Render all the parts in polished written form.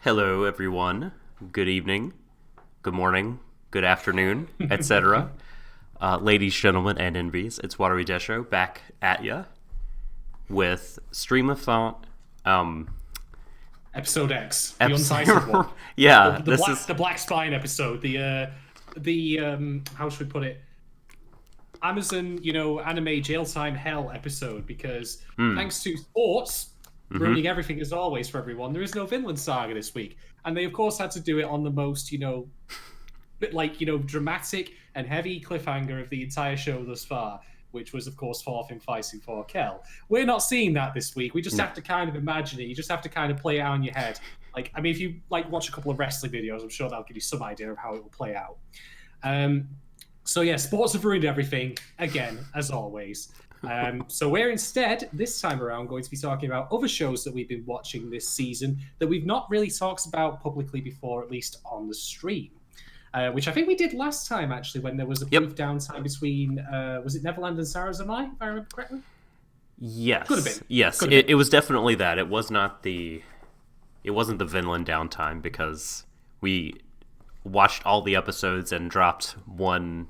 Hello, everyone. Good evening, good morning, good afternoon, etc. Ladies, gentlemen, and envies, it's Warui Deshou back at ya with Stream of Thought. Episode X, the untitled one. Yeah, The Black Spine episode. How should we put it? Amazon, anime jail time hell episode, because thanks to sports ruining everything as always for everyone, there is no Vinland Saga this week, and they of course had to do it on the most dramatic and heavy cliffhanger of the entire show thus far, which was of course Thorfinn fighting for Kell. We're not seeing that this week. We just have to kind of imagine it. You just have to kind of play it out in your head. If you watch a couple of wrestling videos, I'm sure that'll give you some idea of how it will play out. So yeah, sports have ruined everything again, as always. So we're instead, this time around, going to be talking about other shows that we've been watching this season that we've not really talked about publicly before, at least on the stream. Which I think we did last time, actually, when there was a brief downtime between, was it Neverland and Sarazanmai, if I remember correctly? Yes. Could have been. Yes, it was definitely that. It wasn't the Vinland downtime, because we watched all the episodes and dropped one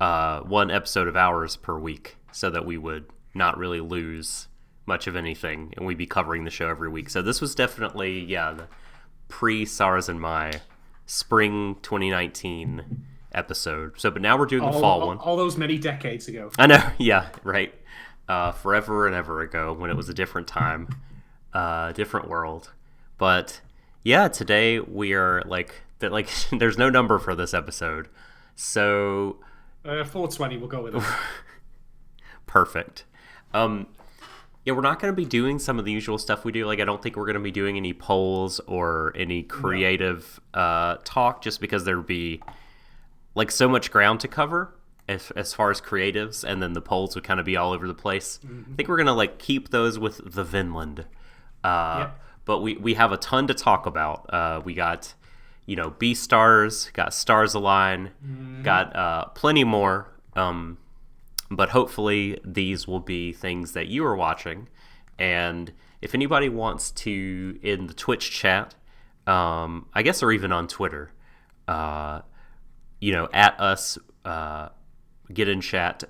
episode of ours per week, so that we would not really lose much of anything, and we'd be covering the show every week. So this was definitely, the pre-Sarazanmai spring 2019 episode. But now we're doing the fall one. All those many decades ago. I know, yeah, right. Forever and ever ago, when it was a different time, different world. But yeah, today we are there's no number for this episode, so 420, we'll go with it. Perfect. We're not going to be doing some of the usual stuff we do. I don't think we're going to be doing any polls or any creative talk, just because there would be so much ground to cover as far as creatives, and then the polls would kind of be all over the place. I think we're going to keep those with the Vinland. But we have a ton to talk about. We got Beastars, got Stars Align, got plenty more. But hopefully these will be things that you are watching. And if anybody wants to, in the Twitch chat, I guess, or even on Twitter, at us, get in chat,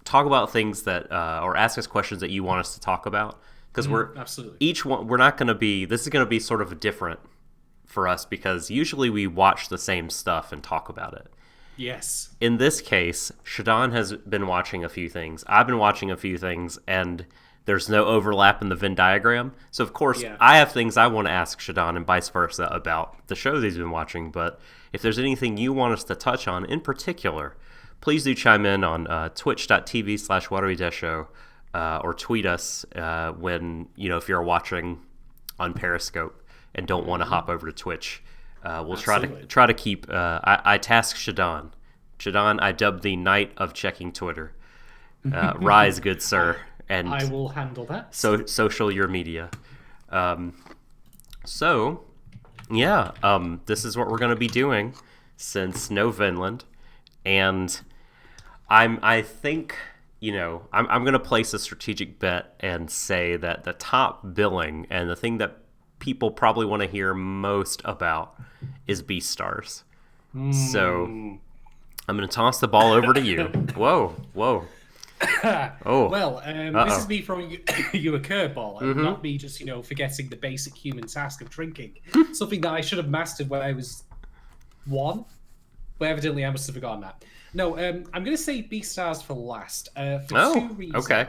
talk about things that, or ask us questions that you want us to talk about. Because we're not going to be, this is going to be sort of different for us, because usually we watch the same stuff and talk about it. Yes. In this case, Shadon has been watching a few things. I've been watching a few things, and there's no overlap in the Venn diagram. So, of course, I have things I want to ask Shadon and vice versa about the shows he's been watching. But if there's anything you want us to touch on in particular, please do chime in on twitch.tv/WaruiDesho, or tweet us when, if you're watching on Periscope and don't want to hop over to Twitch. We'll try to keep. I task Shadon. Shadon, I dubbed the Knight of Checking Twitter. Rise, good sir, and I will handle that. So social your media. This is what we're going to be doing since no Vinland, and I think I'm going to place a strategic bet and say that the top billing and the thing that people probably want to hear most about is Beastars. So I'm going to toss the ball over to you. Whoa. Oh. Well, this is me throwing you a curveball, and not me just, forgetting the basic human task of drinking. Something that I should have mastered when I was 1, but evidently I must have forgotten that. No, I'm going to say Beastars for last, for 2 reasons. Okay.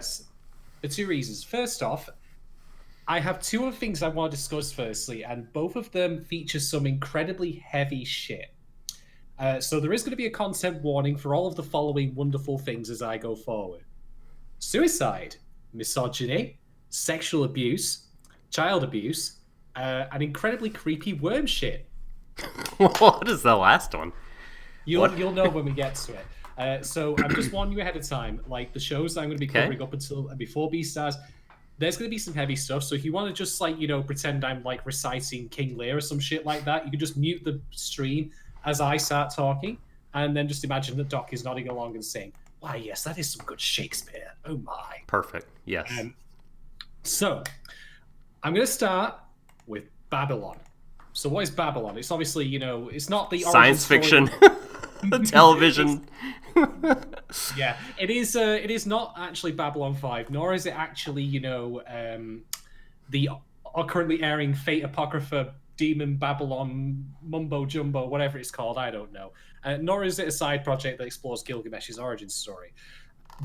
For 2 reasons. First off, I have 2 other things I want to discuss firstly, and both of them feature some incredibly heavy shit. So there is going to be a content warning for all of the following wonderful things as I go forward. Suicide, misogyny, sexual abuse, child abuse, and incredibly creepy worm shit. What is the last one? You'll know when we get to it. So I'm just warning you ahead of time. The shows that I'm going to be covering up until and before Beastars, there's going to be some heavy stuff. So if you want to just pretend I'm reciting King Lear or some shit like that, you can just mute the stream as I start talking, and then just imagine that Doc is nodding along and saying, "Why, yes, that is some good Shakespeare. Oh my." Perfect. Yes. So I'm going to start with Babylon. So what is Babylon? It's obviously, it's not the science fiction, the television. Yeah, it is. It is not actually Babylon 5, nor is it actually, the currently airing Fate Apocrypha Demon Babylon Mumbo Jumbo, whatever it's called. I don't know. Nor is it a side project that explores Gilgamesh's origin story.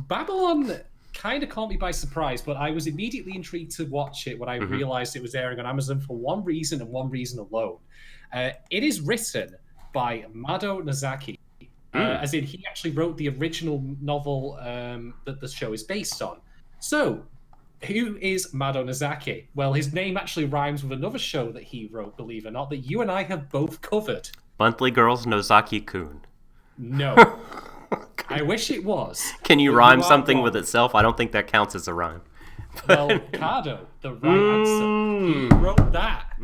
Babylon kind of caught me by surprise, but I was immediately intrigued to watch it when I realized it was airing on Amazon for one reason and one reason alone. It is written by Mado Nozaki, as in he actually wrote the original novel that the show is based on. So, who is Mado Nozaki? Well, his name actually rhymes with another show that he wrote, believe it or not, that you and I have both covered. Monthly Girls Nozaki-kun. No. I wish it was. Can you rhyme something with itself? I don't think that counts as a rhyme. Well, Cardo, the right answer. He wrote that.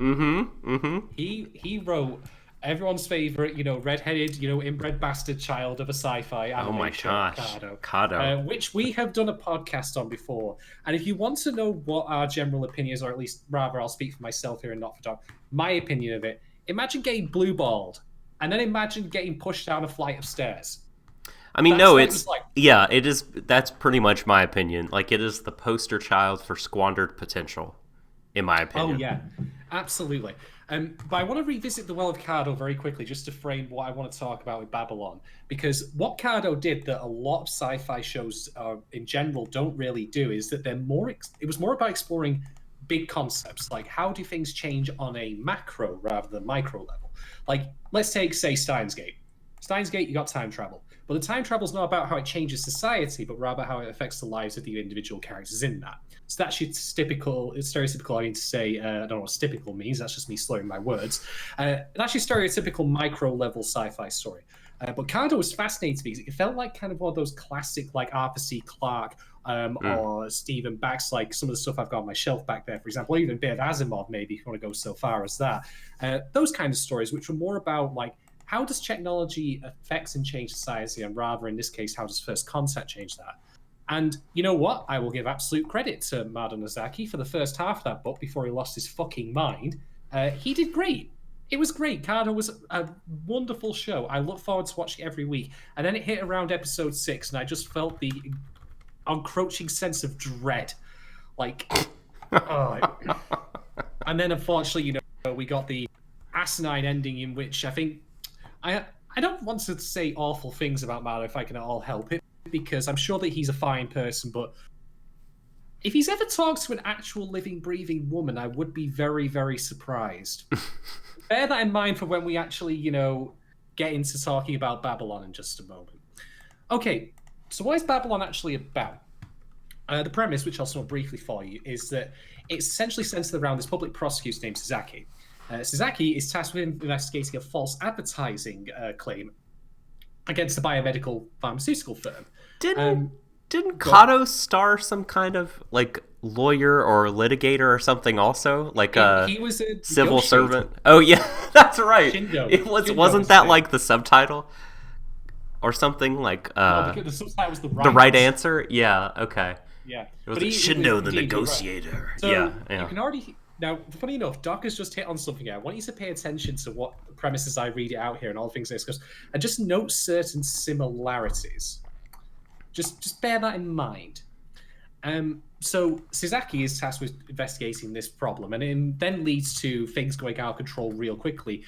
He wrote everyone's favorite, redheaded, inbred bastard child of a sci-fi anime. Oh my gosh, Cardo. Which we have done a podcast on before. And if you want to know what our general opinion is, or at least rather, I'll speak for myself here and not for Doc. My opinion of it: imagine getting blue-balled, and then imagine getting pushed down a flight of stairs. I mean, no, it's yeah, it is. That's pretty much my opinion. Like, it is the poster child for squandered potential, in my opinion. Oh yeah, absolutely. But I want to revisit the Well of Cardo very quickly, just to frame what I want to talk about with Babylon, because what Cardo did that a lot of sci-fi shows in general don't really do is that they're more. It was more about exploring big concepts, like how do things change on a macro rather than micro level. Like, let's take, say, Steins Gate. Steins Gate, you got time travel. But the time travel is not about how it changes society, but rather how it affects the lives of the individual characters in that. So that's your stereotypical, I mean to say, I don't know what typical means, that's just me slurring my words. That's your stereotypical micro-level sci-fi story. But Cardo was fascinating to me because it felt like kind of one of those classic, like Arthur C. Clarke or Stephen Bax, like some of the stuff I've got on my shelf back there, for example, or even a bit of Asimov, maybe, if you want to go so far as that. Those kind of stories, which were more about, like, how does technology affect and change society, and rather, in this case, how does First Contact change that? And you know what? I will give absolute credit to Mado Nozaki for the first half of that book before he lost his fucking mind. He did great. It was great. Cardo was a wonderful show. I look forward to watching it every week. And then it hit around episode 6, and I just felt the encroaching sense of dread. Like, And then, unfortunately, we got the asinine ending in which I think... I don't want to say awful things about Mado if I can at all help it, because I'm sure that he's a fine person, but if he's ever talked to an actual living, breathing woman, I would be very, very surprised. Bear that in mind for when we actually, get into talking about Babylon in just a moment. Okay, so what is Babylon actually about? The premise, which I'll sum up briefly for you, is that it's essentially centered around this public prosecutor named Sasaki. Sasaki is tasked with investigating a false advertising claim against a biomedical pharmaceutical firm. Didn't Kato star some kind of, like, lawyer or litigator or something also? Like he was a civil servant? Oh, yeah, that's right. Shindo Wasn't that, like, the subtitle? Or something like... no, because the subtitle was the right answer? Yeah, okay. Yeah. It was Shindo the negotiator. Right. So yeah. You can already... Now, funny enough, Doc has just hit on something here. I want you to pay attention to what premises I read it out here and all the things I discuss, and just note certain similarities. Just bear that in mind. So Sasaki is tasked with investigating this problem, and it then leads to things going out of control real quickly.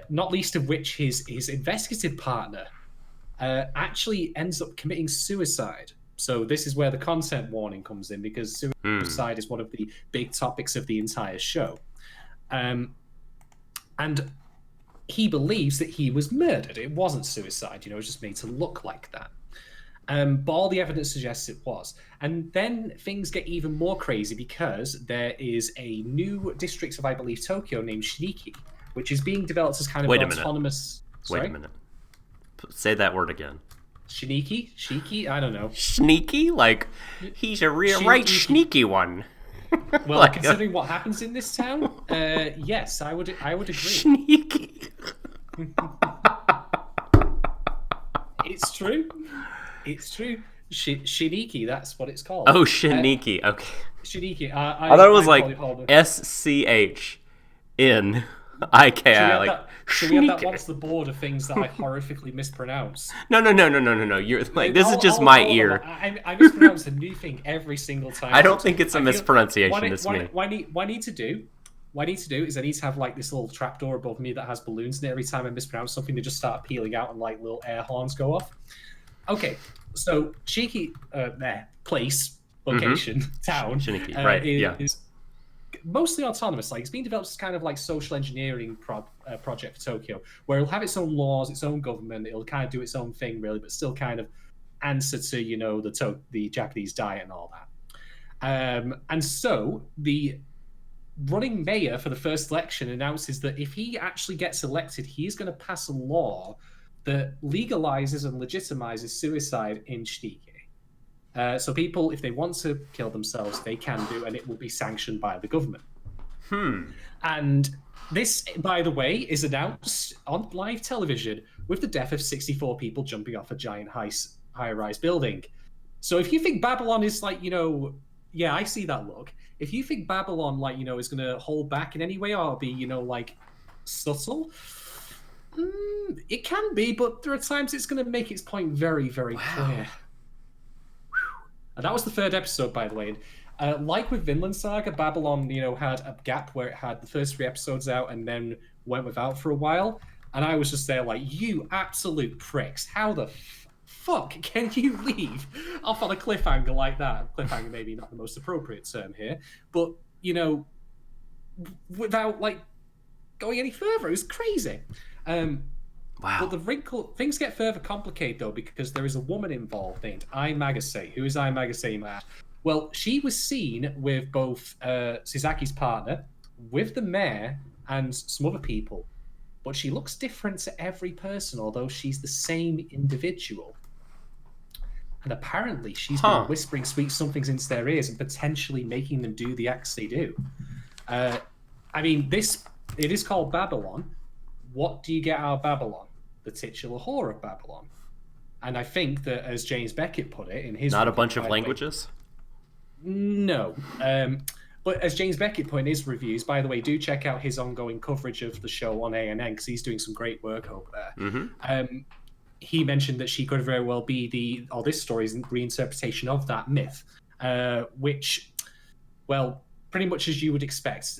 Not least of which his investigative partner actually ends up committing suicide. So this is where the content warning comes in, because suicide is one of the big topics of the entire show. And he believes that he was murdered. It wasn't suicide, it was just made to look like that. But all the evidence suggests it was. And then things get even more crazy because there is a new district of, I believe, Tokyo named Shiniki, which is being developed as kind of an autonomous... Wait a minute. Say that word again. Shiniki? Shiki? I don't know. Sneaky? Like, he's a right sneaky one. Well, like, considering what happens in this town, yes, I would agree. Sneaky. It's true. It's true. Shiniki, that's what it's called. Oh, okay. Shiniki. I thought it was like SCHN. Should we have that once the board of things that I horrifically mispronounce? No. You're like, this is just my ear. I mispronounce a new thing every single time. I don't think it's a mispronunciation. What I need to do is I need to have like this little trapdoor above me that has balloons, and every time I mispronounce something, they just start peeling out and like little air horns go off. Okay, so Cheeky place, location, town, Shiniki, right? is mostly autonomous. Like, it's being developed as kind of like social engineering project for Tokyo, where it'll have its own laws, its own government. It'll kind of do its own thing, really, but still kind of answer to the Japanese diet and all that. And so the running mayor for the first election announces that if he actually gets elected, he's going to pass a law that legalizes and legitimizes suicide in Shiniki. So people, if they want to kill themselves, they can do, and it will be sanctioned by the government. And this, by the way, is announced on live television with the death of 64 people jumping off a giant high-rise building. So if you think Babylon is like, yeah, I see that look. If you think Babylon, like, is going to hold back in any way or be, like, subtle, it can be, but there are times it's going to make its point very, very clear. And that was the third episode, by the way. Like with Vinland Saga, Babylon, had a gap where it had the first 3 episodes out and then went without for a while. And I was just there like, you absolute pricks. How the fuck can you leave off on a cliffhanger like that? Cliffhanger maybe not the most appropriate term here. But, without, like, going any further. It was crazy. Wow. But things get further complicated, though, because there is a woman involved named Ai Magase. Who is Ai Magase, Matt? Well, she was seen with both Suzaki's partner, with the mayor, and some other people. But she looks different to every person, although she's the same individual. And apparently she's been whispering sweet somethings into their ears and potentially making them do the acts they do. I mean, it is called Babylon. What do you get out of Babylon? The titular whore of Babylon. And I think that, as James Beckett put it in his... Not a bunch of languages? No. But as James Beckett put in his reviews, by the way, do check out his ongoing coverage of the show on ANN, because he's doing some great work over there. He mentioned that she could very well be this story's reinterpretation of that myth, which, well, pretty much as you would expect,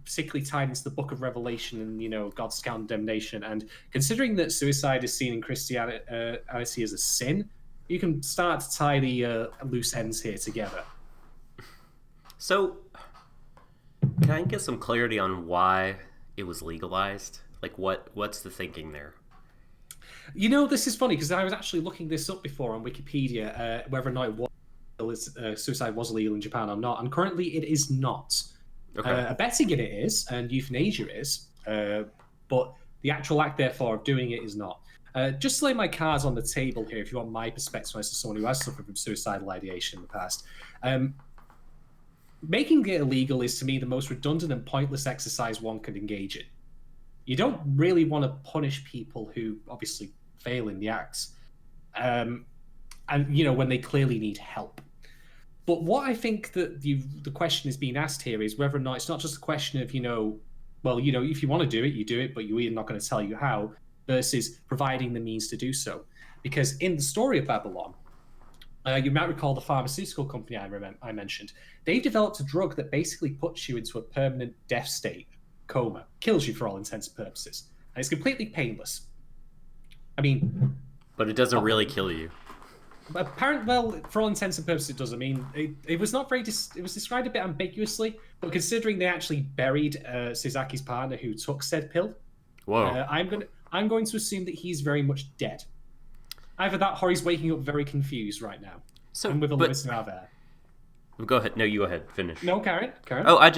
particularly tied into the Book of Revelation and, God's condemnation. And considering that suicide is seen in Christianity as a sin, you can start to tie the loose ends here together. So, can I get some clarity on why it was legalized? Like, what's the thinking there? This is funny, because I was actually looking this up before on Wikipedia, whether or not it was suicide was illegal in Japan or not, and currently it is not. Okay. Betting it is, and euthanasia is, but the actual act, therefore, of doing it is not. Just to lay my cards on the table here, if you want my perspective as someone who has suffered from suicidal ideation in the past. Making it illegal is, to me, the most redundant and pointless exercise one could engage in. You don't really want to punish people who obviously fail in the acts, and when they clearly need help. But what I think that the question is being asked here is whether or not it's not just a question of, if you want to do it, you do it, but we're not going to tell you how, versus providing the means to do so. Because in the story of Babylon, you might recall the pharmaceutical company I mentioned. They've developed a drug that basically puts you into a permanent death state, coma, kills you for all intents and purposes. And it's completely painless. I mean... But it doesn't really kill you. Well, for all intents and purposes, it does. I mean, it was not very... it was described a bit ambiguously, but considering they actually buried Suzaki's partner who took said pill, I'm going to assume that he's very much dead. Either that or he's waking up very confused right now. And with a limited amount of air. Go ahead. No, you go ahead. Finish. No, Karen. Oh,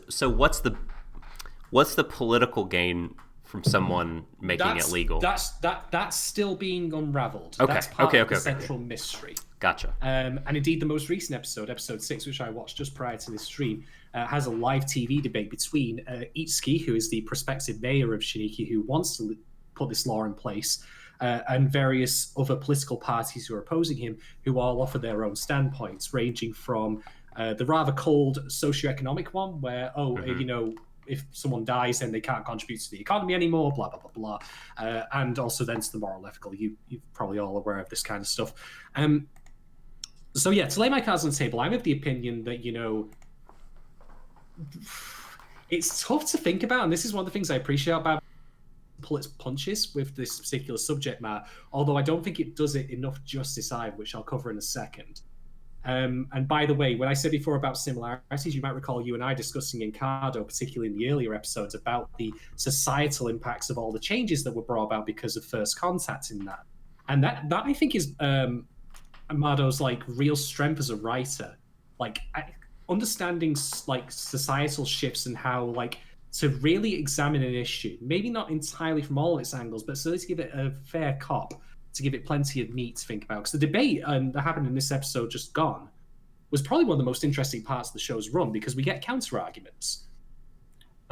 so what's the political gain from someone making it legal? That's still being unraveled. Okay. That's part of the central mystery. Gotcha. And indeed, the most recent episode 6, which I watched just prior to this stream, has a live TV debate between Itsuki, who is the prospective mayor of Shiniki, who wants to put this law in place, and various other political parties who are opposing him, who all offer their own standpoints, ranging from the rather cold socioeconomic one, where, if someone dies, then they can't contribute to the economy anymore, blah, blah, blah, blah. And also then to the moral ethical. You're probably all aware of this kind of stuff. So yeah, to lay my cards on the table, I'm of the opinion that, it's tough to think about, and this is one of the things I appreciate about pull its punches with this particular subject matter, although I don't think it does it enough justice either, which I'll cover in a second. And by the way, when I said before about similarities, you might recall you and I discussing in Cardo, particularly in the earlier episodes, about the societal impacts of all the changes that were brought about because of First Contact in that. And that I think is Amado's like real strength as a writer, like understanding like societal shifts and how like to really examine an issue, maybe not entirely from all its angles, but certainly to give it a fair cop, to give it plenty of meat to think about. Because the debate that happened in this episode just gone was probably one of the most interesting parts of the show's run, because we get counter arguments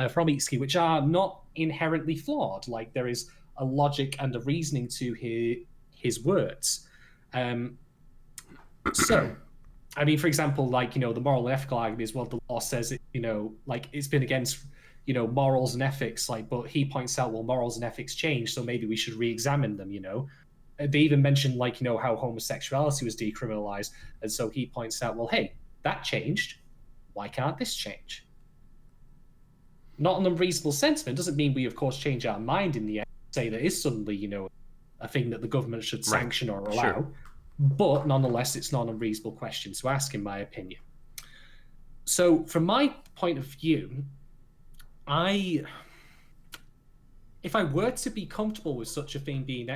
from Itsuki, which are not inherently flawed. Like there is a logic and a reasoning to his words. So, I mean, for example, like, the moral and ethical argument is, well, the law says it, like it's been against, morals and ethics, like, but he points out, well, morals and ethics change, so maybe we should re-examine them, They even mentioned, like, how homosexuality was decriminalized, and so he points out, well, hey, that changed. Why can't this change? Not an unreasonable sentiment. Doesn't mean we, of course, change our mind in the end, say that is suddenly, a thing that the government should sanction or allow. Sure. But nonetheless, it's not an unreasonable question to ask, in my opinion. So from my point of view, if I were to be comfortable with such a thing being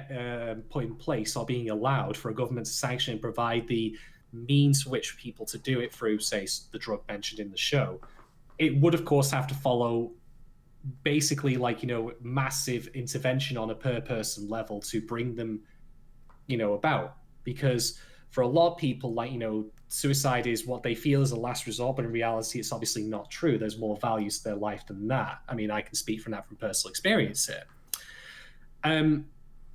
put in place or being allowed for a government to sanction and provide the means for which people to do it through, say, the drug mentioned in the show, it would, of course, have to follow basically like, massive intervention on a per person level to bring them, about. Because for a lot of people, like, suicide is what they feel is a last resort, but in reality, it's obviously not true. There's more values to their life than that. I mean, I can speak from that from personal experience here.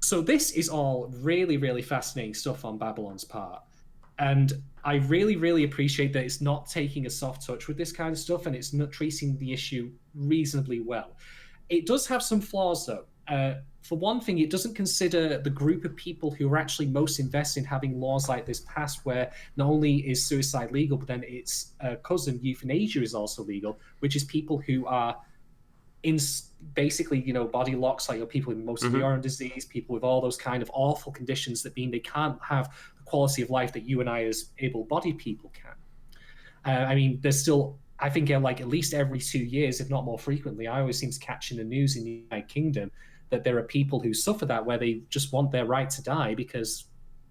So this is all really, really fascinating stuff on Babylon's part. And I really, really appreciate that it's not taking a soft touch with this kind of stuff, and it's not treating the issue reasonably well. It does have some flaws, though. For one thing, it doesn't consider the group of people who are actually most invested in having laws like this passed, where not only is suicide legal, but then its cousin, euthanasia, is also legal, which is people who are in basically, body locks, like people with motor neuron disease, people with all those kind of awful conditions that mean they can't have the quality of life that you and I as able-bodied people can. I mean, there's still, I think, like at least every 2 years, if not more frequently, I always seem to catch in the news in the United Kingdom that there are people who suffer that, where they just want their right to die because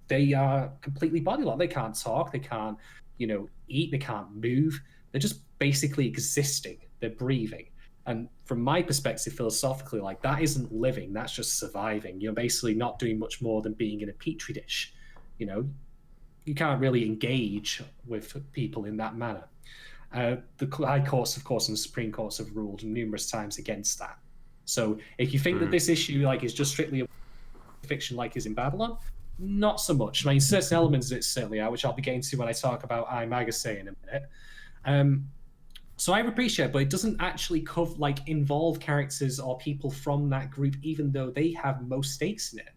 they are completely body locked. They can't talk, they can't, eat, they can't move. They're just basically existing. They're breathing. And from my perspective, philosophically, like that isn't living, that's just surviving. You're basically not doing much more than being in a petri dish. You can't really engage with people in that manner. The high courts, of course, and the Supreme Courts have ruled numerous times against that. So if you think that this issue like is just strictly a fiction like is in Babylon, not so much. I mean, certain elements of it certainly are, which I'll be getting to when I talk about iMagazine in a minute. So I appreciate it, but it doesn't actually involve characters or people from that group, even though they have most stakes in it,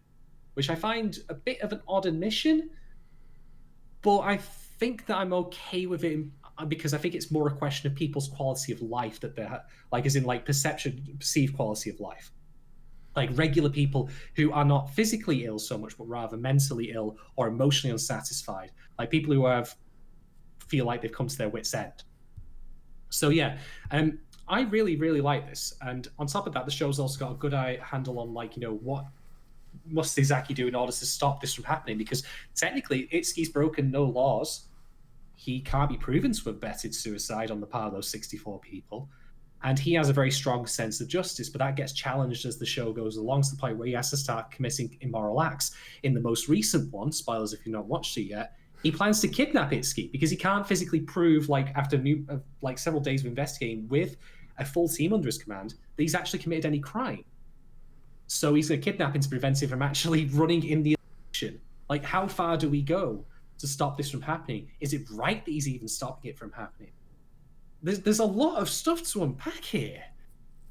which I find a bit of an odd admission. But I think that I'm okay with it because I think it's more a question of people's quality of life that they're like, as in like perceived quality of life. Like regular people who are not physically ill so much, but rather mentally ill or emotionally unsatisfied. Like people who feel like they've come to their wits' end. So yeah, I really, really like this. And on top of that, the show's also got a good handle on like, what must Izaki do in order to stop this from happening? Because technically, Itsuki's broken no laws. He can't be proven to have betted suicide on the part of those 64 people. And he has a very strong sense of justice, but that gets challenged as the show goes along, to the point where he has to start committing immoral acts. In the most recent one, spoilers if you've not watched it yet, he plans to kidnap Itsuki because he can't physically prove, like after several days of investigating with a full team under his command, that he's actually committed any crime. So he's going to kidnap him to prevent him from actually running in the election. Like, how far do we go to stop this from happening? Is it right that he's even stopping it from happening? There's a lot of stuff to unpack here.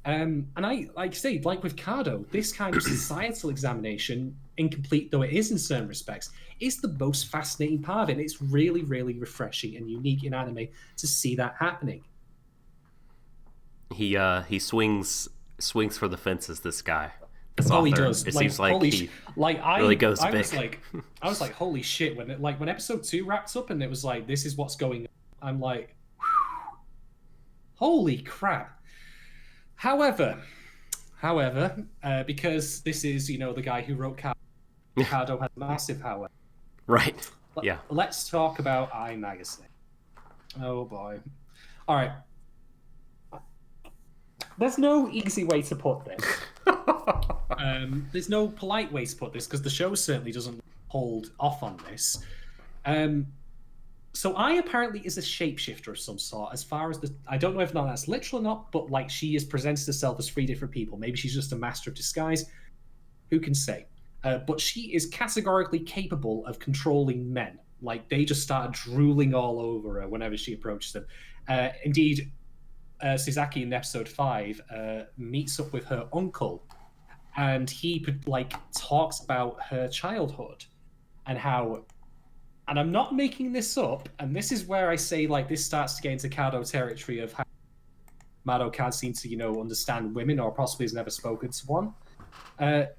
And I like say, like with Kado, this kind of societal examination, incomplete though it is in certain respects, is the most fascinating part of it. And it's really, really refreshing and unique in anime to see that happening. He swings for the fences. This guy, this Oh, he author. does. It Like seems like he really goes I big. was like, holy shit! When episode 2 wraps up and it was like, this is what's going on. I'm like, holy crap. However, because this is the guy who wrote Kado has massive power. Right. Yeah. Let's talk about iMagazine. Oh boy. All right. There's no easy way to put this. There's no polite way to put this because the show certainly doesn't hold off on this. So I apparently is a shapeshifter of some sort. As far as I don't know if that's literal or not, but like she has presented herself as 3 different people. Maybe she's just a master of disguise. Who can say? But she is categorically capable of controlling men. Like they just start drooling all over her whenever she approaches them. Indeed, Suzaki in episode 5 meets up with her uncle, and he talks about her childhood and how. And I'm not making this up, and this is where I say this starts to get into Kado territory of how Mado can't seem to understand women, or possibly has never spoken to one. A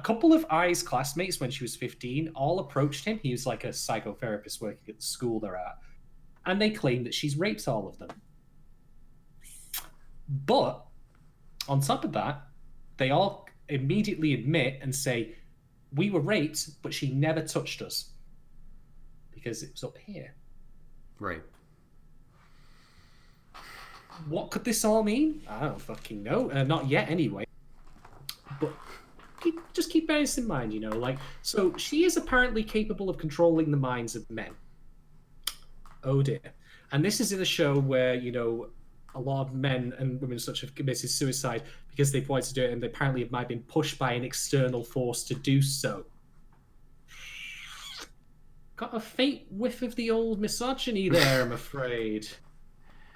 couple of Ai's classmates when she was 15 all approached him. He was like a psychotherapist working at the school they're at, and they claim that she's raped all of them. But on top of that, they all immediately admit and say, we were raped, but she never touched us because it was up here. Right. What could this all mean? I don't fucking know. Not yet, anyway. But just keep bearing this in mind, so she is apparently capable of controlling the minds of men. Oh dear. And this is in a show where, a lot of men and women such have committed suicide because they've wanted to do it, and they apparently might have been pushed by an external force to do so. Got a faint whiff of the old misogyny there, I'm afraid.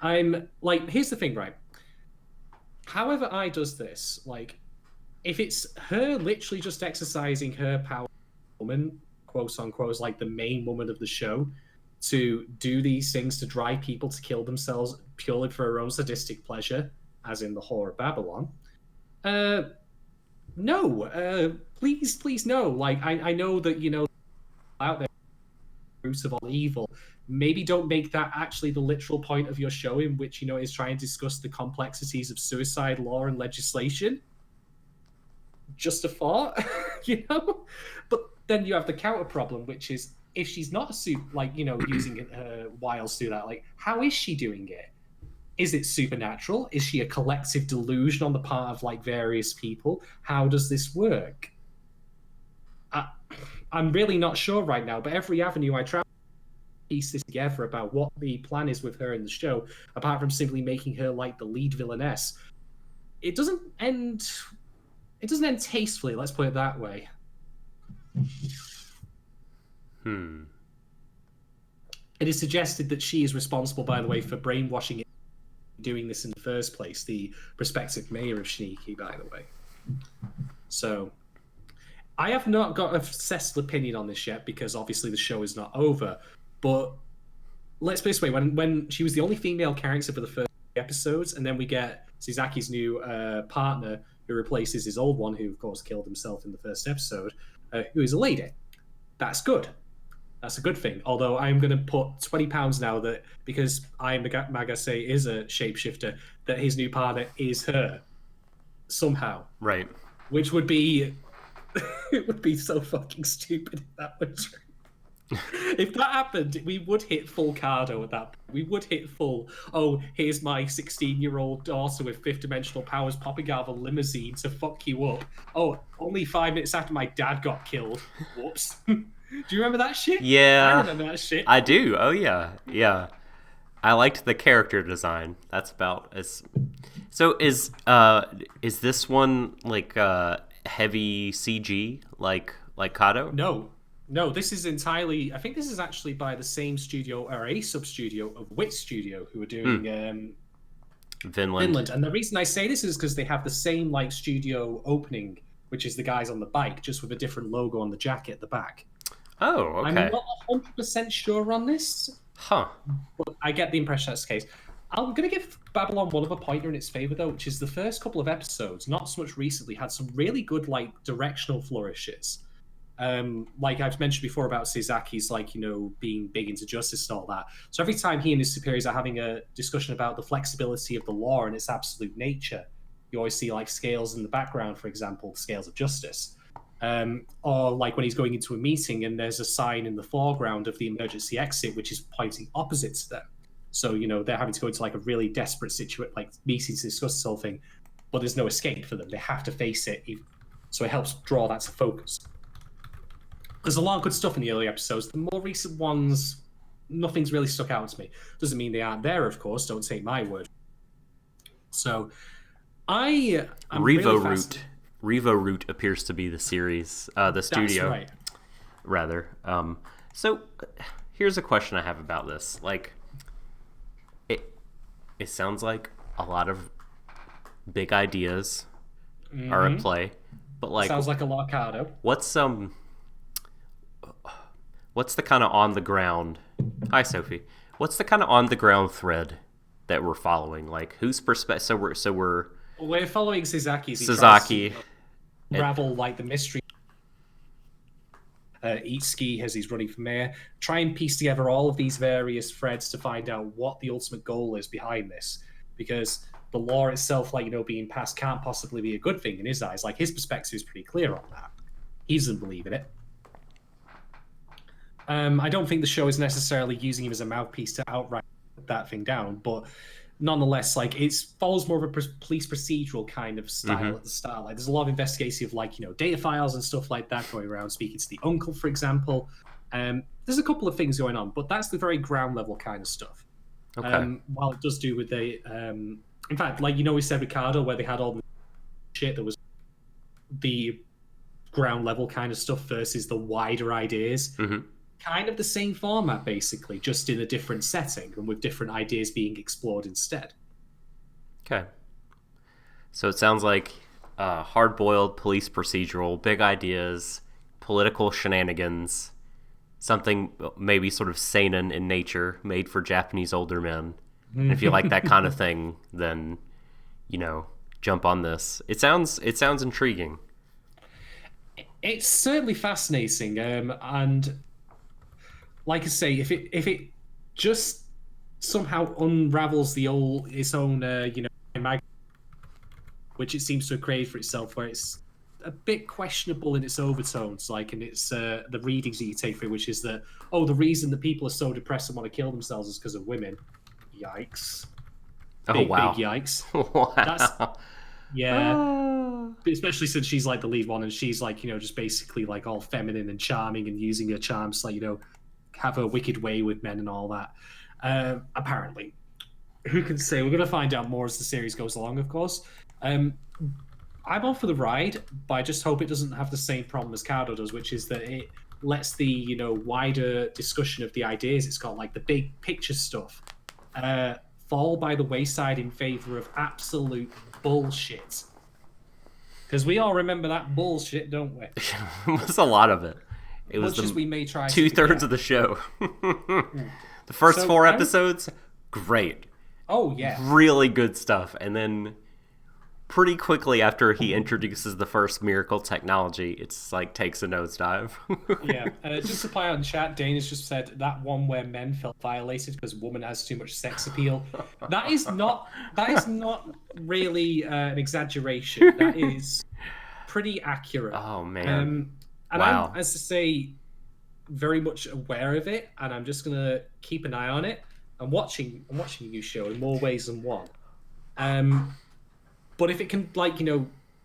Here's the thing, right? However Ai does this, if it's her literally just exercising her power, woman, quote unquote, as the main woman of the show, to do these things to drive people to kill themselves purely for her own sadistic pleasure, as in the Whore of Babylon. No. Please, no. I know that, out there, roots of all evil. Maybe don't make that actually the literal point of your show, in which, is trying to discuss the complexities of suicide law and legislation. Just a thought, But then you have the counter problem, which is, if she's not using her wiles to do that, how is she doing it? Is it supernatural? Is she a collective delusion on the part of various people? How does this work? I'm really not sure right now, but every avenue I try to piece this together about what the plan is with her in the show, apart from simply making her the lead villainess, it doesn't end tastefully, let's put it that way. It is suggested that she is responsible, by the way, for brainwashing it, doing this in the first place, the prospective mayor of Shiniki, by the way. So I have not got a settled opinion on this yet, because obviously the show is not over. But let's put it this way, when she was the only female character for the first episodes, and then we get Suzaki's new partner, who replaces his old one, who of course killed himself in the first episode, who is a lady. That's good. That's a good thing. Although I'm going to put £20 now that, because Magase is a shapeshifter, that his new partner is her. Somehow. Right. Which would be... it would be so fucking stupid if that were true. If that happened, we would hit full Cardo at that point. We would hit full, here's my 16-year-old daughter with fifth-dimensional powers popping out of a limousine to fuck you up. Only 5 minutes after my dad got killed. Whoops. Do you remember that shit? Yeah. I remember that shit. I do. Oh, yeah. Yeah. I liked the character design. That's about as... So is this one heavy CG like Kado? No, this is entirely... I think this is actually by the same studio, or a sub-studio of Wit Studio, who are doing Vinland. And the reason I say this is because they have the same like studio opening, which is the guys on the bike, just with a different logo on the jacket at the back. Oh, okay. I'm not 100% sure on this. Huh. But I get the impression that's the case. I'm going to give Babylon one other pointer in its favor, though, which is the first couple of episodes, not so much recently, had some really good like directional flourishes. Like I've mentioned before about Sezaki's being big into justice and all that. So every time he and his superiors are having a discussion about the flexibility of the law and its absolute nature, you always see like scales in the background, for example, scales of justice. Or like when he's going into a meeting and there's a sign in the foreground of the emergency exit, which is pointing opposite to them. So, they're having to go into like a really desperate situation, like meeting to discuss this whole thing, but there's no escape for them. They have to face it. So it helps draw that to focus. There's a lot of good stuff in the early episodes. The more recent ones, nothing's really stuck out to me. Doesn't mean they aren't there, of course. Don't take my word. So, I'm Revo Root appears to be the series, the studio. That's right. Rather. So, here's a question I have about this. Like, it sounds like a lot of big ideas are at play, but like sounds like a Locado. What's the kind of on the ground? Hi, Sophie. What's the kind of on the ground thread that we're following? Like, whose perspective? So we're following Sezaki's. Sasaki. Unravel like the mystery. Itsuki, as he's running for mayor, try and piece together all of these various threads to find out what the ultimate goal is behind this. Because the law itself, being passed, can't possibly be a good thing in his eyes. Like, his perspective is pretty clear on that. He doesn't believe in it. I don't think the show is necessarily using him as a mouthpiece to outright put that thing down, but nonetheless, like, it follows more of a police procedural kind of style at the start. Like, there's a lot of investigative, data files and stuff like that going around, speaking to the uncle, for example. There's a couple of things going on, but that's the very ground level kind of stuff. Okay. While it does do with in fact, we said Ricardo, where they had all the shit that was the ground level kind of stuff versus the wider ideas. Kind of the same format, basically, just in a different setting and with different ideas being explored instead. Okay. So it sounds like hard-boiled police procedural, big ideas, political shenanigans, something maybe sort of seinen in nature, made for Japanese older men. And if you like that kind of thing, then, jump on this. It sounds intriguing. It's certainly fascinating, and like I say, if it just somehow unravels its own which it seems to have created for itself, where it's a bit questionable in its overtones, like in its the readings that you take for it, which is that the reason that people are so depressed and want to kill themselves is because of women. Yikes! Big yikes! Wow. Especially since she's like the lead one, and she's like just basically like all feminine and charming and using her charms to have a wicked way with men and all that. Apparently, who can say? We're going to find out more as the series goes along, of course. I'm on for the ride, but I just hope it doesn't have the same problem as Cardo does, which is that it lets the wider discussion of the ideas it's got, like the big picture stuff, fall by the wayside in favor of absolute bullshit. Because we all remember that bullshit, don't we? It was a lot of it. It was we may try 2/3 of the show. The first 4 episodes, great. Oh, yeah. Really good stuff. And then pretty quickly after he introduces the first miracle technology, it's like takes a nosedive. Yeah. Just to play out in chat, Dane has just said that one where men felt violated because woman has too much sex appeal. That is not really an exaggeration. That is pretty accurate. Oh, man. And wow. I'm, as I say, very much aware of it, and I'm just gonna keep an eye on it. I'm watching you show in more ways than one. But if it can,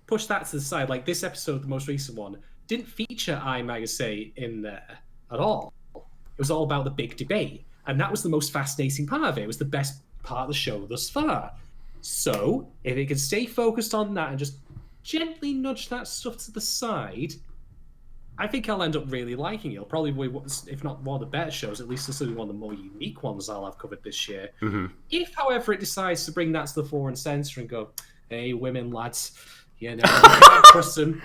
push that to the side, like this episode, the most recent one, didn't feature I Magase in there at all. It was all about the big debate, and that was the most fascinating part of it. It was the best part of the show thus far. So if it can stay focused on that and just gently nudge that stuff to the side, I think I'll end up really liking it. It'll probably be, if not one of the better shows, at least this will be one of the more unique ones I'll have covered this year. Mm-hmm. If, however, it decides to bring that to the fore and censor and go, hey, women, lads, you know, you can't trust them.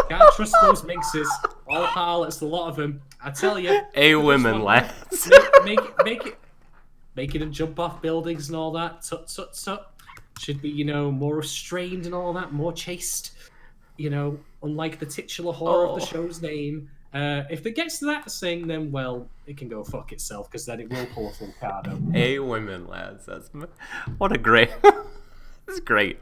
Can't trust those minxes. All harlots, a lot of them. I tell you. Hey, women, lads. Make it and jump off buildings and all that. Tut, tut, tut. Should be, you know, more restrained and all that, more chaste. You know, unlike the titular whore of the show's name. If it gets to that thing, then, well, it can go fuck itself, because then it will pull a full card out. Hey, women, lads. What a great... That's great.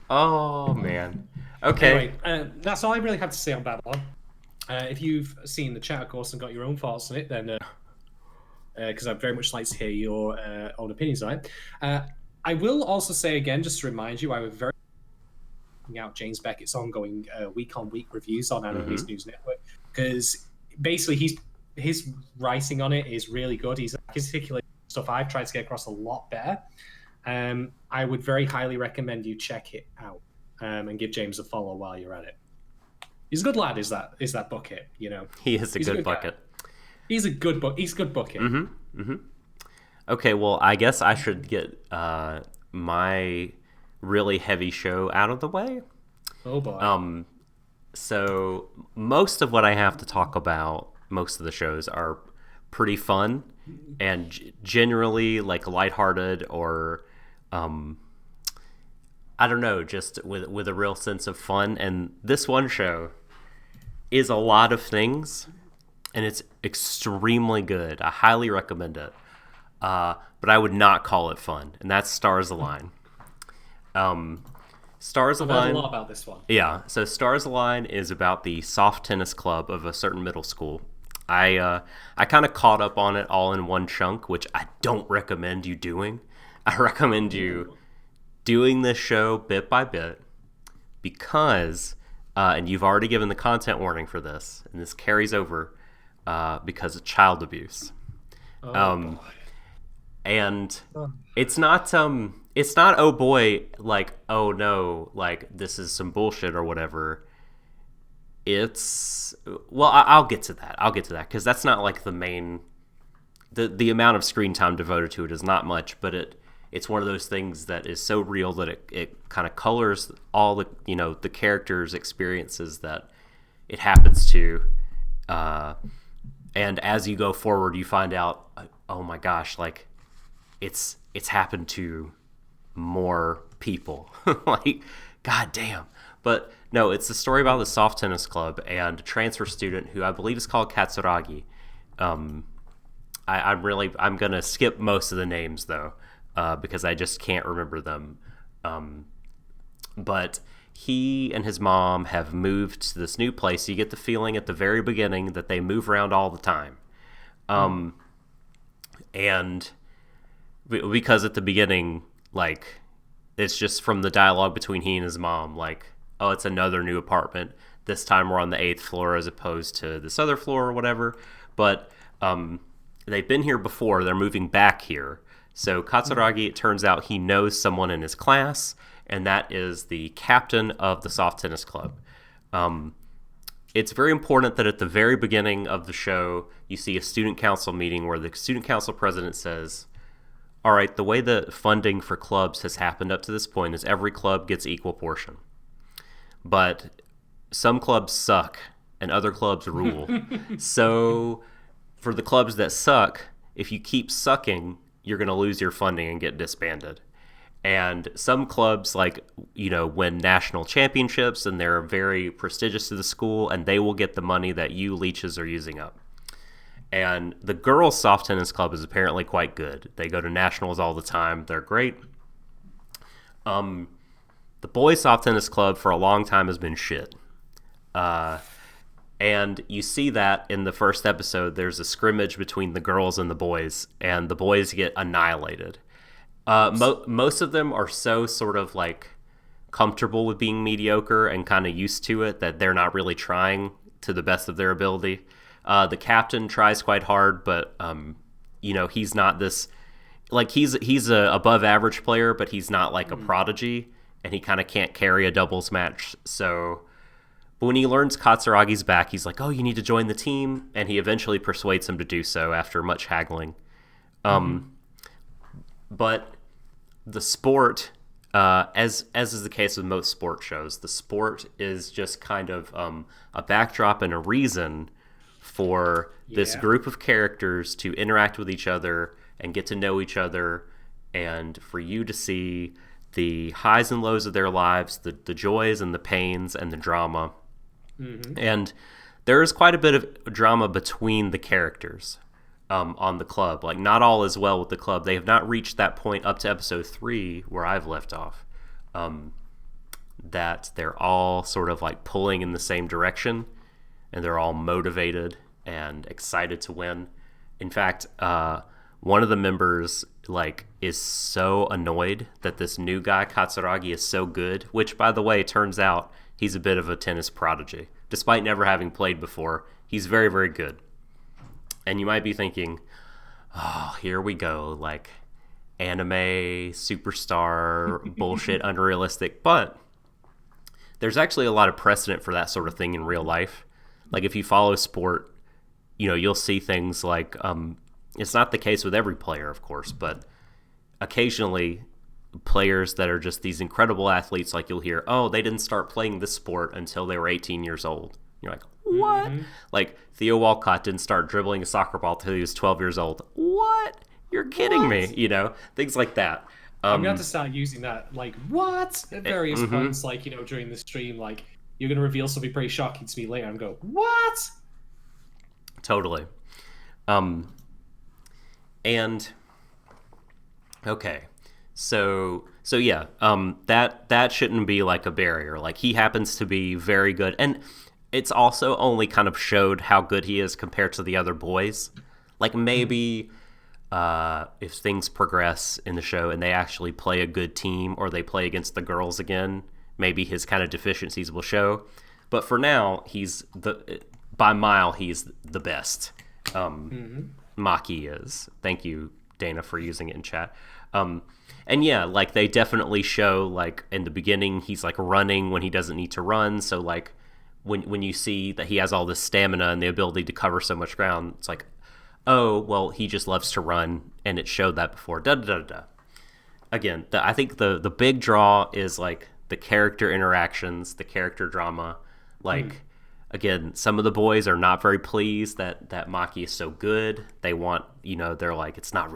Oh, man. Okay. Anyway, that's all I really have to say on Babylon. If you've seen the chat, of course, and got your own thoughts on it, then... because I'd very much like to hear your own opinions on it. I will also say again, just to remind you, I was very out James Beckett's ongoing week-on-week reviews on Anime's News Network, because basically his writing on it is really good. He's articulating stuff I've tried to get across a lot better. I would very highly recommend you check it out and give James a follow while you're at it. He's a good lad, is that Bucket, you know. He is a good bucket. He's a good Bucket. Mm-hmm. Mm-hmm. Okay, well, I guess I should get my really heavy show out of the way. Oh boy. So most of what I have to talk about, most of the shows are pretty fun and generally like lighthearted or I don't know, just with a real sense of fun. And this one show is a lot of things, and it's extremely good. I highly recommend it. But I would not call it fun, and that's Stars Align. Stars Align. I've heard a lot about this one. Yeah, so Stars Align is about the soft tennis club of a certain middle school. I kind of caught up on it all in one chunk, which I don't recommend you doing. I recommend you doing this show bit by bit because, and you've already given the content warning for this, and this carries over because of child abuse. Boy. And it's not oh boy, like, oh no, like this is some bullshit or whatever. It's, well, I'll get to that because that's not like the main, the amount of screen time devoted to it is not much, but it's one of those things that is so real that it kind of colors all the, you know, the characters' experiences that it happens to, and as you go forward, you find out, oh my gosh, like it's happened to more people. Like, god damn. But no, it's a story about the soft tennis club and a transfer student who I believe is called Katsuragi. I'm gonna skip most of the names though, because I just can't remember them. But he and his mom have moved to this new place. You get the feeling at the very beginning that they move around all the time. And because at the beginning, like, it's just from the dialogue between he and his mom, like, oh, it's another new apartment. This time we're on the 8th floor as opposed to this other floor or whatever. But they've been here before. They're moving back here. So Katsuragi, it turns out he knows someone in his class, and that is the captain of the soft tennis club. It's very important that at the very beginning of the show, you see a student council meeting where the student council president says, all right, the way the funding for clubs has happened up to this point is every club gets equal portion. But some clubs suck and other clubs rule. So for the clubs that suck, if you keep sucking, you're going to lose your funding and get disbanded. And some clubs, like, you know, win national championships and they're very prestigious to the school, and they will get the money that you leeches are using up. And the girls' soft tennis club is apparently quite good. They go to nationals all the time. They're great. The boys' soft tennis club for a long time has been shit. And you see that in the first episode. There's a scrimmage between the girls and the boys get annihilated. Most of them are so sort of like comfortable with being mediocre and kind of used to it that they're not really trying to the best of their ability. The captain tries quite hard, but you know, he's not this, like, he's a above average player, but he's not like a prodigy, and he kind of can't carry a doubles match. So But when he learns Katsuragi's back, he's like, oh, you need to join the team. And he eventually persuades him to do so after much haggling. But the sport, as is the case with most sport shows, the sport is just kind of a backdrop and a reason for this group of characters to interact with each other and get to know each other, and for you to see the highs and lows of their lives, the joys and the pains and the drama. And there is quite a bit of drama between the characters on the club. Like, not all is well with the club. They have not reached that point up to episode 3 where I've left off, that they're all sort of like pulling in the same direction, and they're all motivated and excited to win. In fact, one of the members like is so annoyed that this new guy Katsuragi is so good, which, by the way, turns out he's a bit of a tennis prodigy. Despite never having played before, he's very, very good. And you might be thinking, oh, here we go, like anime superstar bullshit, unrealistic. But there's actually a lot of precedent for that sort of thing in real life. Like, if you follow sport, you know, you'll see things like, it's not the case with every player, of course, but occasionally players that are just these incredible athletes, like, you'll hear, oh, they didn't start playing this sport until they were 18 years old. You're like, what? Like, Theo Walcott didn't start dribbling a soccer ball until he was 12 years old. What? You're kidding me, you know? Things like that. I'm going to have to start using that, like, what? At various points, like, you know, during the stream, like, you're going to reveal something pretty shocking to me later and go, what? Totally. And okay, so yeah, that shouldn't be like a barrier. Like, he happens to be very good, and it's also only kind of showed how good he is compared to the other boys. Like, maybe if things progress in the show and they actually play a good team, or they play against the girls again, maybe his kind of deficiencies will show. But for now, by mile, he's the best. Maki is. Thank you, Dana, for using it in chat. And yeah, like, they definitely show, like, in the beginning, he's like running when he doesn't need to run. So like, when you see that he has all this stamina and the ability to cover so much ground, it's like, oh, well, he just loves to run, and it showed that before. Again, I think the big draw is like the character interactions, the character drama. Like, again, some of the boys are not very pleased that Maki is so good. They want, you know, they're like, it's not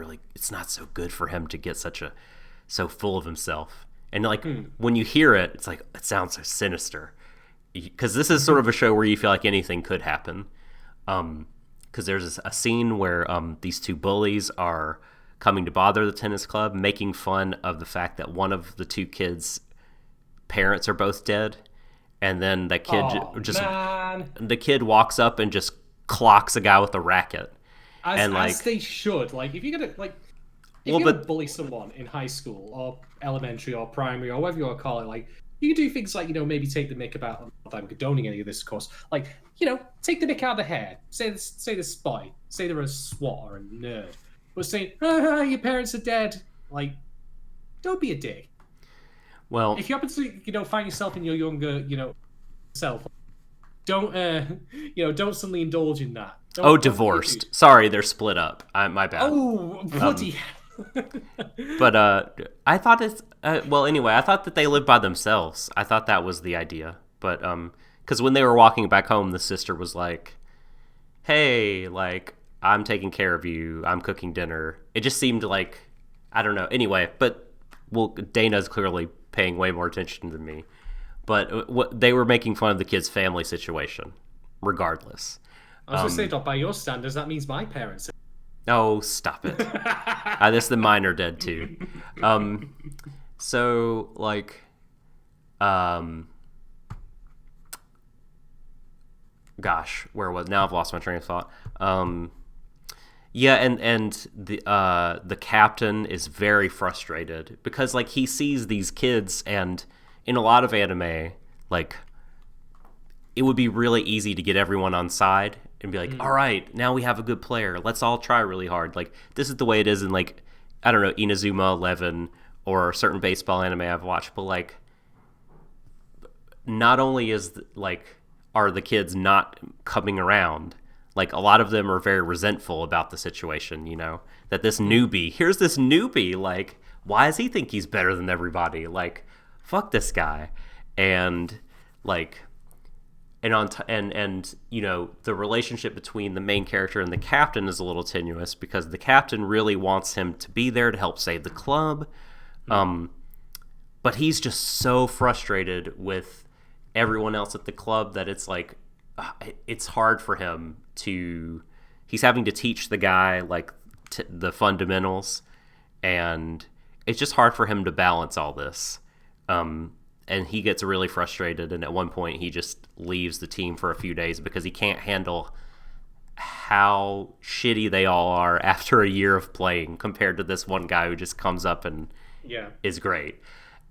so good for him to get so full of himself. And like, when you hear it, it's like, it sounds so sinister. Because this is sort of a show where you feel like anything could happen. Because there's a scene where these two bullies are coming to bother the tennis club, making fun of the fact that one of the two kids' parents are both dead. And then that kid the kid walks up and just clocks a guy with a racket. As they should. Like, if you're gonna you're gonna bully someone in high school or elementary or primary or whatever you want to call it, like, you can do things like, you know, maybe take the mick about, not that I'm condoning any of this, of course. Like, you know, take the mick out of the hair. Say the spy. Say they're a swot or a nerd. But saying, your parents are dead. Like, don't be a dick. Well, if you happen to, you know, find yourself in your younger, you know, self, don't suddenly indulge in that. Divorced. Sorry, they're split up. My bad. Oh, bloody hell. But I thought it's anyway, I thought that they lived by themselves. I thought that was the idea. But because when they were walking back home, the sister was like, "Hey, like, I'm taking care of you. I'm cooking dinner." It just seemed like, I don't know. Anyway, but Dana's clearly paying way more attention than me. But they were making fun of the kid's family situation, regardless. I was going to say, Doc, by your standards, that means my parents. Oh, stop it. The mine are dead, too. So, like, gosh, where was... Now I've lost my train of thought. Yeah, and the captain is very frustrated because, like, he sees these kids, and in a lot of anime, like, it would be really easy to get everyone on side and be like, all right, now we have a good player. Let's all try really hard. Like, this is the way it is in, like, I don't know, Inazuma 11 or certain baseball anime I've watched, but, like, not only is, like, are the kids not coming around. Like, a lot of them are very resentful about the situation, you know, that here's this newbie, like, why does he think he's better than everybody? Like, fuck this guy. And, like, and you know, the relationship between the main character and the captain is a little tenuous because the captain really wants him to be there to help save the club. But he's just so frustrated with everyone else at the club that it's like, it's hard for him he's having to teach the guy like the fundamentals, and it's just hard for him to balance all this. And he gets really frustrated, and at one point he just leaves the team for a few days because he can't handle how shitty they all are after a year of playing compared to this one guy who just comes up and is great.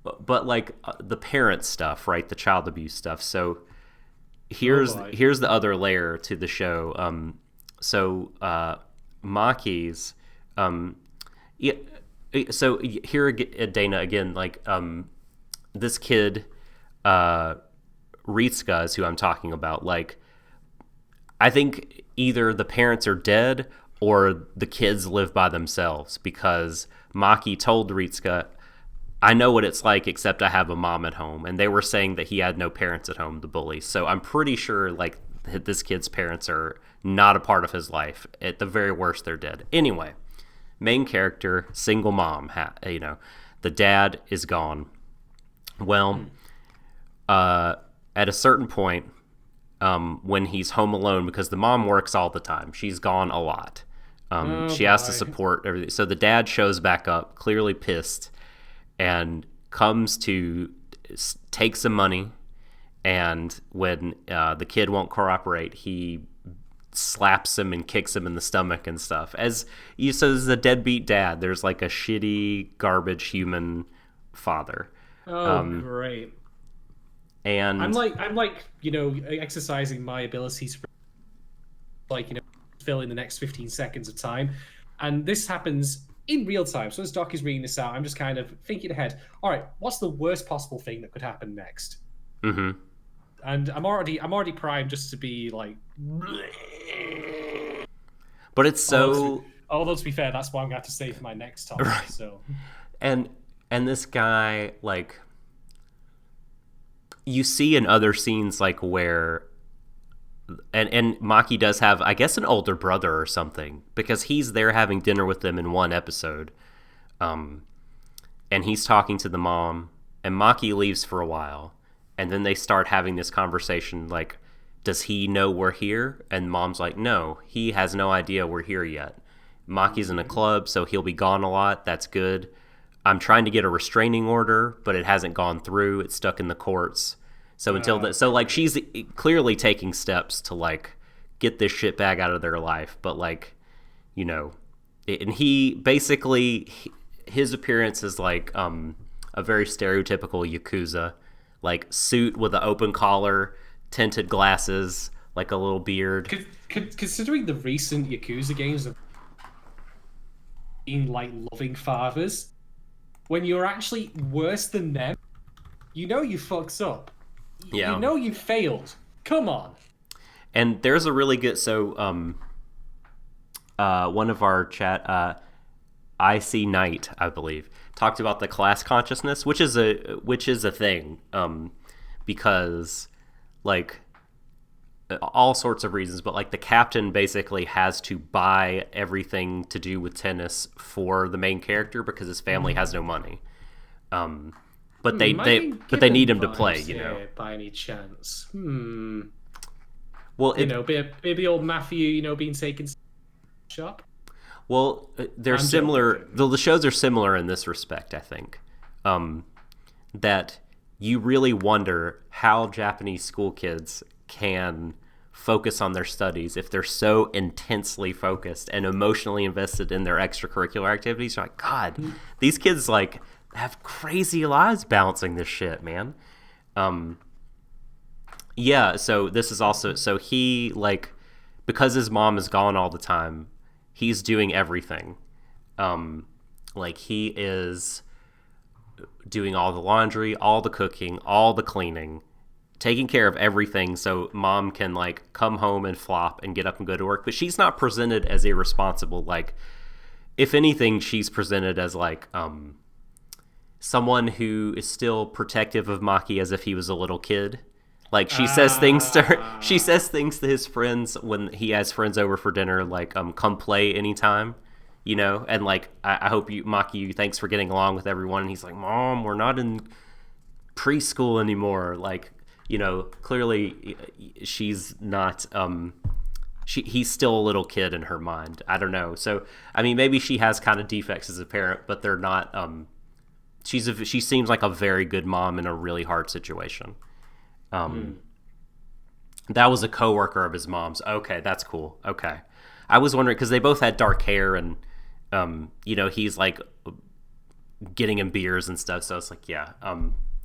But like the parent stuff, right? The child abuse stuff. So here's the other layer to the show. Maki's so here Dana again, like this kid Ritsuka is who I'm talking about. Like, I think either the parents are dead or the kids live by themselves, because Maki told Ritsuka, I know what it's like, except I have a mom at home. And they were saying that he had no parents at home, the bully. So I'm pretty sure like this kid's parents are not a part of his life. At the very worst, they're dead. Anyway, main character, single mom, you know, the dad is gone. Well, at a certain point, when he's home alone, because the mom works all the time, she's gone a lot. She has to support everything. So the dad shows back up, clearly pissed, and comes to take some money. And when the kid won't cooperate, he slaps him and kicks him in the stomach and stuff. As you said, this is a deadbeat dad. There's like a shitty, garbage human father. Great. And I'm like, you know, exercising my abilities for, like, you know, fill in the next 15 seconds of time. And this happens in real time. So as Doc is reading this out, I'm just kind of thinking ahead. All right, what's the worst possible thing that could happen next? Mm-hmm. And I'm already primed just to be like. But it's so. Although to be fair, that's what I'm going to have to say for my next topic. Right. So. And this guy, like, you see in other scenes, like, where. And Maki does have, I guess, an older brother or something, because he's there having dinner with them in one episode. And he's talking to the mom, and Maki leaves for a while. And then they start having this conversation, like, does he know we're here? And mom's like, no, he has no idea we're here yet. Maki's in a club, so he'll be gone a lot. That's good. I'm trying to get a restraining order, but it hasn't gone through. It's stuck in the courts. So like, she's clearly taking steps to, like, get this shitbag out of their life. But, like, you know, and he basically, his appearance is like a very stereotypical Yakuza. Like, suit with an open collar, tinted glasses, like a little beard. Considering the recent Yakuza games of being like loving fathers, when you're actually worse than them, you know you fucked up. Yeah. You know you failed. Come on. And there's a really good, so one of our chat, IC Knight, I believe, talked about the class consciousness, which is a thing, because, like, all sorts of reasons, but, like, the captain basically has to buy everything to do with tennis for the main character because his family has no money. But they need him to play, you know. By any chance? Well, you know, maybe old Matthew, you know, being taken shop. Well, they're similar. The shows are similar in this respect, I think. That you really wonder how Japanese school kids can focus on their studies if they're so intensely focused and emotionally invested in their extracurricular activities. You're like, God, these kids, like, have crazy lives balancing this shit, man. Yeah, so this is also, so he, like, because his mom is gone all the time, he's doing everything. Like, he is doing all the laundry, all the cooking, all the cleaning, taking care of everything so mom can like come home and flop and get up and go to work. But she's not presented as irresponsible. Like, if anything, she's presented as like someone who is still protective of Maki as if he was a little kid. Like, she says things to her, she says things to his friends when he has friends over for dinner, like, come play anytime, you know? And like, I hope you, Maki, thanks for getting along with everyone. And he's like, Mom, we're not in preschool anymore. Like, you know, clearly she's not, he's still a little kid in her mind. I don't know. So, I mean, maybe she has kind of defects as a parent, but they're not, she seems like a very good mom in a really hard situation. That was a coworker of his mom's. Okay, that's cool. Okay. I was wondering, because they both had dark hair, and, you know, he's like getting him beers and stuff. So it's like, yeah,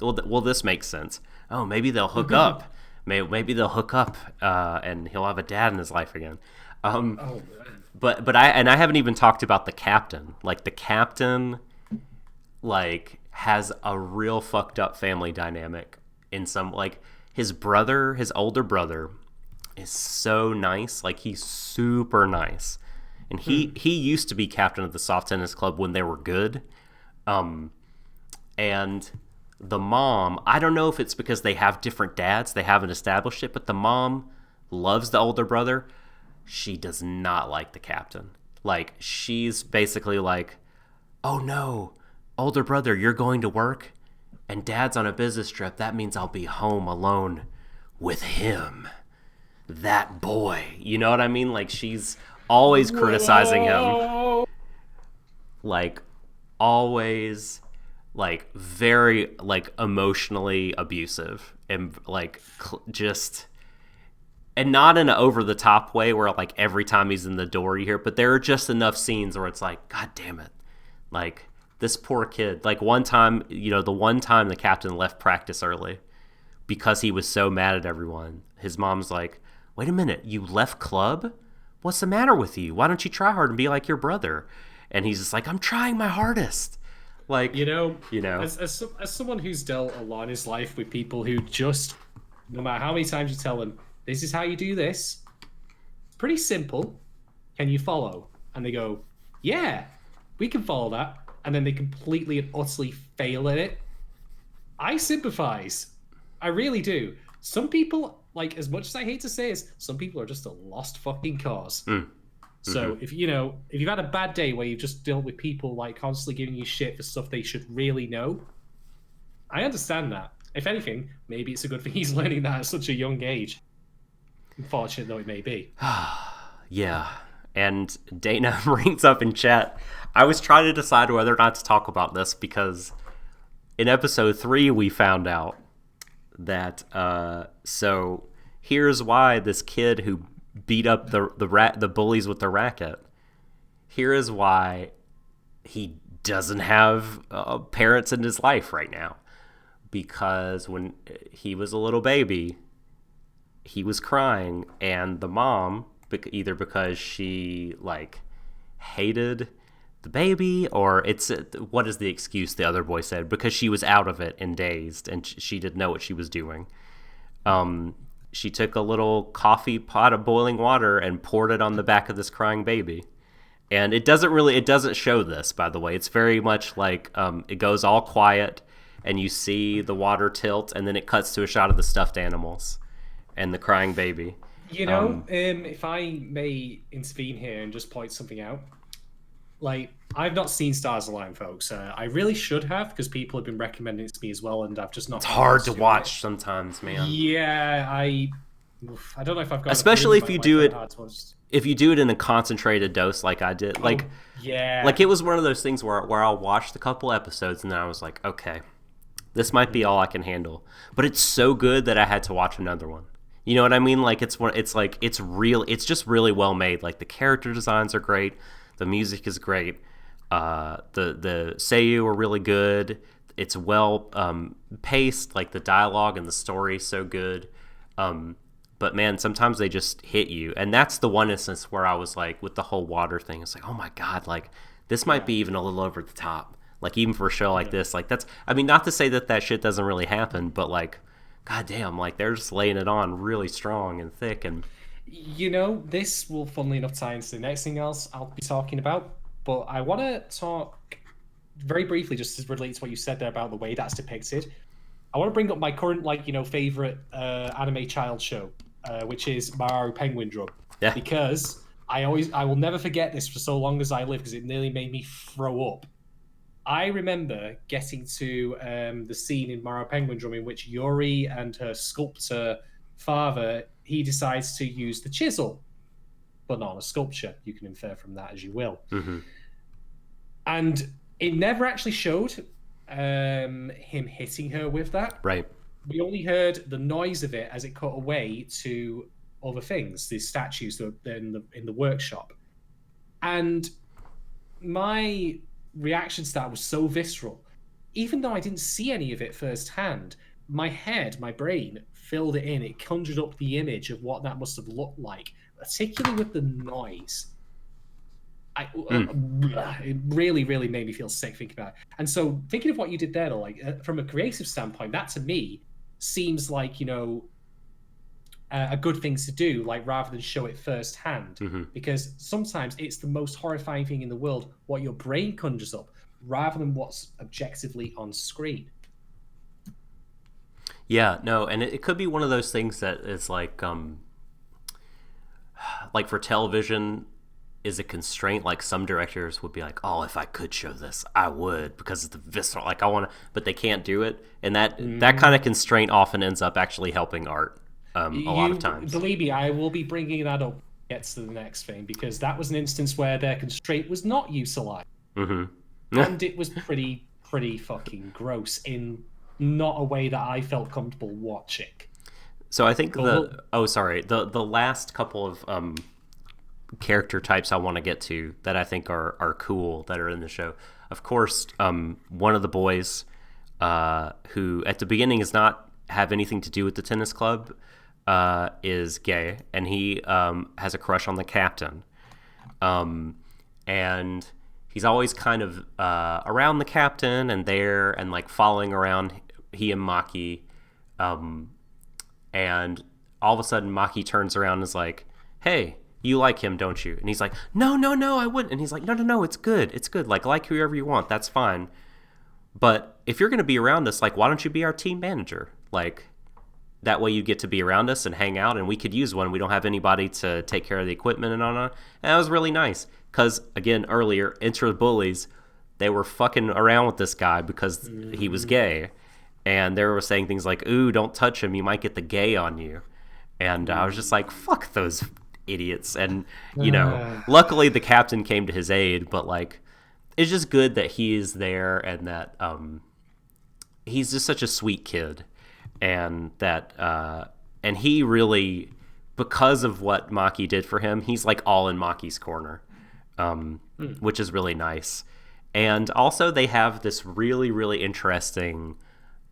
well, this makes sense. Oh, maybe they'll hook up. Maybe they'll hook up, and he'll have a dad in his life again. But I haven't even talked about the captain. Like, the captain, like, has a real fucked up family dynamic in some, like, his older brother is so nice. Like, he's super nice. And he used to be captain of the soft tennis club when they were good. And the mom, I don't know if it's because they have different dads, they haven't established it, but the mom loves the older brother. She does not like the captain. Like, she's basically like, oh no, older brother, you're going to work and dad's on a business trip. That means I'll be home alone with him, that boy. You know what I mean? Like, she's always criticizing him. Like, always, like, very, like, emotionally abusive, and like just, and not in an over-the-top way where, like, every time he's in the door you hear, but there are just enough scenes where it's like, God damn it, like, this poor kid. Like, one time, you know, the one time the captain left practice early because he was so mad at everyone, his mom's like, wait a minute, you left club? What's the matter with you? Why don't you try hard and be like your brother? And he's just like, I'm trying my hardest. Like, you know, as someone who's dealt a lot in his life with people who just, no matter how many times you tell them, this is how you do this, it's pretty simple, can you follow? And they go, yeah, we can follow that. And then they completely and utterly fail at it. I sympathize. I really do. Some people, like, as much as I hate to say it, some people are just a lost fucking cause. So if you've had a bad day where you've just dealt with people like constantly giving you shit for stuff they should really know, I understand that. If anything, maybe it's a good thing he's learning that at such a young age. Unfortunate though it may be. Yeah. And Dana brings up in chat, I was trying to decide whether or not to talk about this because in episode 3 we found out that so here's why this kid who beat up the bullies with the racket, here is why he doesn't have parents in his life right now. Because when he was a little baby, he was crying, and the mom, either because she like hated the baby, or it's what is the excuse the other boy said, because she was out of it and dazed and she didn't know what she was doing, she took a little coffee pot of boiling water and poured it on the back of this crying baby. And it doesn't show this, by the way. It's very much like it goes all quiet and you see the water tilt, and then it cuts to a shot of the stuffed animals and the crying baby. You know, if I may intervene here and just point something out, like, I've not seen Stars Align, folks. I really should have, because people have been recommending it to me as well, and I've just not. It's hard to watch sometimes, man. Yeah, I don't know if I've got. Especially if you do it. If you do it in a concentrated dose, like I did, like it was one of those things where I'll watch the couple episodes and then I was like, okay, this might be all I can handle. But it's so good that I had to watch another one. You know what I mean? Like, it's just really well made. Like, the character designs are great, the music is great, the seiyuu are really good. It's well paced. Like, the dialogue and the story is so good. But man, sometimes they just hit you, and that's the one instance where I was like, with the whole water thing, it's like, oh my god, like, this might be even a little over the top. Like, even for a show like this, like, that's, I mean, not to say that shit doesn't really happen, but like, god damn, like they're just laying it on really strong and thick. And this will, funnily enough, tie into the next thing else I'll be talking about. But I want to talk very briefly, just as relates to what you said there about the way that's depicted. I want to bring up my current, favorite anime child show, which is Maru Penguin Drum. Yeah. Because I will never forget this for so long as I live, because it nearly made me throw up. I remember getting to the scene in Maru Penguin Drum in which Yuri and her sculptor father, he decides to use the chisel, but not on a sculpture. You can infer from that as you will. Mm-hmm. And it never actually showed him hitting her with that. Right. We only heard the noise of it as it cut away to other things, these statues that are in the workshop. And my reaction to that was so visceral. Even though I didn't see any of it firsthand, my brain filled it in. It conjured up the image of what that must have looked like, particularly with the noise. It really, really made me feel sick thinking about it. And so, thinking of what you did there, from a creative standpoint, that to me seems like a good thing to do, rather than show it firsthand, because sometimes it's the most horrifying thing in the world what your brain conjures up, rather than what's objectively on screen. Yeah, no, and it could be one of those things that is like for television is a constraint. Like some directors would be like, oh, if I could show this, I would, because it's the visceral, I want to, but they can't do it. And that kind of constraint often ends up actually helping art a lot of times. Believe me, I will be bringing that up gets to the next thing, because that was an instance where their constraint was not utilized. And it was pretty fucking gross in not a way that I felt comfortable watching. So I think the last couple of character types I want to get to that I think are cool that are in the show. Of course, one of the boys who at the beginning does not have anything to do with the tennis club is gay, and he has a crush on the captain. And he's always kind of around the captain and there and following around he and Maki. And all of a sudden Maki turns around and is like, hey, you like him, don't you? And he's like, no, I wouldn't. And he's like, no, it's good. It's good. Like whoever you want. That's fine. But if you're going to be around us, why don't you be our team manager? That way you get to be around us and hang out, and we could use one. We don't have anybody to take care of the equipment and on. And that was really nice. Because, again, earlier, Intra Bullies, they were fucking around with this guy because he was gay. And they were saying things like, ooh, don't touch him. You might get the gay on you. And I was just like, fuck those idiots. And, luckily the captain came to his aid. But, it's just good that he is there and that he's just such a sweet kid. And that, and he really, because of what Maki did for him, he's all in Maki's corner. Which is really nice. And also they have this really, really interesting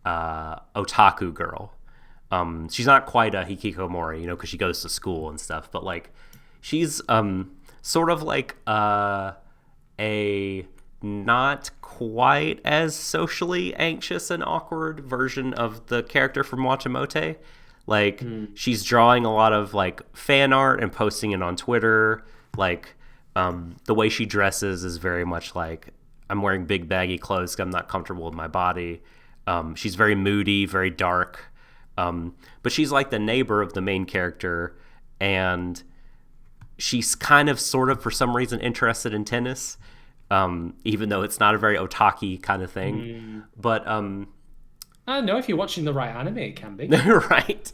otaku girl. She's not quite a hikikomori, because she goes to school and stuff, but she's sort of a not quite as socially anxious and awkward version of the character from Watamote. She's drawing a lot of fan art and posting it on Twitter. The way she dresses is very much I'm wearing big baggy clothes because I'm not comfortable with my body. She's very moody, very dark. But she's the neighbor of the main character, and she's kind of sort of for some reason interested in tennis, even though it's not a very otaki kind of thing. But I don't know, if you're watching the right anime, it can be. Right.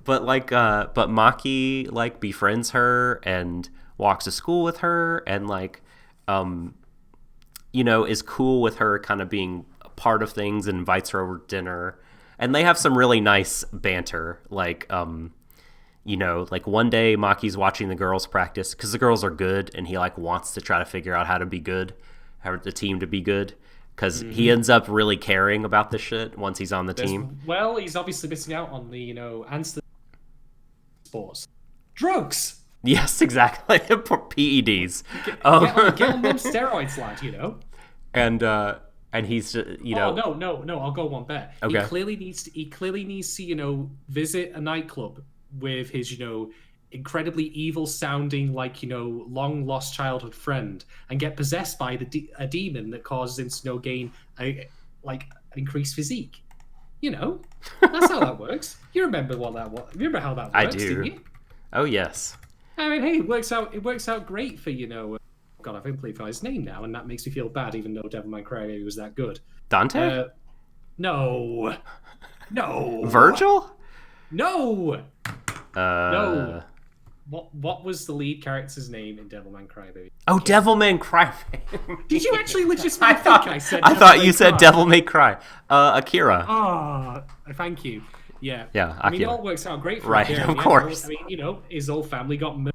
But but Maki befriends her and walks to school with her, and is cool with her kind of being a part of things and invites her over to dinner. And they have some really nice banter. One day Maki's watching the girls practice because the girls are good, and he wants to try to figure out how to be good, how the team to be good, because he ends up really caring about this shit once he's on the team. Well, he's obviously missing out on the answer sports, drugs. Yes, exactly. PEDs. Get on them steroids, lad. and he's Oh no! I'll go one better. Okay. He clearly needs to visit a nightclub with his incredibly evil sounding long lost childhood friend and get possessed by a demon that causes him to gain an increased physique. That's how that works. You remember what that was? Remember how that works? I do. Didn't you? Oh yes. I mean, hey, it works out great for God, I've completely forgot his name now, and that makes me feel bad, even though Devilman Crybaby was that good. Dante? No. Virgil? No. No. What was the lead character's name in Devilman Crybaby? Oh, Devilman Crybaby. Did you actually legitimately think I said? I thought you said Devil May Cry. Akira. Thank you. Yeah. Yeah. I mean, it all works out great for right, Akira. of course. I mean, his whole family got murdered.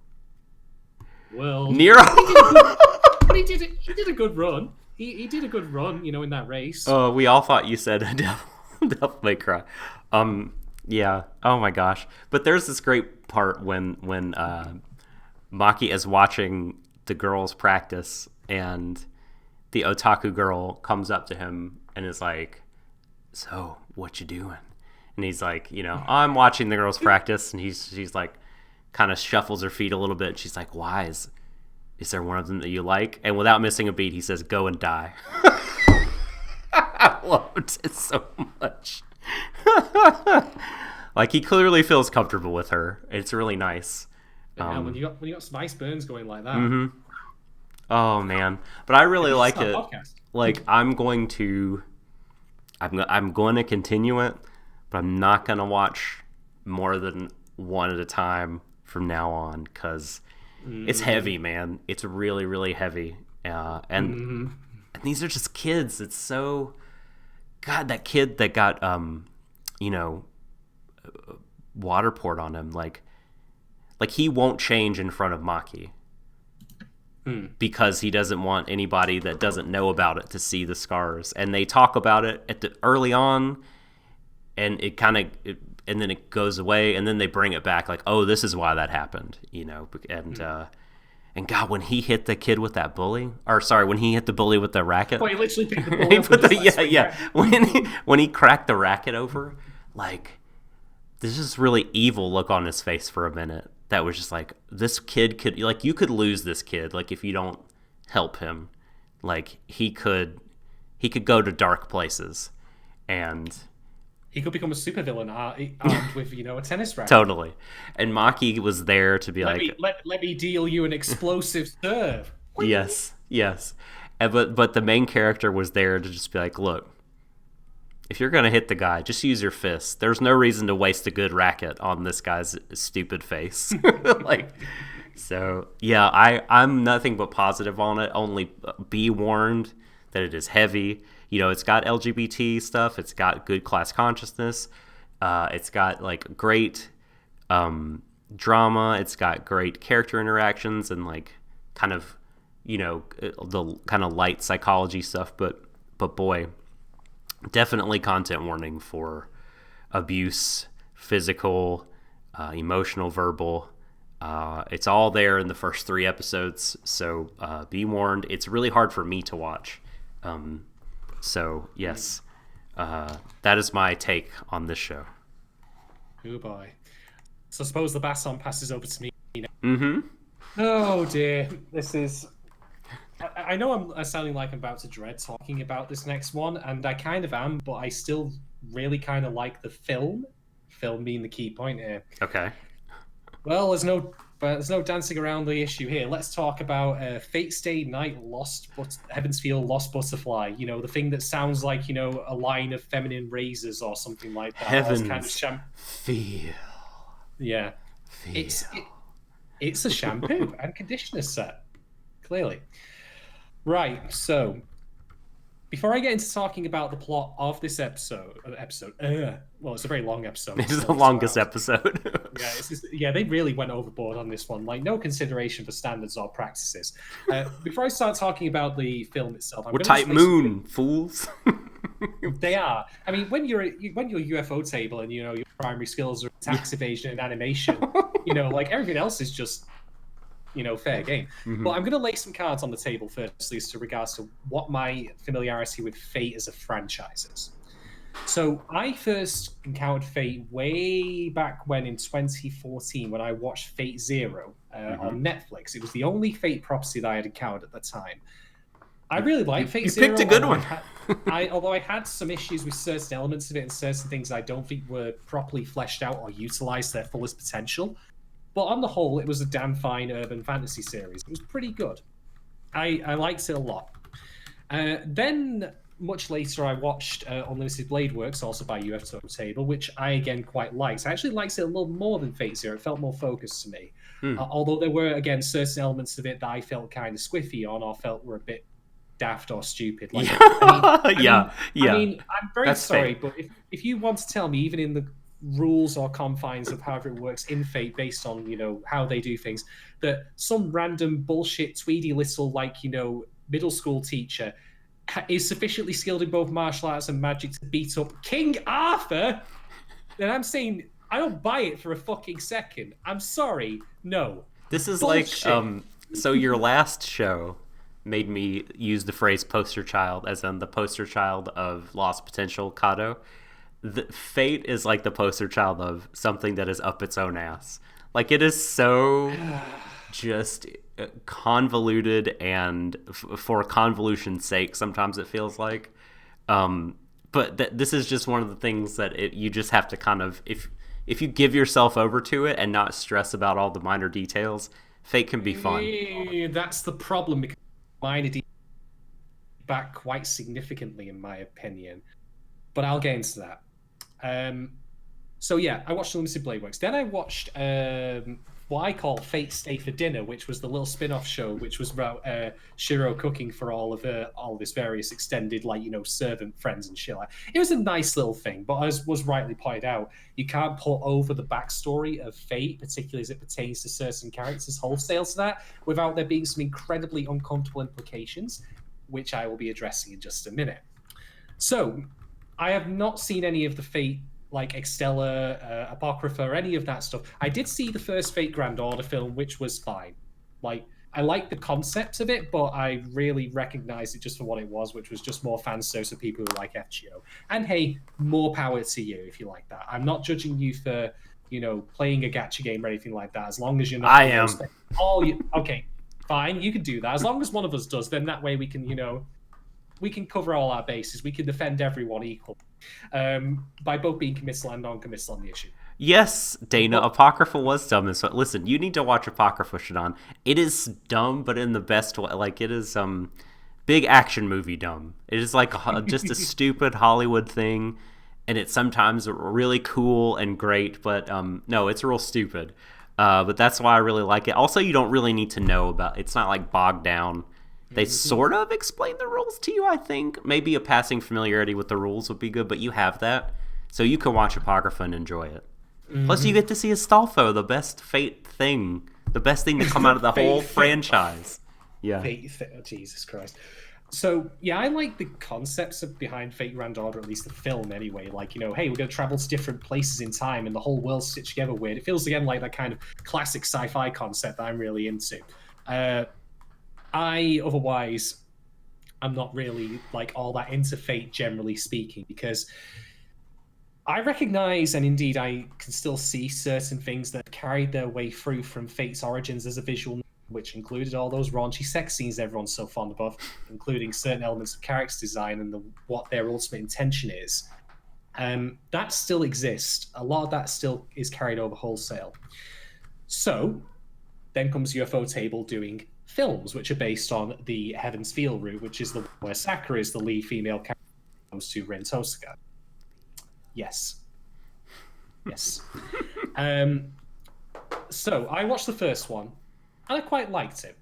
Well, Nero. but he did a good run. He did a good run, in that race. Oh, we all thought you said Devil May Cry. Yeah. Oh my gosh. But there's this great part when Maki is watching the girls practice, and the otaku girl comes up to him and is like, "So, what you doing?" And he's like, "I'm watching the girls practice." And she's like, kind of shuffles her feet a little bit. She's like, "Why is there one of them that you like?" And without missing a beat, he says, "Go and die." I loved it so much. Like, he clearly feels comfortable with her. It's really nice. Yeah, when you got some ice burns going like that. Mm-hmm. Oh man, but I really like it. Like, I'm going to continue it, but I'm not going to watch more than one at a time from now on, because it's heavy, man. It's really, really heavy. And these are just kids. It's so... God, that kid that got, water poured on him, like he won't change in front of Maki. Because he doesn't want anybody that doesn't know about it to see the scars. And they talk about it early on, and and then it goes away, and then they bring it back like, oh, this is why that happened, and God, when he hit the kid with that bully, when he hit the bully with the racket. Well, he literally picked the bully up. When he cracked the racket over, like, there's this really evil look on his face for a minute. That was just like, this kid could, like, you could lose this kid, like, if you don't help him. Like, he could go to dark places, and he could become a supervillain armed with, a tennis racket. Totally. And Maki was there to be let me deal you an explosive serve. Yes. But the main character was there to just be like, look, if you're going to hit the guy, just use your fists. There's no reason to waste a good racket on this guy's stupid face. So, yeah, I'm nothing but positive on it. Only be warned that it is heavy. It's got LGBT stuff. It's got good class consciousness. It's got, like, great drama. It's got great character interactions and, like, kind of, the kind of light psychology stuff. But boy, definitely content warning for abuse, physical, emotional, verbal. It's all there in the first 3 episodes, so be warned. It's really hard for me to watch. So, yes, that is my take on this show. Oh, boy. So I suppose the baton passes over to me now. Mm-hmm. Oh, dear. This is... I know I'm sounding like I'm about to dread talking about this next one, and I kind of am, but I still really kind of like the film. Film being the key point here. Okay. Well, there's no dancing around the issue here. Let's talk about Fate Stay Night Heaven's Feel Lost Butterfly. The thing that sounds like, a line of feminine razors or something like that. Heaven's kind of Feel. Yeah. Feel. It's a shampoo and conditioner set. Clearly. Right, so before I get into talking about the plot of this episode, well, it's a very long episode. It's the longest episode. Yeah, they really went overboard on this one. Like, no consideration for standards or practices. Before I start talking about the film itself, we're Type Moon, fools. They are. I mean, when you're UFO table and your primary skills are tax evasion and animation, like everything else is just fair game. But I'm going to lay some cards on the table firstly as to regards to what my familiarity with Fate as a franchise is. So I first encountered Fate way back when in 2014 when I watched Fate Zero on Netflix. It was the only Fate property that I had encountered at the time. I really like Fate Zero. You picked a good one. Although I had some issues with certain elements of it and certain things I don't think were properly fleshed out or utilized to their fullest potential. But on the whole, it was a damn fine urban fantasy series. It was pretty good. I liked it a lot. Then, much later, I watched Unlimited Blade Works, also by UFO Table, which I, again, quite liked. I actually liked it a little more than Fate Zero. It felt more focused to me. Although there were, again, certain elements of it that I felt kind of squiffy on or felt were a bit daft or stupid. Like, I mean, I'm very sorry, but if you want to tell me, even in the rules or confines of however it works in Fate, based on how they do things, that some random bullshit tweedy little middle school teacher is sufficiently skilled in both martial arts and magic to beat up King Arthur, then I'm saying I don't buy it for a fucking second. I'm sorry, no. This is bullshit. So your last show made me use the phrase poster child, as in the poster child of Lost Potential Kato. Fate is like the poster child of something that is up its own ass. Like, it is so just convoluted, and for convolution's sake, sometimes it feels like. But this is just one of the things that you just have to kind of, if you give yourself over to it and not stress about all the minor details, Fate can be fun. That's the problem, because minor details back quite significantly, in my opinion. But I'll get into that. So yeah, I watched Unlimited Blade Works. Then I watched what I call Fate Stay for Dinner, which was the little spin-off show, which was about Shiro cooking for all of his various extended, servant friends and shit. It was a nice little thing, but as was rightly pointed out, you can't put over the backstory of Fate, particularly as it pertains to certain characters, wholesale to that, without there being some incredibly uncomfortable implications, which I will be addressing in just a minute. So, I have not seen any of the Fate, like Extella, Apocrypha, or any of that stuff. I did see the first Fate Grand Order film, which was fine. I like the concept of it, but I really recognized it just for what it was, which was just more fan service for people who like FGO. And hey, more power to you if you like that. I'm not judging you for, playing a gacha game or anything like that, as long as you're not... I am. Okay, fine, you can do that. As long as one of us does, then that way we can, we can cover all our bases. We can defend everyone equally by both being committal and non-committal on the issue. Yes, Dana, Apocrypha was dumb. So listen, you need to watch Apocrypha, Shadon. It is dumb, but in the best way. Like, it is big action movie dumb. It is like just a stupid Hollywood thing, and it's sometimes really cool and great, but no, it's real stupid. But that's why I really like it. Also, you don't really need to know about it. It's not like bogged down. They sort of explain the rules to you, I think. Maybe a passing familiarity with the rules would be good, but you have that. So you can watch Apocrypha and enjoy it. Plus, you get to see Astolfo, the best Fate thing. The best thing to come out of the whole franchise. Yeah. Oh, Jesus Christ. So, yeah, I like the concepts behind Fate Grand Order, at least the film anyway. Like, hey, we're going to travel to different places in time and the whole world's stitched together weird. It feels, again, like that kind of classic sci-fi concept that I'm really into. Otherwise, I'm not really all that into Fate, generally speaking, because I recognize, and indeed I can still see certain things that carried their way through from Fate's origins as a visual, which included all those raunchy sex scenes everyone's so fond of, including certain elements of character design and what their ultimate intention is. That still exists. A lot of that still is carried over wholesale. So, then comes UFO Table doing films, which are based on the Heaven's Feel route, which is where Sakura is the lead female character opposed to Rin Tosuka. Yes. So I watched the first one, and I quite liked it.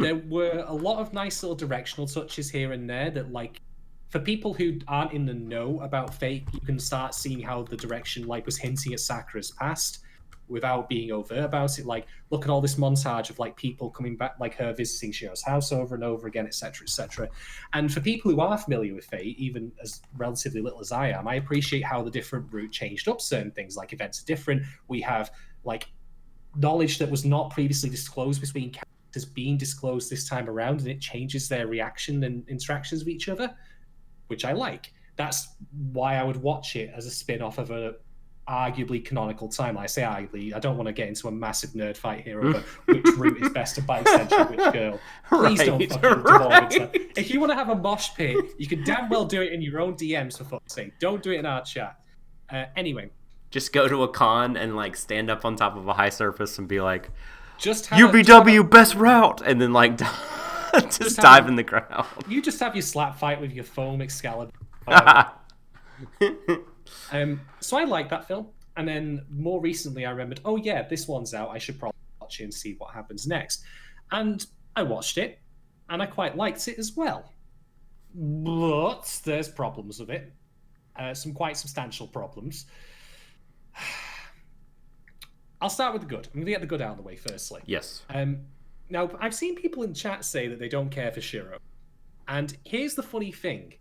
There were a lot of nice little directional touches here and there that, for people who aren't in the know about Fate, you can start seeing how the direction, was hinting at Sakura's past, without being overt about it. Look at all this montage of people coming back, her visiting Shiro's house over and over again, etc., etc. And for people who are familiar with Fate, even as relatively little as I am, I appreciate how the different route changed up certain things. Events are different. We have knowledge that was not previously disclosed between characters being disclosed this time around, and it changes their reaction and interactions with each other, which I like. That's why I would watch it as a spin-off of a arguably canonical timeline. I say arguably, I don't want to get into a massive nerd fight here over which route is best, and by extension, which girl. Please don't fucking devolve into that. If you want to have a mosh pit, you can damn well do it in your own DMs, for fuck's sake. Don't do it in our chat. Anyway. Just go to a con and like stand up on top of a high surface and be like, just UBW best route, and then like just dive in the crowd. You just have your slap fight with your foam Excalibur. So I like that film, and then more recently I remembered, oh yeah, this one's out, I should probably watch it and see what happens next. And I watched it, and I quite liked it as well. But there's problems with it. Some quite substantial problems. I'll start with the good. I'm going to get the good out of the way firstly. Yes. Now, I've seen people in chat say that they don't care for Shiro. And here's the funny thing.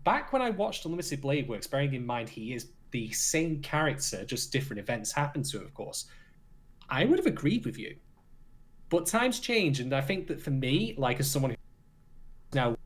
Back when I watched Unlimited Blade Works, bearing in mind he is the same character, just different events happen to him, of course, I would have agreed with you. But times change, and I think that for me, like as someone who now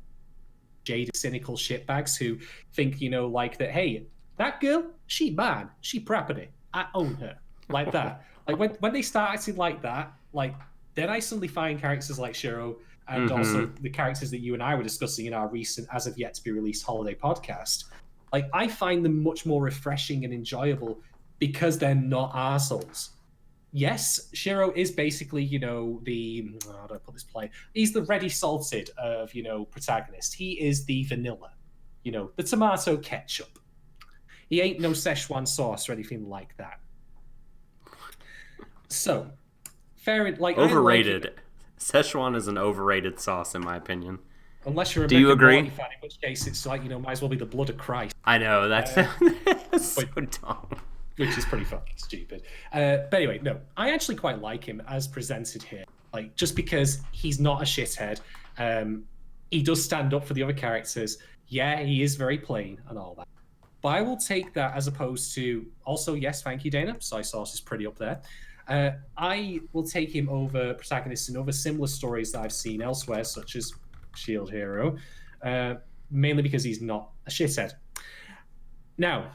jaded, cynical shitbags who think, like that, hey, that girl, she mine, she property, I own her, like that. Like when they start acting like that, like then I suddenly find characters like Shiro and also the characters that you and I were discussing in our recent, as of yet to be released, holiday podcast. Like I find them much more refreshing and enjoyable because they're not arseholes. Yes, Shiro is basically, the how do I put this play? He's the ready salted of, protagonist. He is the vanilla, the tomato ketchup. He ain't no Szechuan sauce or anything like that. So, fair, like overrated. Szechuan is an overrated sauce, in my opinion. Unless you're a Do you agree? Fan, in which case it's like, might as well be the blood of Christ. I know, that's so dumb. Which is pretty fucking stupid. But anyway, no, I actually quite like him as presented here. Like, just because he's not a shithead. He does stand up for the other characters. Yeah, he is very plain and all that. But I will take that as opposed to, also, yes, thank you, Dana. Soy sauce is pretty up there. I will take him over protagonists in other similar stories that I've seen elsewhere, such as Shield Hero, mainly because he's not a shithead. Now,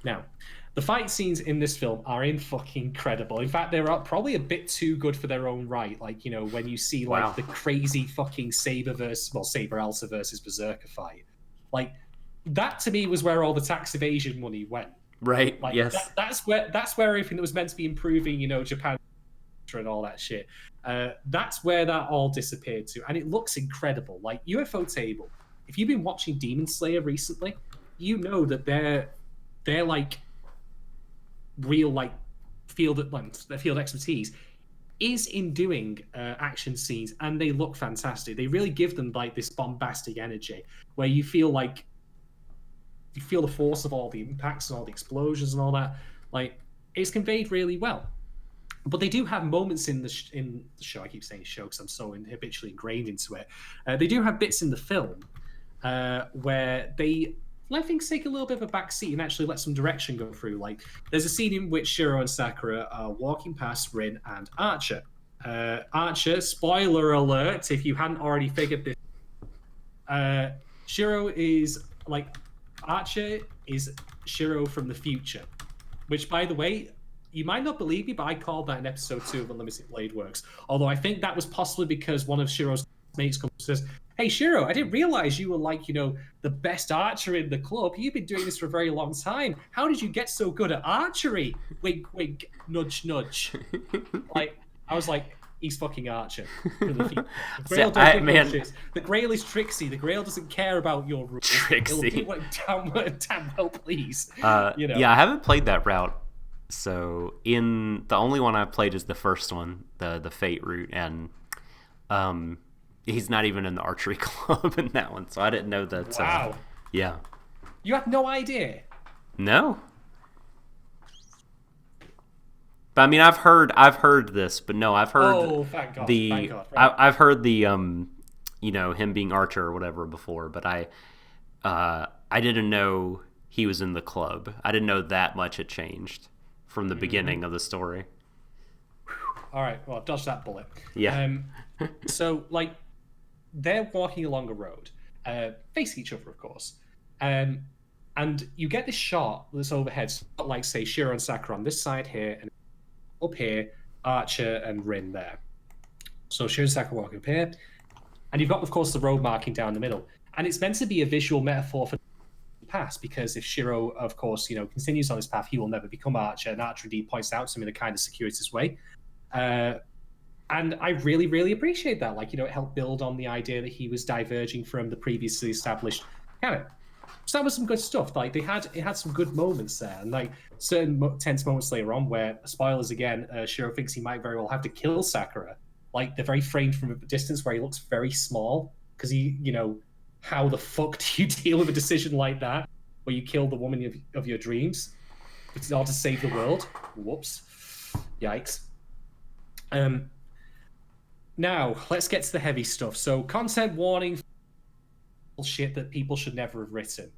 the fight scenes in this film are fucking incredible. In fact, they're probably a bit too good for their own right. Like, when you see like the crazy fucking Saber Elsa versus Berserker fight, like that to me was where all the tax evasion money went. Right. Like, yes. That's where everything that was meant to be improving, Japan and all that shit. That's where that all disappeared to, and it looks incredible. Like UFO Table. If you've been watching Demon Slayer recently, you know that they're like real like field expertise is in doing action scenes, and they look fantastic. They really give them like this bombastic energy where you feel the force of all the impacts and all the explosions and all that. Like, it's conveyed really well. But they do have moments in the show. I keep saying show because I'm so habitually ingrained into it. They do have bits in the film where they let things take a little bit of a back seat and actually let some direction go through. Like, there's a scene in which Shiro and Sakura are walking past Rin and Archer. Archer, spoiler alert, if you hadn't already figured this, Shiro is like... Archer is Shiro from the future, which, by the way, you might not believe me, but I called that in episode 2 of Unlimited Blade Works. Although I think that was possibly because one of Shiro's mates comes and says, "Hey, Shiro, I didn't realize you were like, the best archer in the club. You've been doing this for a very long time. How did you get so good at archery?" Wink, wink, nudge, nudge. Like, I was like, he's fucking Archer. The Grail The Grail is tricksy. The Grail doesn't care about your rules. Trixie. It'll do what damn well please. Yeah, I haven't played that route. So the only one I've played is the first one, the Fate route, and he's not even in the archery club in that one, so I didn't know that. Wow. Yeah. You had no idea? No. But I mean, I've heard this, but no, I've heard. Oh, thank God! Thank God, right. I've heard the him being Archer or whatever before, but I didn't know he was in the club. I didn't know that much had changed from the beginning of the story. All right. Well, I've dodged that bullet. Yeah. So, like, they're walking along a road, facing each other, of course. And you get this shot that's overhead, like, say, Shiro and Sakura on this side here, and up here, Archer and Rin there. So Shiro and Sakura walking up here. And you've got, of course, the road marking down the middle. And it's meant to be a visual metaphor for the past, because if Shiro, of course, continues on this path, he will never become Archer. And Archer indeed points out to him in a kind of circuitous way. And I really, really appreciate that. Like, it helped build on the idea that he was diverging from the previously established canon. So that was some good stuff. Like, it had some good moments there. And, like, certain tense moments later on where, spoilers again, Shiro thinks he might very well have to kill Sakura. Like, they're very framed from a distance where he looks very small. Because how the fuck do you deal with a decision like that? Where you kill the woman of your dreams? It's all to save the world? Whoops. Yikes. Now, let's get to the heavy stuff. So, content warning, shit that people should never have written.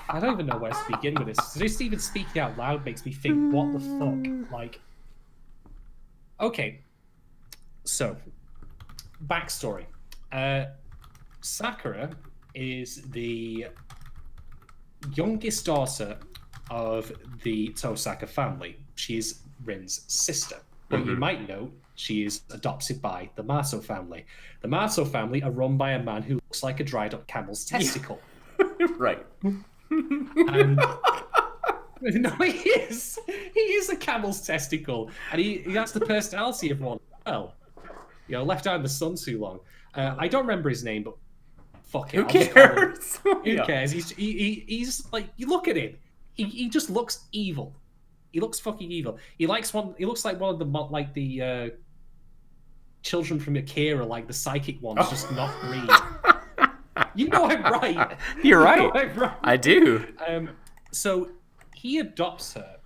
I don't even know where to begin with this. Just even speaking out loud makes me think, what the fuck? Like, okay. So, backstory. Sakura is the youngest daughter of the Tosaka family. She's Rin's sister. But you might know she is adopted by the Mato family. The Mato family are run by a man who looks like a dried up camel's testicle. Right. And no, he is. He is a camel's testicle, and he has the personality of one. Well, left out in the sun too long. I don't remember his name, but fuck it. Who cares? Who cares? He's like, you look at him. He just looks evil. He looks fucking evil. He looks like one of the children from Akira, like the psychic ones, just not green. You know I'm right. You're right. You know I'm right. I do. So he adopts her.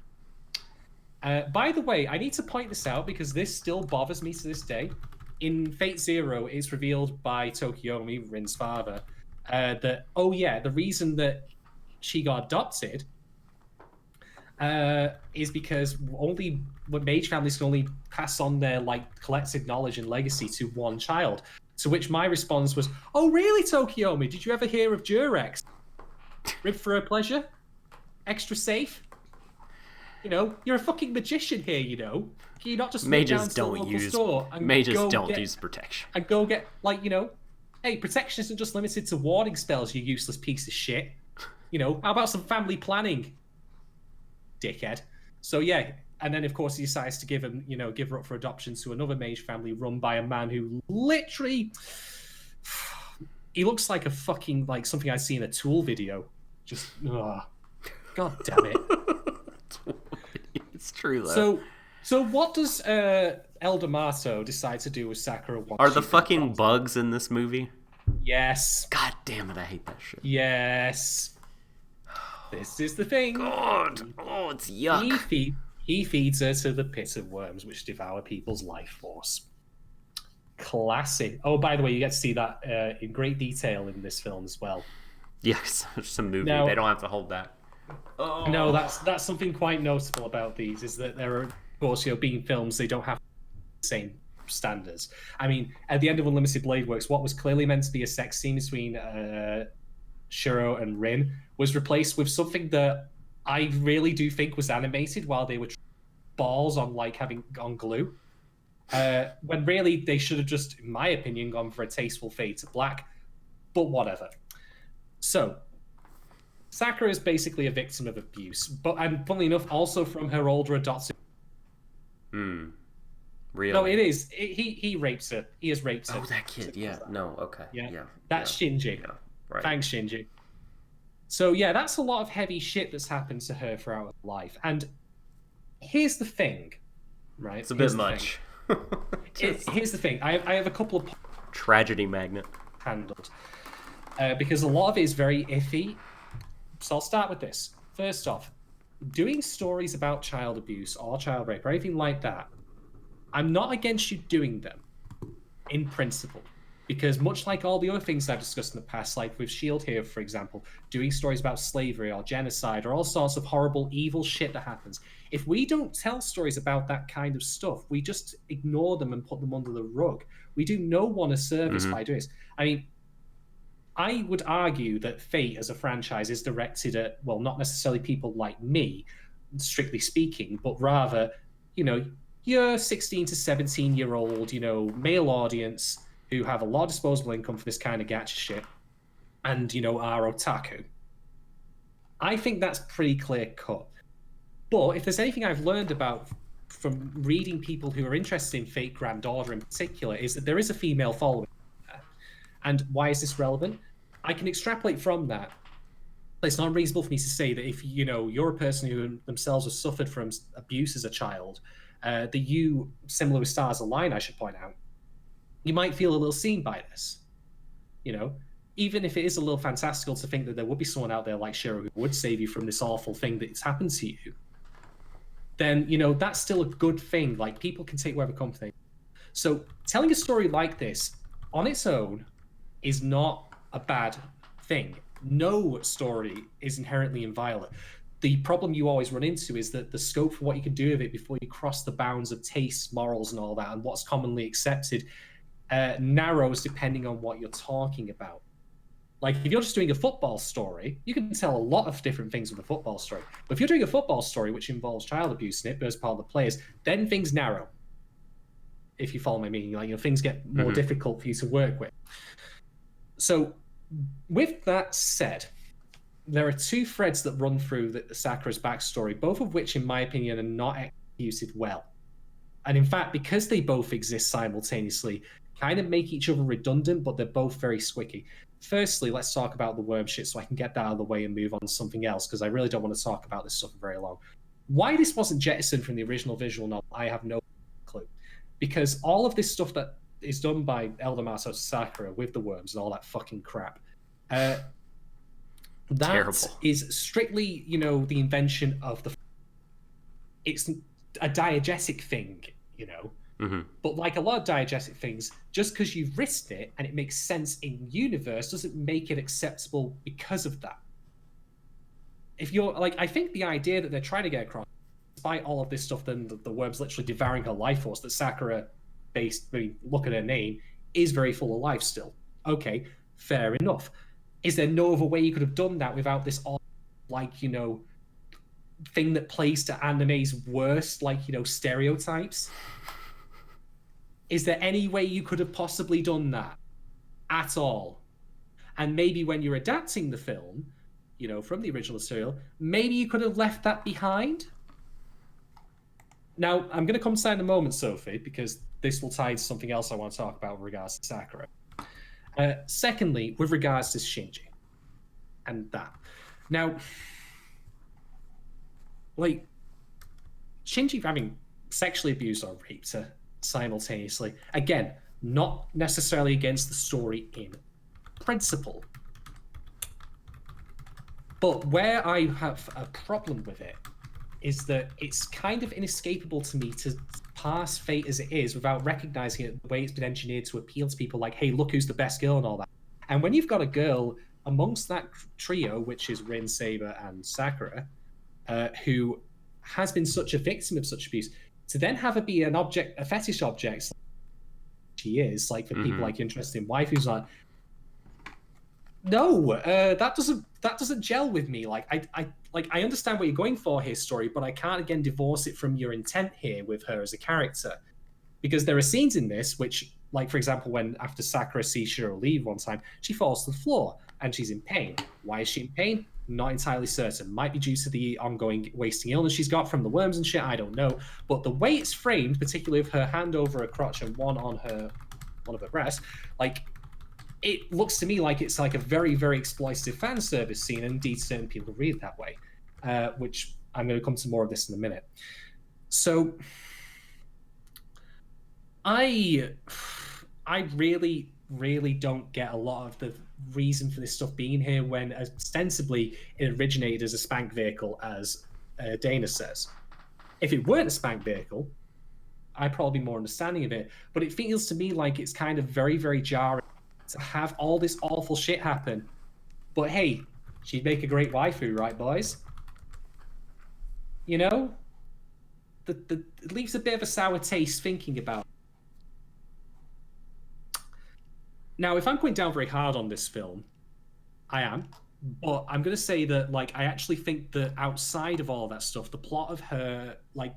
By the way, I need to point this out because this still bothers me to this day. In Fate Zero, it's revealed by Tokiomi, Rin's father, that the reason that she got adopted is because only mage families can only pass on their collective knowledge and legacy to one child. To which my response was, "Oh, really, Tokiomi? Did you ever hear of Durex? Rib for a pleasure? Extra safe? You're a fucking magician here. Can you not just mages down to the local store and use protection and go get hey, protection isn't just limited to warding spells. You useless piece of shit. How about some family planning, dickhead?" So yeah, and then of course he decides to give her up for adoption to another mage family run by a man who literally he looks like a fucking something I see in a Tool video. Just god damn it. It's true though. So what does Elder Mato decide to do with Sakura? Are the fucking bugs in this movie? Yes. God damn it, I hate that shit. Yes. This is the thing. God. Oh, it's yuck. He feeds her to the pit of worms, which devour people's life force. Classic. Oh, by the way, you get to see that in great detail in this film as well. Yes, it's a movie. Now, they don't have to hold that. Oh. No, that's something quite noticeable about these, is that there are, of course, being films, they don't have the same standards. I mean, at the end of Unlimited Blade Works, what was clearly meant to be a sex scene between Shiro and Rin was replaced with something that I really do think was animated while they were balls on having on glue. When really they should have just, in my opinion, gone for a tasteful fade to black. But whatever. So, Sakura is basically a victim of abuse, and funnily enough, also from her older adopted. Really? No, it is. He rapes her. He has raped her. Oh, that kid. Yeah. No. Okay. Yeah. That's Shinji. Yeah. Right. Thanks, Shinji. So yeah, that's a lot of heavy shit that's happened to her throughout her life. And here's the thing, right? It's a bit much. Here's the thing. I have a couple of tragedy magnet handled because a lot of it is very iffy. So I'll start with this. First off, doing stories about child abuse or child rape or anything like that, I'm not against you doing them in principle. Because much like all the other things I've discussed in the past, like with Shield here, for example, doing stories about slavery or genocide or all sorts of horrible, evil shit that happens, if we don't tell stories about that kind of stuff, we just ignore them and put them under the rug. We do no one a service by doing this. I mean, I would argue that Fate as a franchise is directed at, well, not necessarily people like me, strictly speaking, but rather, your 16 to 17-year-old, male audience who have a lot of disposable income for this kind of gacha shit and, are otaku. I think that's pretty clear cut. But if there's anything I've learned about from reading people who are interested in Fate Grand Order in particular, is that there is a female following there. And why is this relevant? I can extrapolate from that. It's not reasonable for me to say that if, you're a person who themselves has suffered from abuse as a child, that you, similar with Stars Align, I should point out, you might feel a little seen by this. Even if it is a little fantastical to think that there would be someone out there like Shiro who would save you from this awful thing that's happened to you, then, that's still a good thing. Like, people can take whatever comfort. So telling a story like this on its own is not a bad thing. No story is inherently inviolate. The problem you always run into is that the scope for what you can do with it before you cross the bounds of taste, morals, and all that, and what's commonly accepted, narrows depending on what you're talking about. Like, if you're just doing a football story, you can tell a lot of different things with a football story. But if you're doing a football story which involves child abuse in it, but as part of the players, then things narrow. If you follow my meaning, like, things get more difficult for you to work with. So, with that said, there are two threads that run through the Sakura's backstory, both of which, in my opinion, are not executed well. And in fact, because they both exist simultaneously, kind of make each other redundant, but they're both very squicky. Firstly, let's talk about the worm shit so I can get that out of the way and move on to something else, because I really don't want to talk about this stuff for very long. Why this wasn't jettisoned from the original visual novel, I have no clue. Because all of this stuff that is done by Elder Masato Sakura with the worms and all that fucking crap, that is strictly, the invention of the... It's a diegetic thing, But like a lot of diegetic things, just because you've risked it and it makes sense in universe doesn't make it acceptable because of that. If you're like, I think the idea that they're trying to get across, despite all of this stuff, then the worm's literally devouring her life force, that Sakura, look at her name, is very full of life still. Okay, fair enough. Is there no other way you could have done that without this, thing that plays to anime's worst, stereotypes? Is there any way you could have possibly done that at all? And maybe when you're adapting the film, from the original material, maybe you could have left that behind? Now, I'm going to come to that in a moment, Sophie, because this will tie to something else I want to talk about with regards to Sakura. Secondly, with regards to Shinji and that. Now, Shinji having sexually abused or raped her simultaneously, again, not necessarily against the story in principle. But where I have a problem with it is that it's kind of inescapable to me to pass Fate as it is without recognizing it the way it's been engineered to appeal to people like, hey, look who's the best girl and all that. And when you've got a girl amongst that trio, which is Rin, Saber, and Sakura, who has been such a victim of such abuse, to then have her be an object, a fetish object, like she is, like for people like interested in waifus, like, no, that doesn't gel with me. I understand what you're going for here, story, but I can't again divorce it from your intent here with her as a character, because there are scenes in this which, like for example, when after Sakura sees Shiro leave one time, she falls to the floor and she's in pain. Why is she in pain? Not entirely certain. Might be due to the ongoing wasting illness she's got from the worms and shit. I don't know. But the way it's framed, particularly with her hand over her crotch and one of her breasts, it looks to me like it's like a very, very exploitative fan service scene, and indeed certain people read it that way, which I'm going to come to more of this in a minute. So I really, really don't get a lot of the reason for this stuff being here when ostensibly it originated as a spank vehicle, as Dana says. If it weren't a spank vehicle, I'd probably be more understanding of it, but it feels to me like it's kind of very, very jarring to have all this awful shit happen. But hey, she'd make a great waifu, right, boys? You know? It leaves a bit of a sour taste thinking about it. Now, if I'm going down very hard on this film, I am. But I'm going to say that, like, I actually think that outside of all that stuff, the plot of her, like,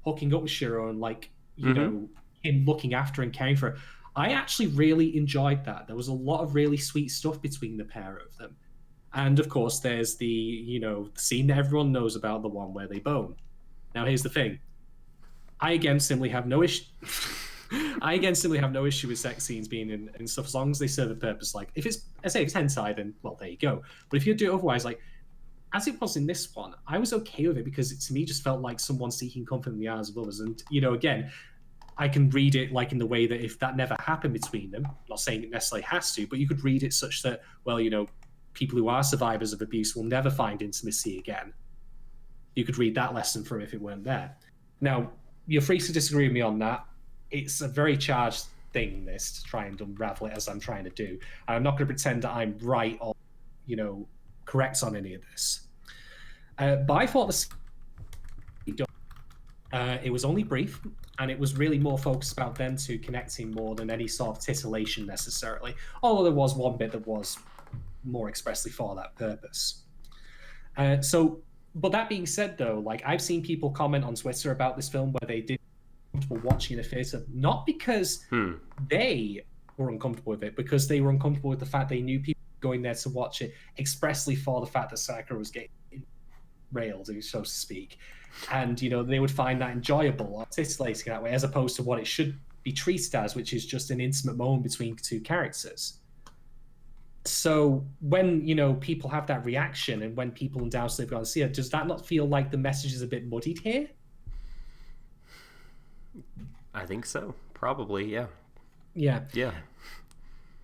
hooking up with Shiro and, like, you know, him looking after and caring for her, I actually really enjoyed that. There was a lot of really sweet stuff between the pair of them. And, of course, there's the, you know, the scene that everyone knows about, the one where they bone. Now, here's the thing. I, again, simply have no issue... I again simply have no issue with sex scenes being in stuff as long as they serve a purpose. Like if it's, I say if it's hentai, then well, there you go. But if you do it otherwise, like as it was in this one, I was okay with it because it to me just felt like someone seeking comfort in the eyes of others. And you know, again, I can read it like in the way that if that never happened between them, I'm not saying it necessarily has to, but you could read it such that, well, you know, people who are survivors of abuse will never find intimacy again. You could read that lesson from if it weren't there. Now, you're free to disagree with me on that. It's a very charged thing, this, to try and unravel it as I'm trying to do. And I'm not going to pretend that I'm right or, you know, correct on any of this. But I thought it was only brief, and it was really more focused about them two connecting more than any sort of titillation necessarily. Although there was one bit that was more expressly for that purpose. But that being said, though, like I've seen people comment on Twitter about this film where they did comfortable watching in a theater, not because they were uncomfortable with it, because they were uncomfortable with the fact they knew people going there to watch it expressly for the fact that Sakura was getting railed, so to speak, and you know they would find that enjoyable or titillating that way, as opposed to what it should be treated as, which is just an intimate moment between two characters. So when you know people have that reaction, and when people undoubtedly have gone to see it, does that not feel like the message is a bit muddied here? I think so. Probably, yeah. Yeah. Yeah.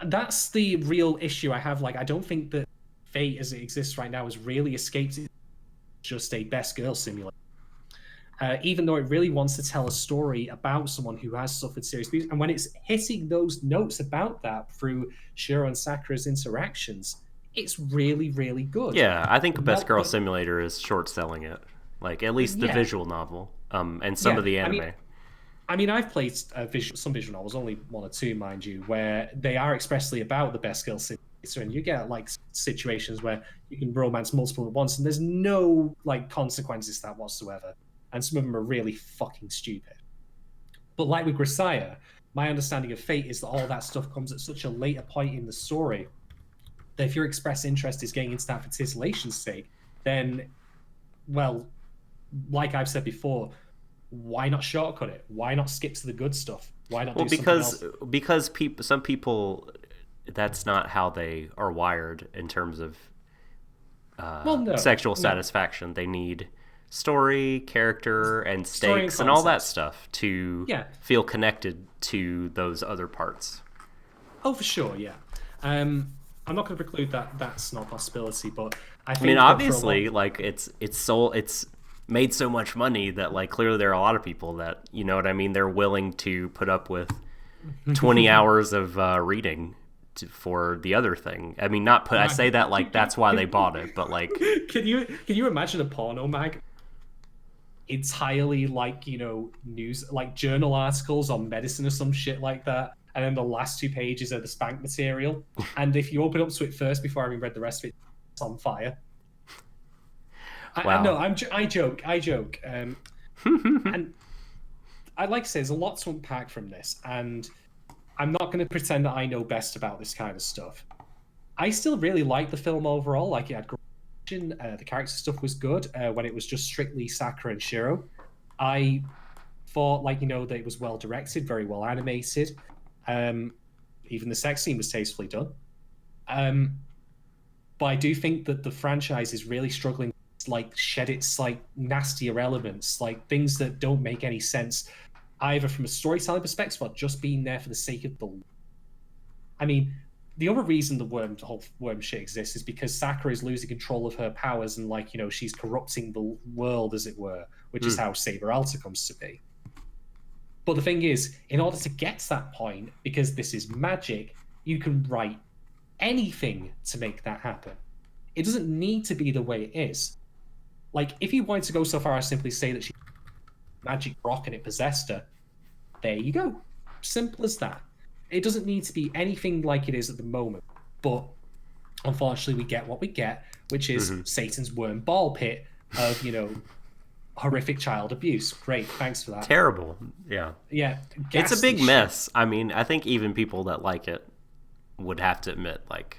That's the real issue I have. Like, I don't think that Fate as it exists right now has really escaped just a best girl simulator. Even though it really wants to tell a story about someone who has suffered serious abuse. And when it's hitting those notes about that through Shiro and Sakura's interactions, it's really, really good. Yeah, I think Best Girl Simulator is short selling it. Like, at least the visual novel and some of the anime. I mean, I've played some visual novels, only one or two, mind you, where they are expressly about the best girl simulator, and you get like situations where you can romance multiple at once, and there's no like consequences to that whatsoever, and some of them are really fucking stupid. But like with Grisaya, my understanding of Fate is that all that stuff comes at such a later point in the story that if your express interest is getting into that for titillation's sake, then, well, like I've said before, why not shortcut it? Why not skip to the good stuff? Why not do something else? Because some people, that's not how they are wired in terms of sexual satisfaction. They need story, character, and stakes, and all that stuff to feel connected to those other parts. Oh, for sure, yeah. I'm not going to preclude that that's not a possibility, but I mean, obviously, like it's made so much money that like clearly there are a lot of people that, you know what I mean, they're willing to put up with 20 hours of reading for the other thing. I mean, I say that like that's why they bought it, but like can you imagine a porno mag entirely like, you know, news, like journal articles on medicine or some shit like that, and then the last 2 pages are the spank material, and if you open up to it first before having read the rest of it, it's on fire. Wow. I joke. And I'd like to say there's a lot to unpack from this, and I'm not going to pretend that I know best about this kind of stuff. I still really like the film overall. Like, it had great action, the character stuff was good when it was just strictly Sakura and Shiro. I thought, like, you know, that it was well directed, very well animated. Even the sex scene was tastefully done. But I do think that the franchise is really struggling like shed its like nastier elements, like things that don't make any sense either from a storytelling perspective or just being there for the sake of the. I mean, the other reason the whole worm shit exists is because Sakura is losing control of her powers, and like, you know, she's corrupting the world, as it were, which is how Saber Alta comes to be. But the thing is, in order to get to that point, because this is magic, you can write anything to make that happen. It doesn't need to be the way it is. Like, if you wanted to go so far as simply say that she magic rock and it possessed her, there you go. Simple as that. It doesn't need to be anything like it is at the moment. But unfortunately, we get what we get, which is Satan's worm ball pit of, horrific child abuse. Great, thanks for that. Terrible. Yeah. Yeah. It's a big mess. I mean, I think even people that like it would have to admit, like...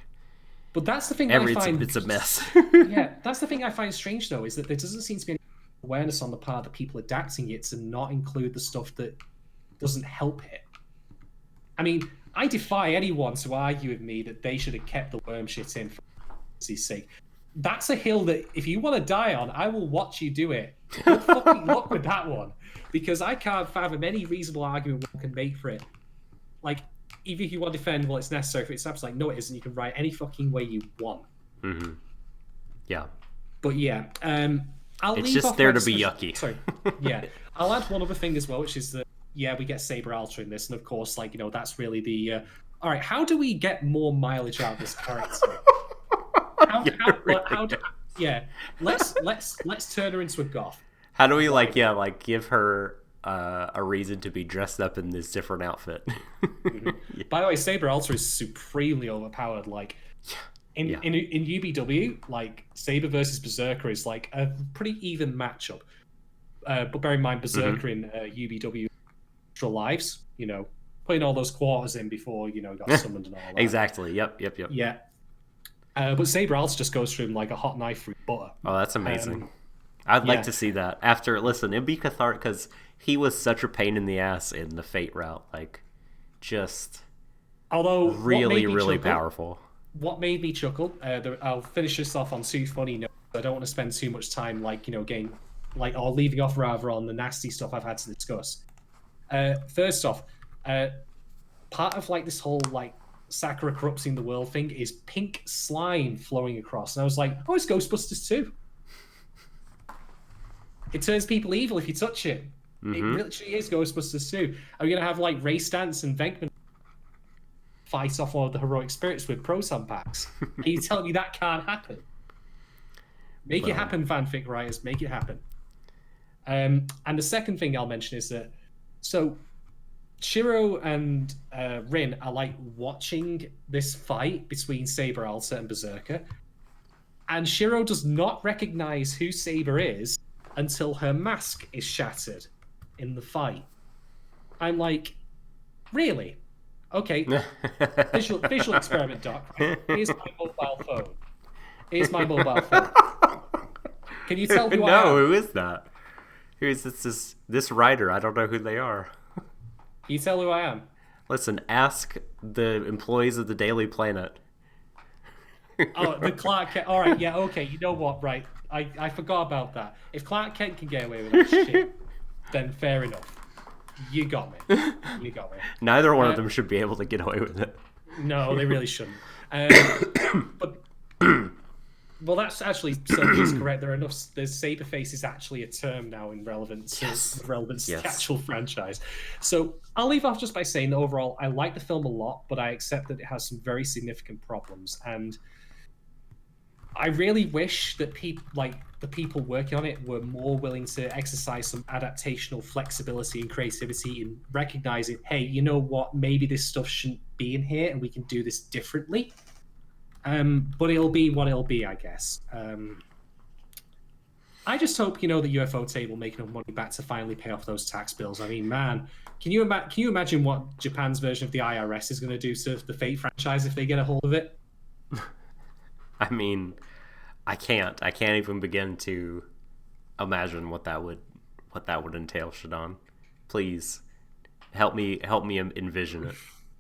But that's the thing I find... It's a mess. Yeah, that's the thing I find strange, though, is that there doesn't seem to be any awareness on the part of the people adapting it to not include the stuff that doesn't help it. I mean, I defy anyone to argue with me that they should have kept the worm shit in for his sake. That's a hill that, if you want to die on, I will watch you do it. Good fucking luck with that one. Because I can't fathom any reasonable argument one can make for it. Like, even if you want to defend, well, it's necessary for it, it's like, no, it isn't. You can write any fucking way you want. Mm-hmm. Yeah. But yeah, it's just there to be yucky. Sorry. Yeah. I'll add one other thing as well, which is that, yeah, we get Saber Alter in this, and of course, like, that's really the... all right, how do we get more mileage out of this character? Let's turn her into a goth. How do we give her a reason to be dressed up in this different outfit? Yeah. By the way, Saber Alter is supremely overpowered. Like in UBW, like Saber versus Berserker is like a pretty even matchup. But bear in mind, Berserker in UBW extra lives. Putting all those quarters in before got summoned and all that. Exactly. Yep. Yeah. But Saber Alter just goes through him like a hot knife through butter. Oh, that's amazing. I'd like to see that. It'd be cathartic because he was such a pain in the ass in the Fate route. Like, just really powerful. What made me chuckle, I'll finish this off on two funny notes. I don't want to spend too much time, or leaving off rather on the nasty stuff I've had to discuss. First off, part of like this whole like Sakura corrupting the world thing is pink slime flowing across, and I was like, oh, it's Ghostbusters too. It turns people evil if you touch it. Mm-hmm. It literally is Ghostbusters too. Are we gonna have like Ray Stantz and Venkman fight off one of the heroic spirits with proton packs? Are you telling me that can't happen? Make it happen, fanfic writers. Make it happen. And the second thing I'll mention is that Shiro and Rin are like watching this fight between Saber Alter and Berserker, and Shiro does not recognize who Saber is until her mask is shattered in the fight. I'm like, really? Okay. Visual experiment, Doc. Here's my mobile phone. Can you tell who I am? No, who is that? Who is this writer? I don't know who they are. Can you tell who I am? Listen, ask the employees of the Daily Planet. Oh, the Clark Kent. All right, yeah, okay. You know what? Right, I forgot about that. If Clark Kent can get away with that shit, then fair enough. You got me. Neither one of them should be able to get away with it. No, they really shouldn't. But well, that's actually is correct. There are enough. There's Saberface is actually a term now in relevance to the actual franchise. So I'll leave off just by saying that overall, I like the film a lot, but I accept that it has some very significant problems, and I really wish that the people working on it were more willing to exercise some adaptational flexibility and creativity in recognizing, hey, you know what? Maybe this stuff shouldn't be in here, and we can do this differently. But it'll be what it'll be, I guess. I just hope, the UFO tape will make enough money back to finally pay off those tax bills. I mean, man, can you imagine what Japan's version of the IRS is going to do to the Fate franchise if they get a hold of it? I mean, I can't even begin to imagine what that would entail, Shadon. Please help me envision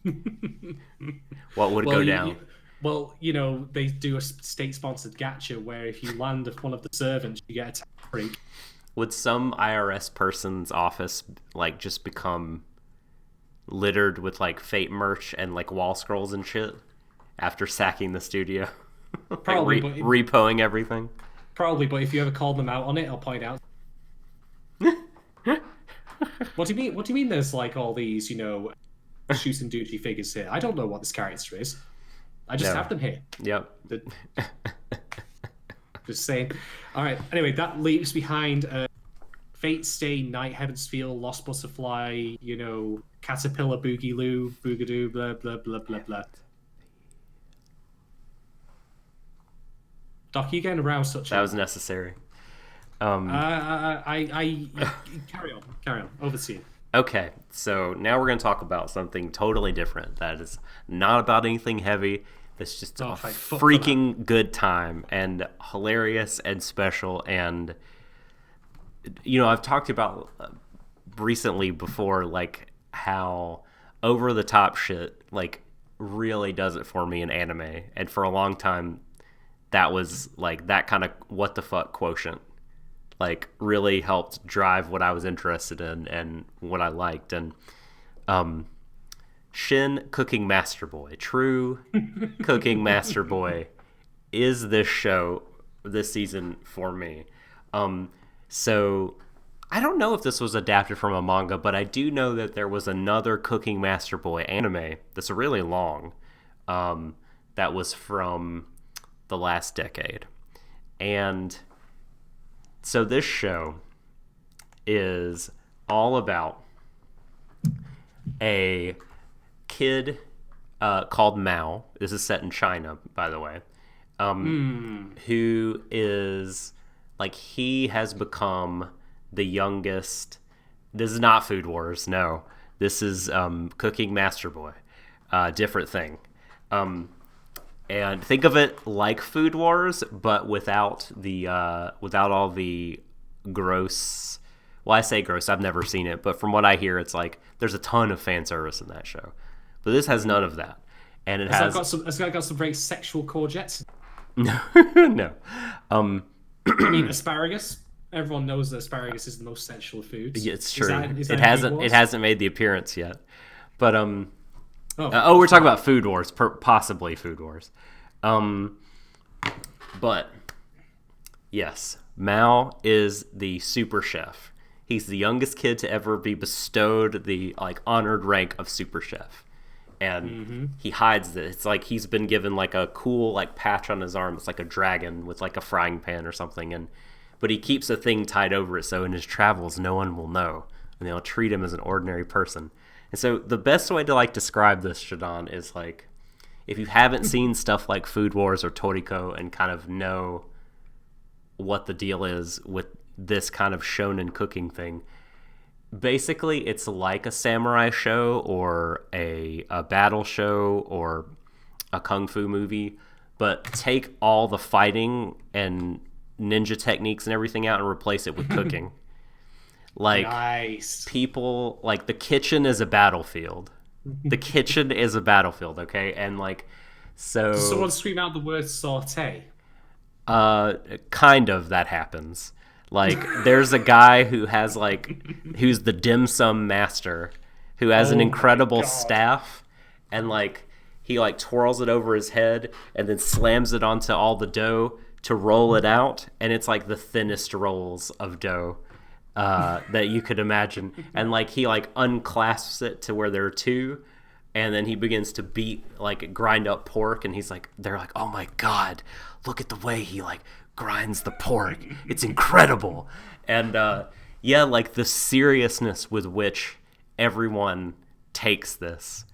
it. What would go down? Well, they do a state-sponsored gacha where if you land one of the servants, you get a tax break. Would some IRS person's office just become littered with Fate merch and wall scrolls and shit after sacking the studio? Probably, repoing everything. Probably, but if you ever call them out on it, I'll point out. What do you mean? There's all these, Shooting figures here. I don't know what this character is. I just have them here. Yep. Just saying. All right. Anyway, that leaves behind Fate Stay, Night Heaven's Feel, Lost Butterfly, Caterpillar, Boogaloo, Boogadoo, blah, blah, blah, blah, blah. Doc, you getting aroused such That was necessary. I carry on. Over to you. Okay, so now we're going to talk about something totally different. That is not about anything heavy. It's just a freaking good time and hilarious and special. And, I've talked about recently before, like, how over-the-top shit, like, really does it for me in anime. And for a long time, that was, like, that kind of what-the-fuck quotient. Like, really helped drive what I was interested in and what I liked. And Shin Cooking Master Boy, true Cooking Master Boy, is this show, this season for me. So I don't know if this was adapted from a manga, but I do know that there was another Cooking Master Boy anime that's really long that was from the last decade. And so this show is all about a kid called Mao. This is set in China, by the way. Who is, like, he has become the youngest. This is not Food Wars, no. This is Cooking Master Boy. Different thing. And think of it like Food Wars, but without all the gross. Well, I say gross. I've never seen it, but from what I hear, it's like there's a ton of fan service in that show. But this has none of that, and has got some very sexual courgettes. No. I mean, asparagus. Everyone knows that asparagus is the most sensual of foods. Yeah, it's true. It hasn't made the appearance yet, but we're talking about Food Wars, possibly Food Wars. But yes, Mao is the super chef. He's the youngest kid to ever be bestowed the honored rank of super chef, and he hides it. It's like he's been given like a cool patch on his arm. It's like a dragon with like a frying pan or something, but he keeps a thing tied over it so in his travels no one will know, and they'll treat him as an ordinary person. And so the best way to describe this, Shadon, is if you haven't seen stuff like Food Wars or Toriko and kind of know what the deal is with this kind of shonen cooking thing, basically it's like a samurai show or a battle show or a kung fu movie, but take all the fighting and ninja techniques and everything out and replace it with cooking. Nice. People, the kitchen is a battlefield. The kitchen is a battlefield, okay? And so... Does someone scream out the word saute? Kind of that happens. There's a guy who has, who's the dim sum master, who has an incredible staff, and, he, twirls it over his head and then slams it onto all the dough to roll it out, and it's, the thinnest rolls of dough that you could imagine. And he unclasps it to where there are two, and then he begins to grind up pork, and they're like, oh my god, look at the way he grinds the pork, it's incredible. And the seriousness with which everyone takes this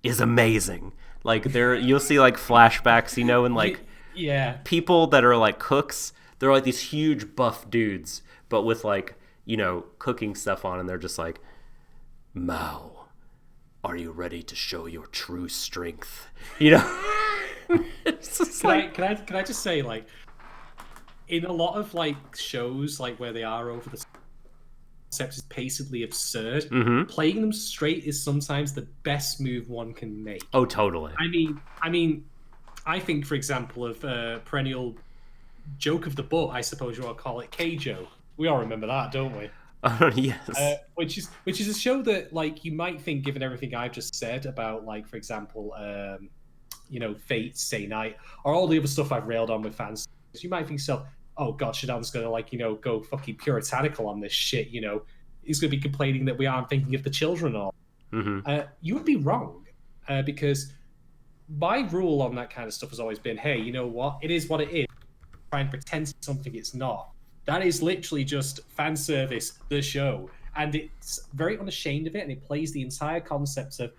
is amazing. You'll see flashbacks, and people that are cooks, they're these huge buff dudes, but with cooking stuff on, and they're just Mao, are you ready to show your true strength? It's just can I just say, in a lot of shows where they are over the concept is basically absurd, playing them straight is sometimes the best move one can make. Oh, totally. I mean, I think, for example, of perennial joke of the butt, I suppose you want to call it, Keijo. We all remember that, don't we? Yes. Which is a show that you might think, given everything I've just said about for example, Fate, Stay Night, or all the other stuff I've railed on with fans, you might think so, oh god, Shadon's gonna go fucking puritanical on this shit, he's gonna be complaining that we aren't thinking of the children all. you would be wrong, because my rule on that kind of stuff has always been, hey, you know what? It is what it is. Try and pretend something it's not. That is literally just fan service, the show. And it's very unashamed of it, and it plays the entire concept of,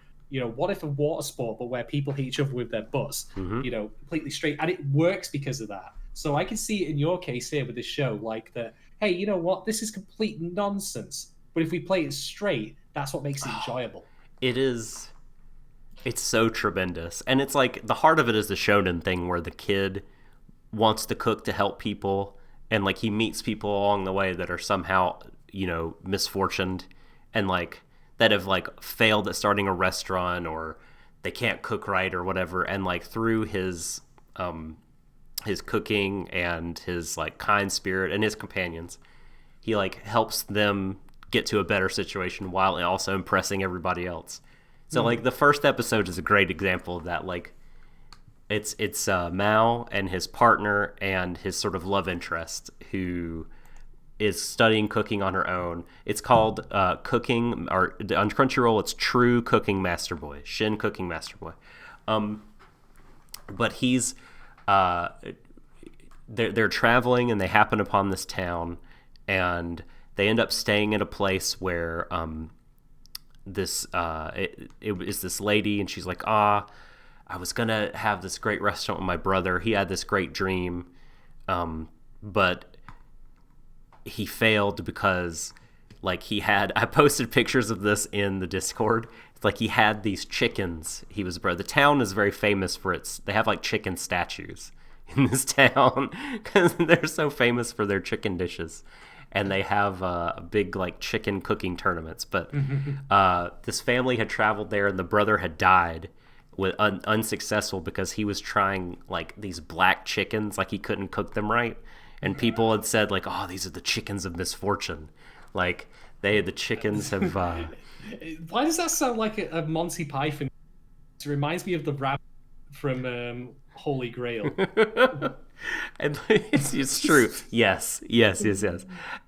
what if a water sport, but where people hit each other with their butts, completely straight. And it works because of that. So I can see it in your case here with this show, like that, hey, you know what? This is complete nonsense. But if we play it straight, that's what makes it enjoyable. It is. It's so tremendous. And it's like, the heart of it is the shonen thing where the kid wants to cook to help people. And like, he meets people along the way that are somehow, misfortuned and like, that have like failed at starting a restaurant, or they can't cook right or whatever. And like, through his cooking and his like kind spirit and his companions, he like helps them get to a better situation while also impressing everybody else. So like, the first episode is a great example of that. Like, it's Mao and his partner and his sort of love interest, who is studying cooking on her own. It's called Cooking, or on Crunchyroll, it's True Cooking Master Boy, Shin Cooking Master Boy. But he's they're traveling, and they happen upon this town, and they end up staying at a place where it was this lady, and she's like, I was gonna have this great restaurant with my brother. He had this great dream, but he failed because like I posted pictures of this in the Discord. It's like, he had these chickens. The town is very famous for they have like chicken statues in this town because they're so famous for their chicken dishes. And they have big like chicken cooking tournaments. But this family had traveled there, and the brother had died with unsuccessful because he was trying like these black chickens, like he couldn't cook them right. And people had said like, oh, these are the chickens of misfortune. Like the chickens have. Why does that sound like a Monty Python? It reminds me of the rabbit from Holy Grail. And it's true. Yes.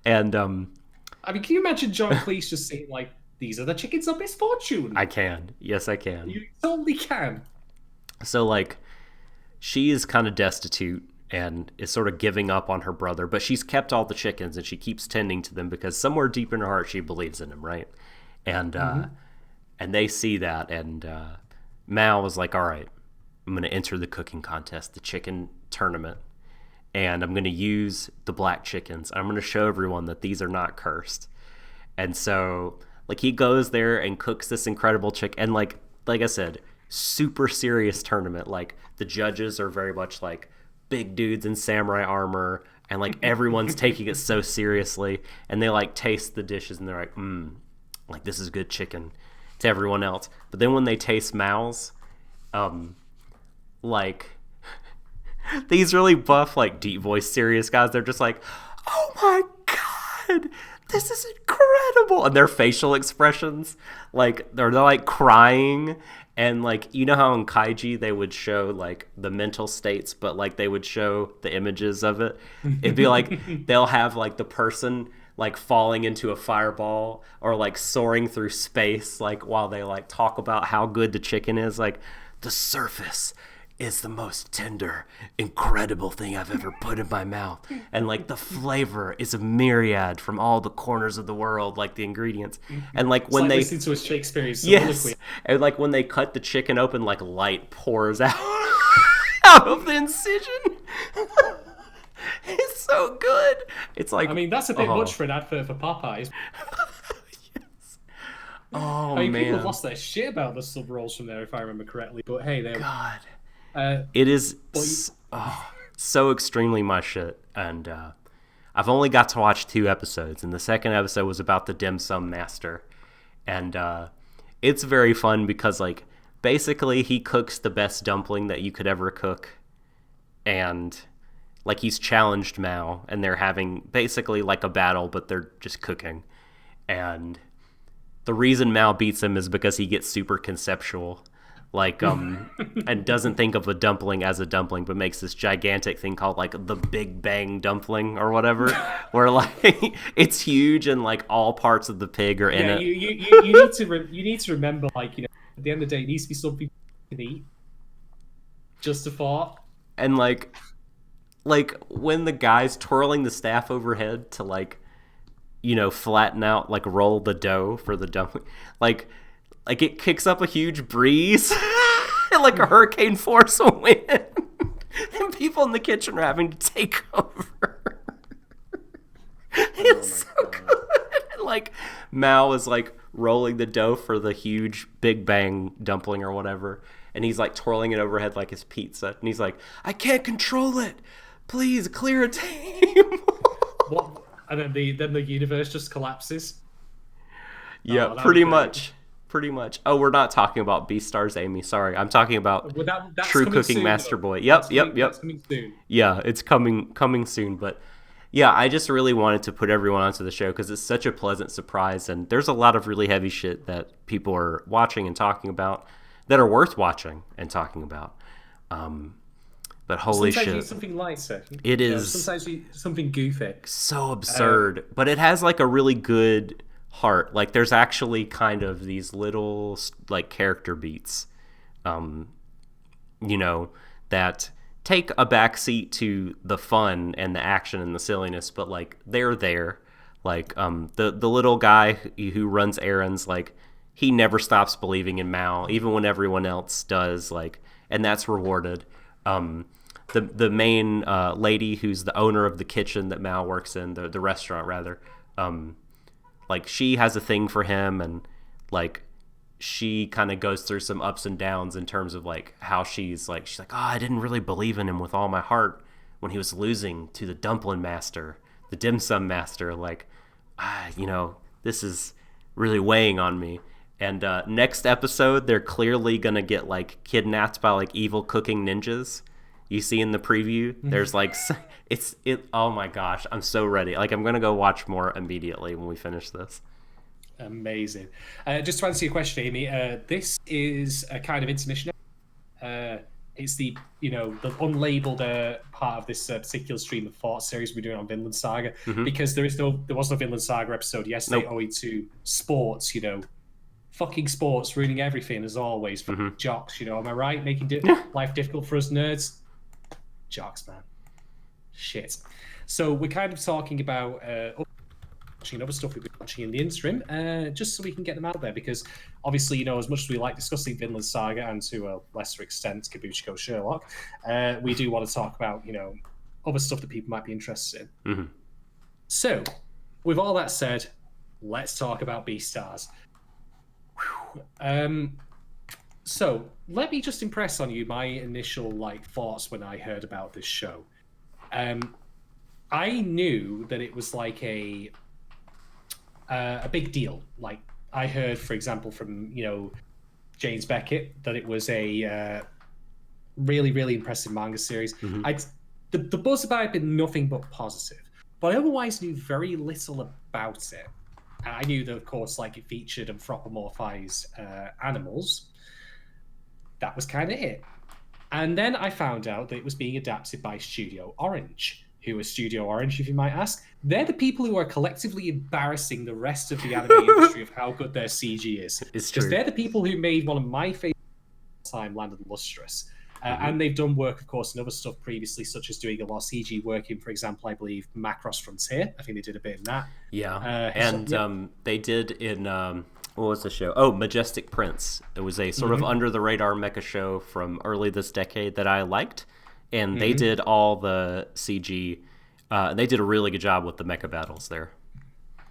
And I mean, can you imagine John Cleese just saying like, "These are the chickens of misfortune"? I can. Yes, I can. You totally can. So like, she is kind of destitute and is sort of giving up on her brother, but she's kept all the chickens, and she keeps tending to them because somewhere deep in her heart she believes in him, right? And and they see that, and Mao was like, all right, I'm going to enter the cooking contest, the chicken tournament, and I'm going to use the black chickens. I'm going to show everyone that these are not cursed. And so like, he goes there and cooks this incredible chicken, and like I said, super serious tournament. Like, the judges are very much like big dudes in samurai armor, and like, everyone's taking it so seriously, and they like taste the dishes, and they're like, like, this is good chicken to everyone else. But then when they taste Mao's, like, these really buff, like, deep voice serious guys, they're just like, oh my god, this is incredible. And their facial expressions, like, they're like crying. And like, you know how in kaiji they would show like the mental states, but like they would show the images of it. It'd be like, they'll have like the person like falling into a fireball, or like soaring through space, like while they like talk about how good the chicken is. Like, the surface is the most tender, incredible thing I've ever put in my mouth. And like, the flavor is a myriad from all the corners of the world, like the ingredients. And like, when they listen to a Shakespearean soliloquy. Yes. And like, when they cut the chicken open, like light pours out out of the incision. It's so good. It's like, I mean, that's a bit much for an advert for Popeyes. Yes. Oh, I mean, man. people lost their shit about the sub rolls from there, if I remember correctly. But hey, they God. It is so extremely my shit. And I've only got to watch 2 episodes, and the second episode was about the dim sum master. And it's very fun because, like, basically he cooks the best dumpling that you could ever cook. And like, he's challenged Mao, and they're having basically like a battle, but they're just cooking. And the reason Mao beats him is because he gets super conceptual. like and doesn't think of a dumpling as a dumpling, but makes this gigantic thing called like the Big Bang dumpling or whatever, where like it's huge and like all parts of the pig are in it. You need to remember, like, you know, at the end of the day, it needs to be something you can eat. Just a fart. And like when the guy's twirling the staff overhead to like, you know, flatten out, like roll the dough for the dumpling, like it kicks up a huge breeze, like a hurricane force wind, and people in the kitchen are having to take over. It's so good. Like Mao is like rolling the dough for the huge Big Bang dumpling or whatever, and he's like twirling it overhead like his pizza, and he's like, "I can't control it. Please clear a table." What? And then the universe just collapses. Yeah, pretty much. Pretty much. Oh, we're not talking about Beastars, Amy. Sorry, I'm talking about True Cooking Master Boy. Yep. That's coming soon. Yeah, it's coming soon. But yeah, I just really wanted to put everyone onto the show because it's such a pleasant surprise, and there's a lot of really heavy shit that people are watching and talking about that are worth watching and talking about. But holy sometimes shit, you need something lighter. It is. Sometimes you need something goofy. So absurd, but it has like a really good heart. Like there's actually kind of these little like character beats, you know, that take a backseat to the fun and the action and the silliness, but like they're there. Like the little guy who runs errands, like he never stops believing in Mao, even when everyone else does. Like, and that's rewarded. The main lady who's the owner of the kitchen that Mao works in, the restaurant rather, like she has a thing for him, and like she kind of goes through some ups and downs in terms of like how she's like, oh, I didn't really believe in him with all my heart when he was losing to the dumpling master, the dim sum master. Like, you know, this is really weighing on me. And next episode, they're clearly gonna get like kidnapped by like evil cooking ninjas. You see in the preview, there's like oh my gosh, I'm so ready. Like I'm gonna go watch more immediately when we finish this. Amazing. Just to answer your question, Amy, this is a kind of intermission. It's the, you know, the unlabeled part of this particular stream of thought series we're doing on Vinland Saga, because there was no Vinland Saga episode yesterday, owing to sports, you know. Fucking sports ruining everything as always for jocks, you know. Am I right? Making life difficult for us nerds. Jocks, man. Shit. So we're kind of talking about watching other stuff we've been watching in the interim, just so we can get them out there, because obviously, you know, as much as we like discussing Vinland Saga and to a lesser extent Kabuchiko Sherlock, we do want to talk about, you know, other stuff that people might be interested in. So, with all that said, let's talk about Beastars. So let me just impress on you my initial like thoughts when I heard about this show. I knew that it was like a big deal. Like I heard, for example, from, you know, James Beckett, that it was a really, really impressive manga series. The buzz about it had been nothing but positive, but I otherwise knew very little about it. I knew that, of course, like it featured anthropomorphized animals. That was kind of it. And then I found out that it was being adapted by Studio Orange. Who is Studio Orange, if you might ask? They're the people who are collectively embarrassing the rest of the anime industry of how good their CG is. It's true. Because they're the people who made one of my favorite time, Land of the Lustrous. And they've done work, of course, and other stuff previously, such as doing a lot of CG work in, for example, I believe, Macross Frontier. I think they did a bit in that. Yeah. They did in, what was the show? Oh, Majestic Prince. It was a sort of under-the-radar mecha show from early this decade that I liked. And they did all the CG. They did a really good job with the mecha battles there.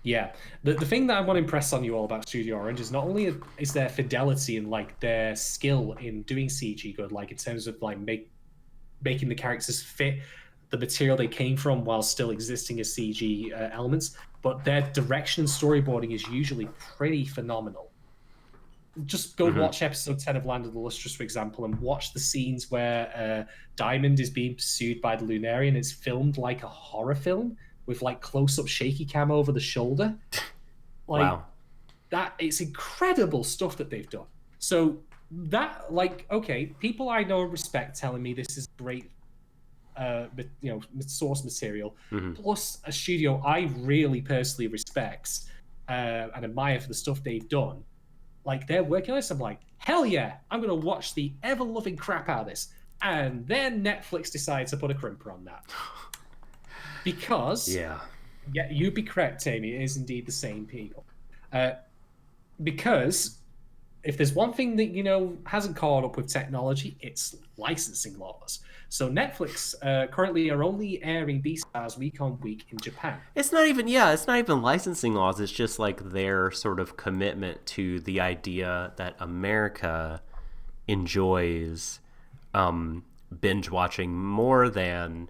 Yeah, the thing that I want to impress on you all about Studio Orange is not only is their fidelity and like their skill in doing CG good, like in terms of like making the characters fit the material they came from while still existing as CG elements, but their direction and storyboarding is usually pretty phenomenal. Just go watch episode 10 of Land of the Lustrous, for example, and watch the scenes where Diamond is being pursued by the Lunarian. It's filmed like a horror film, with like close-up shaky cam over the shoulder. Like, wow. That it's incredible stuff that they've done. So that, like, okay, people I know and respect telling me this is great, source material, plus a studio I really personally respect and admire for the stuff they've done. Like, they're working on this. I'm like, hell yeah, I'm gonna watch the ever-loving crap out of this. And then Netflix decides to put a crimper on that. Because, yeah, you'd be correct, Amy, it is indeed the same people. Because if there's one thing that, hasn't caught up with technology, it's licensing laws. So Netflix currently are only airing Beastars week on week in Japan. It's not even licensing laws. It's just like their sort of commitment to the idea that America enjoys binge watching more than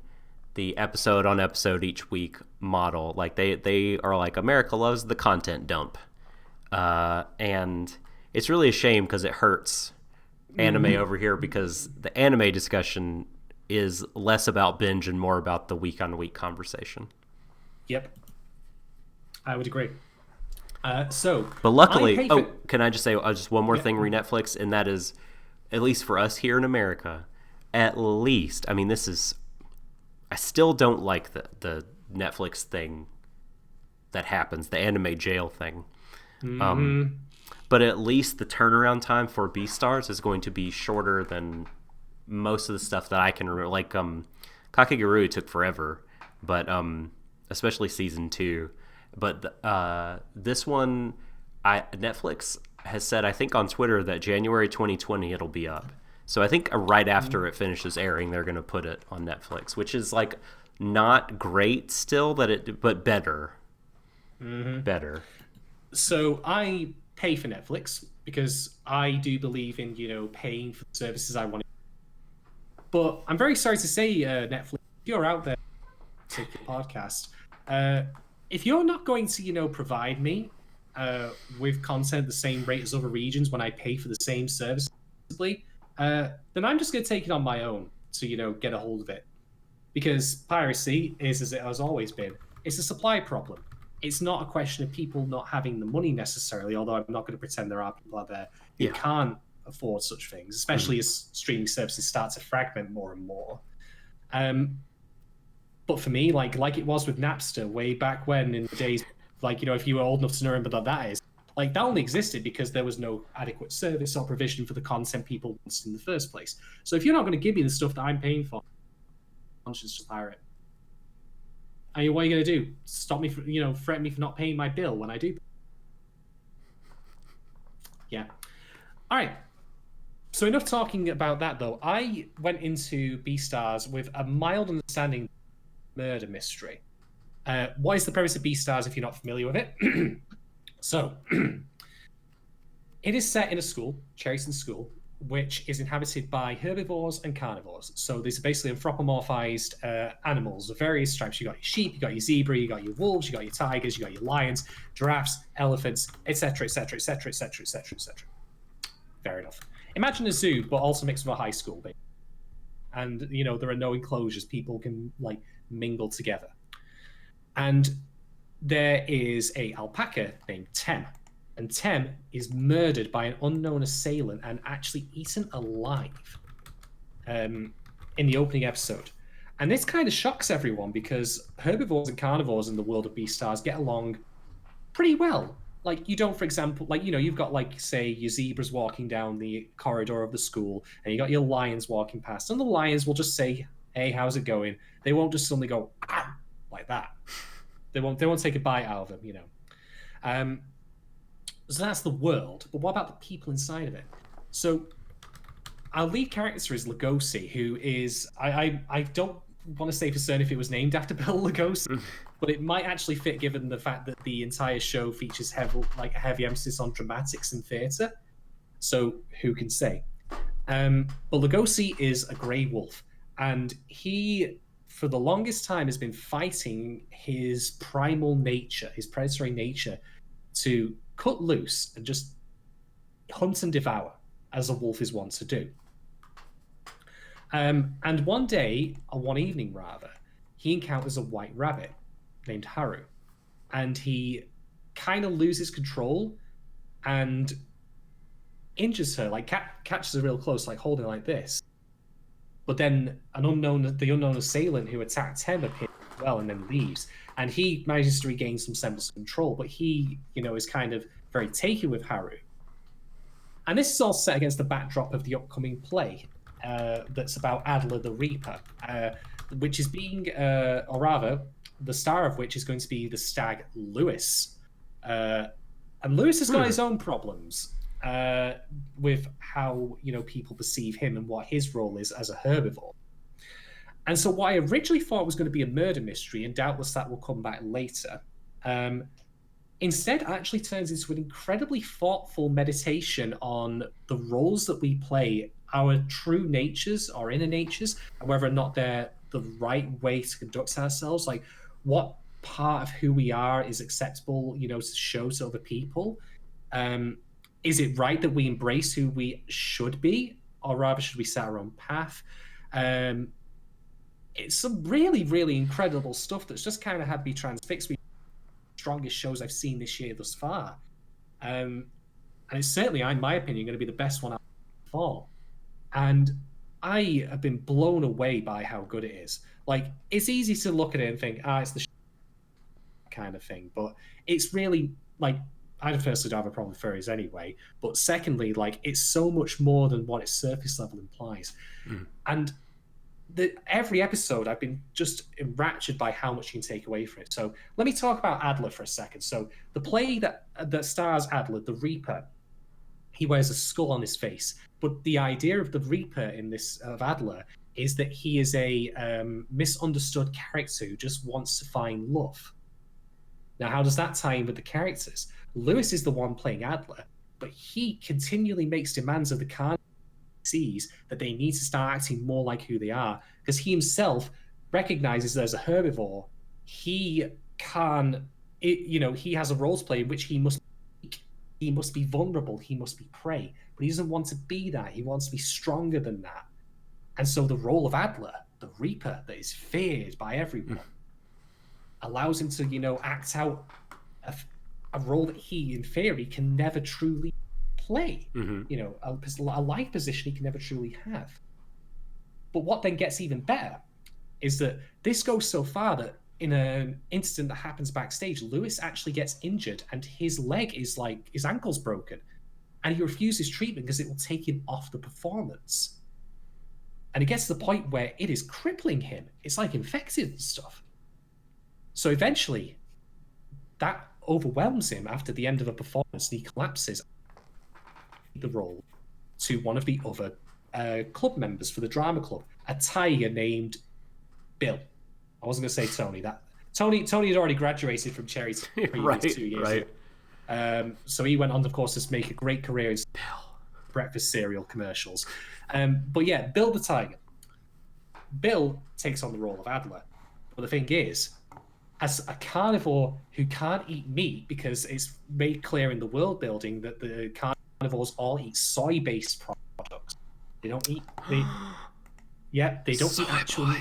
the episode on episode each week model. Like they are like, America loves the content dump. And it's really a shame because it hurts anime over here, because the anime discussion is less about binge and more about the week on week conversation. Yep. I would agree. But luckily, can I just say just one more thing, Netflix, and that is, at least for us here in America, at least, I mean, I still don't like the Netflix thing that happens, the anime jail thing. But at least the turnaround time for Beastars is going to be shorter than most of the stuff that I can remember. Like Kakegurui took forever, but especially season 2. But this one, Netflix has said, I think on Twitter, that January 2020 it'll be up. So I think right after it finishes airing, they're going to put it on Netflix, which is like not great still, but better. Better. So I pay for Netflix because I do believe in, paying for the services I want. But I'm very sorry to say, Netflix, if you're out there, take the podcast. If you're not going to, provide me with content at the same rate as other regions when I pay for the same service, then I'm just going to take it on my own to, get a hold of it. Because piracy is, as it has always been, it's a supply problem. It's not a question of people not having the money necessarily, although I'm not going to pretend there are people out there who can't afford such things, especially as streaming services start to fragment more and more. But for me, like it was with Napster way back when, in the days, if you were old enough to remember that is, that only existed because there was no adequate service or provision for the content people wanted in the first place. So if you're not going to give me the stuff that I'm paying for, conscience to pirate. And what are you going to do? Stop me, threaten me for not paying my bill when I do? Yeah. All right. So enough talking about that, though. I went into Beastars with a mild understanding of murder mystery. What is the premise of Beastars if you're not familiar with it? So, it is set in a school, Cherryton School, which is inhabited by herbivores and carnivores. So these are basically anthropomorphized animals of various stripes. You got your sheep, you got your zebra, you got your wolves, you got your tigers, you got your lions, giraffes, elephants, etc., etc., etc., etc., etc., etc. Fair enough. Imagine a zoo, but also mixed with a high school, basically. And there are no enclosures; people can mingle together. And there is a alpaca named Tem. And Tem is murdered by an unknown assailant and actually eaten alive in the opening episode. And this kind of shocks everyone because herbivores and carnivores in the world of Beastars get along pretty well. You don't, for example, you've got, say, your zebras walking down the corridor of the school, and you got your lions walking past, and the lions will just say, hey, how's it going? They won't just suddenly go, ah, like that. They won't take a bite out of them, So that's the world, but what about the people inside of it? So our lead character is Lugosi, who is, I don't want to say for certain if it was named after Bela Lugosi, but it might actually fit given the fact that the entire show features a heavy emphasis on dramatics and theatre. So who can say? But Lugosi is a grey wolf, and he, for the longest time, has been fighting his primal nature, his predatory nature, to cut loose and just hunt and devour, as a wolf is wont to do. And one evening, he encounters a white rabbit named Haru, and he kind of loses control and injures her, like catches her real close, like holding her like this. But then the unknown assailant who attacked him appears as well and then leaves. And he manages to regain some semblance of control, but he, is kind of very taken with Haru. And this is all set against the backdrop of the upcoming play that's about Adler the Reaper, which is being, or rather, the star of which is going to be the stag Lewis. And Lewis has got his own problems with how, people perceive him and what his role is as a herbivore. And so what I originally thought was going to be a murder mystery, and doubtless that will come back later, instead actually turns into an incredibly thoughtful meditation on the roles that we play, our true natures, our inner natures, and whether or not they're the right way to conduct ourselves. Like, what part of who we are is acceptable, to show to other people? Is it right that we embrace who we should be, or rather should we set our own path? It's some really, really incredible stuff that's just kind of had me transfixed with the strongest shows I've seen this year thus far. And it's certainly, in my opinion, going to be the best one out of the fall. And I have been blown away by how good it is. Like, it's easy to look at it and think, it's the kind of thing. But it's really, like, I firstly don't have a problem with furries anyway. But secondly, like, it's so much more than what its surface level implies. And every episode, I've been just enraptured by how much you can take away from it. So let me talk about Adler for a second. So the play that stars Adler, the Reaper, he wears a skull on his face. But the idea of the Reaper in this, of Adler, is that he is a misunderstood character who just wants to find love. Now, how does that tie in with the characters? Lewis is the one playing Adler, but he continually makes demands of the carnivore sees that they need to start acting more like who they are, because he himself recognizes that as a herbivore, he has a role to play in which he must be vulnerable, he must be prey, but he doesn't want to be that. He wants to be stronger than that. And so the role of Adler, the Reaper that is feared by everyone, allows him to, act out a role that he, in theory, can never truly play. A life position he can never truly have. But what then gets even better is that this goes so far that in an incident that happens backstage, Lewis actually gets injured and his leg is like, his ankle's broken, and he refuses treatment because it will take him off the performance. And it gets to the point where it is crippling him. It's like infected and stuff. So eventually that overwhelms him after the end of a performance, and he collapses the role to one of the other club members for the drama club, a tiger named Bill. I wasn't going to say Tony. Tony had already graduated from Cherry 2 years ago. So he went on, of course, to make a great career in breakfast cereal commercials. But yeah, Bill the tiger. Bill takes on the role of Adler. But the thing is, as a carnivore who can't eat meat, because it's made clear in the world building that the carnivores all eat soy-based products. They don't eat. They don't eat actual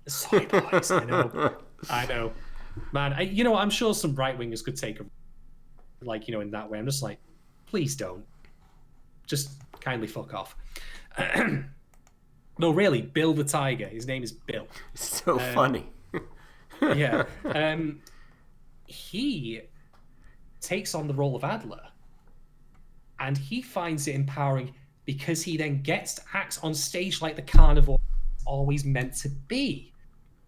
soy boys. I know, man. I'm sure some right wingers could take a, in that way. I'm just like, please don't. Just kindly fuck off. No, really, Bill the tiger. His name is Bill. So funny. Yeah. He takes on the role of Adler, and he finds it empowering because he then gets to act on stage like the carnivore is always meant to be.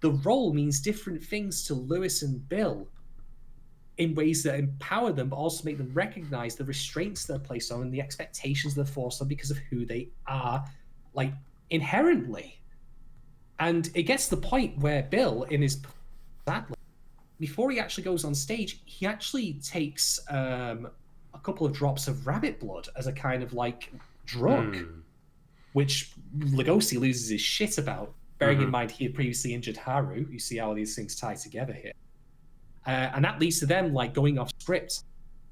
The role means different things to Lewis and Bill in ways that empower them, but also make them recognize the restraints they're placed on and the expectations they're forced on because of who they are, inherently. And it gets to the point where Bill, in his Adler, before he actually goes on stage, he actually takes a couple of drops of rabbit blood as a kind of drug, which Lugosi loses his shit about, bearing in mind he had previously injured Haru. You see how these things tie together here. And that leads to them going off script.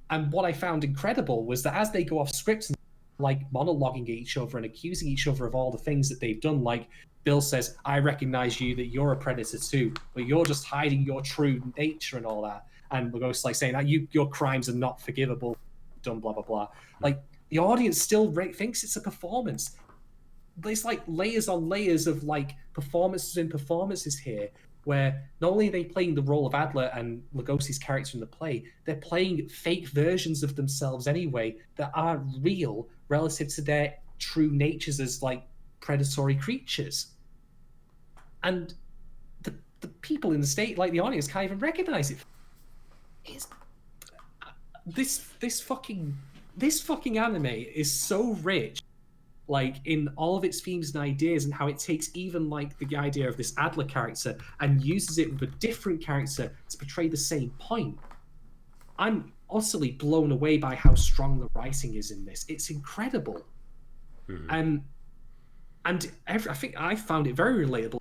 And what I found incredible was that as they go off script and monologuing at each other and accusing each other of all the things that they've done, Bill says, I recognize you, that you're a predator too, but you're just hiding your true nature and all that. And Lugosi saying that your crimes are not forgivable, done blah blah blah. the audience still thinks it's a performance. There's like layers on layers of like performances and performances here, where not only are they playing the role of Adler and Lugosi's character in the play, they're playing fake versions of themselves anyway that aren't real relative to their true natures as like predatory creatures. And the people in the state, like the audience, can't even recognize it. It's, this fucking anime is so rich, like in all of its themes and ideas, and how it takes even like the idea of this Adler character and uses it with a different character to portray the same point. I'm utterly blown away by how strong the writing is in this. It's incredible. And I think I found it very relatable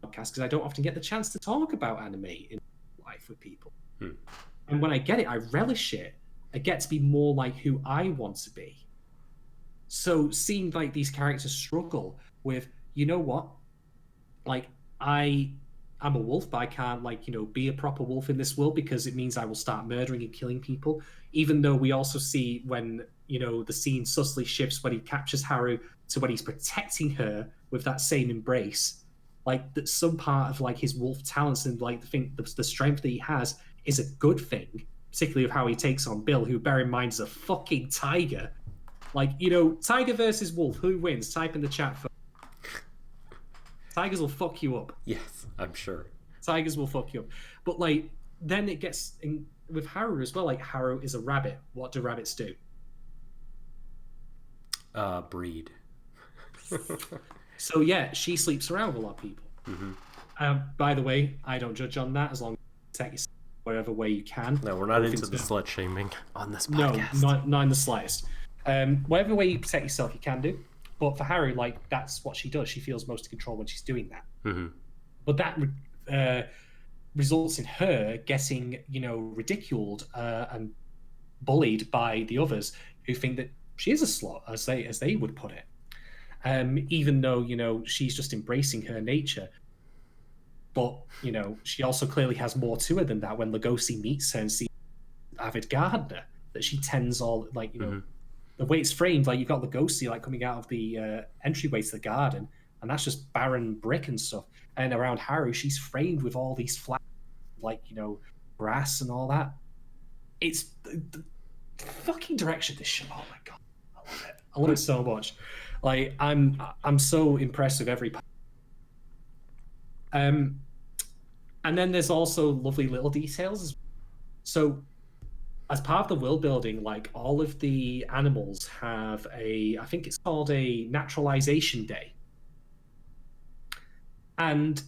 podcast, because I don't often get the chance to talk about anime in life with people. And when I get it, I relish it. I get to be more like who I want to be. So seeing like these characters struggle with, you know what, like I'm a wolf, but I can't like, you know, be a proper wolf in this world because it means I will start murdering and killing people. Even though we also see when, you know, the scene subtly shifts when he captures Haru to when he's protecting her with that same embrace, like that some part of like his wolf talents and like the strength that he has is a good thing, particularly of how he takes on Bill, who, bear in mind, is a fucking tiger. Like, you know, tiger versus wolf, who wins? Type in the chat. Tigers will fuck you up. Yes, I'm sure. Tigers will fuck you up. But like, then it gets in with Haru as well. Like, Haru is a rabbit. What do rabbits do? Breed. So yeah, she sleeps around with a lot of people. By the way, I don't judge on that, as long as you protect yourself whatever way you can. No, we're not into the slut shaming on this podcast. No, not in the slightest. Whatever way you protect yourself, you can do. But for Haru, like, that's what she does. She feels most in control when she's doing that. But that results in her getting, you know, ridiculed and bullied by the others who think that she is a slut, as they would put it. Even though, you know, she's just embracing her nature. But, you know, she also clearly has more to her than that when Lugosi meets her and sees avid gardener, that she tends all, like, you know, the way it's framed, like, you've got Lugosi, like, coming out of the entryway to the garden, and that's just barren brick and stuff. And around Haru, she's framed with all these flat, like, you know, grass and all that. It's the fucking direction of this show. Oh my God. I love it. I love it so much. Like, I'm so impressed with every part. And then there's also lovely little details. So as part of the world building, like, all of the animals have I think it's called a naturalization day. And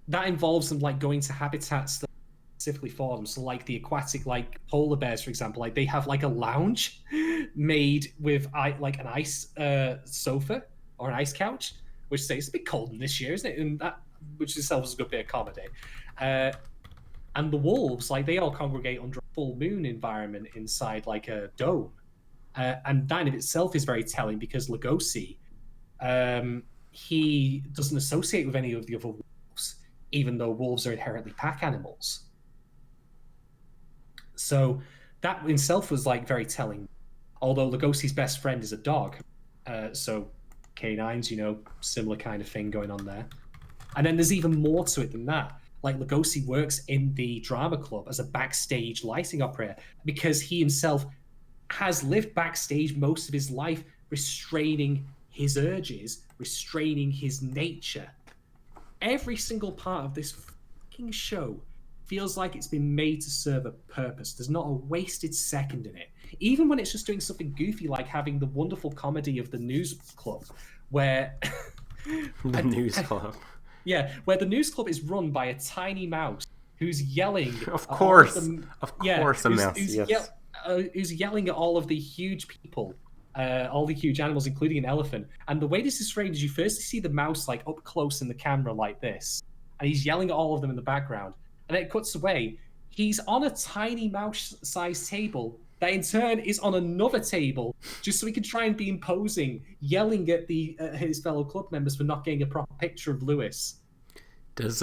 that involves them like going to habitats that are specifically for them. So like the aquatic, like polar bears, for example, like they have like a lounge made with like an ice sofa or an ice couch, which says it's a bit cold this year, isn't it? And that, which itself is a good bit of comedy. And the wolves, like, they all congregate under a full moon environment inside like a dome. And that in itself is very telling, because Lugosi, he doesn't associate with any of the other wolves, even though wolves are inherently pack animals. So that in itself was like very telling. Although Lugosi's best friend is a dog, so canines, you know, similar kind of thing going on there. And then there's even more to it than that. Like, Lugosi works in the drama club as a backstage lighting operator because he himself has lived backstage most of his life, restraining his urges, restraining his nature. Every single part of this fucking show feels like it's been made to serve a purpose. There's not a wasted second in it. Even when it's just doing something goofy, like having the wonderful comedy of the news club, where... The news club. Yeah, where the news club is run by a tiny mouse who's yelling. Of course, a mouse. Who's yelling at all of the huge people, all the huge animals, including an elephant. And the way this is framed is you first see the mouse like up close in the camera like this, and he's yelling at all of them in the background. And then it cuts away. He's on a tiny mouse-sized table that in turn is on another table, just so he can try and be imposing, yelling at his fellow club members for not getting a proper picture of Lewis. Does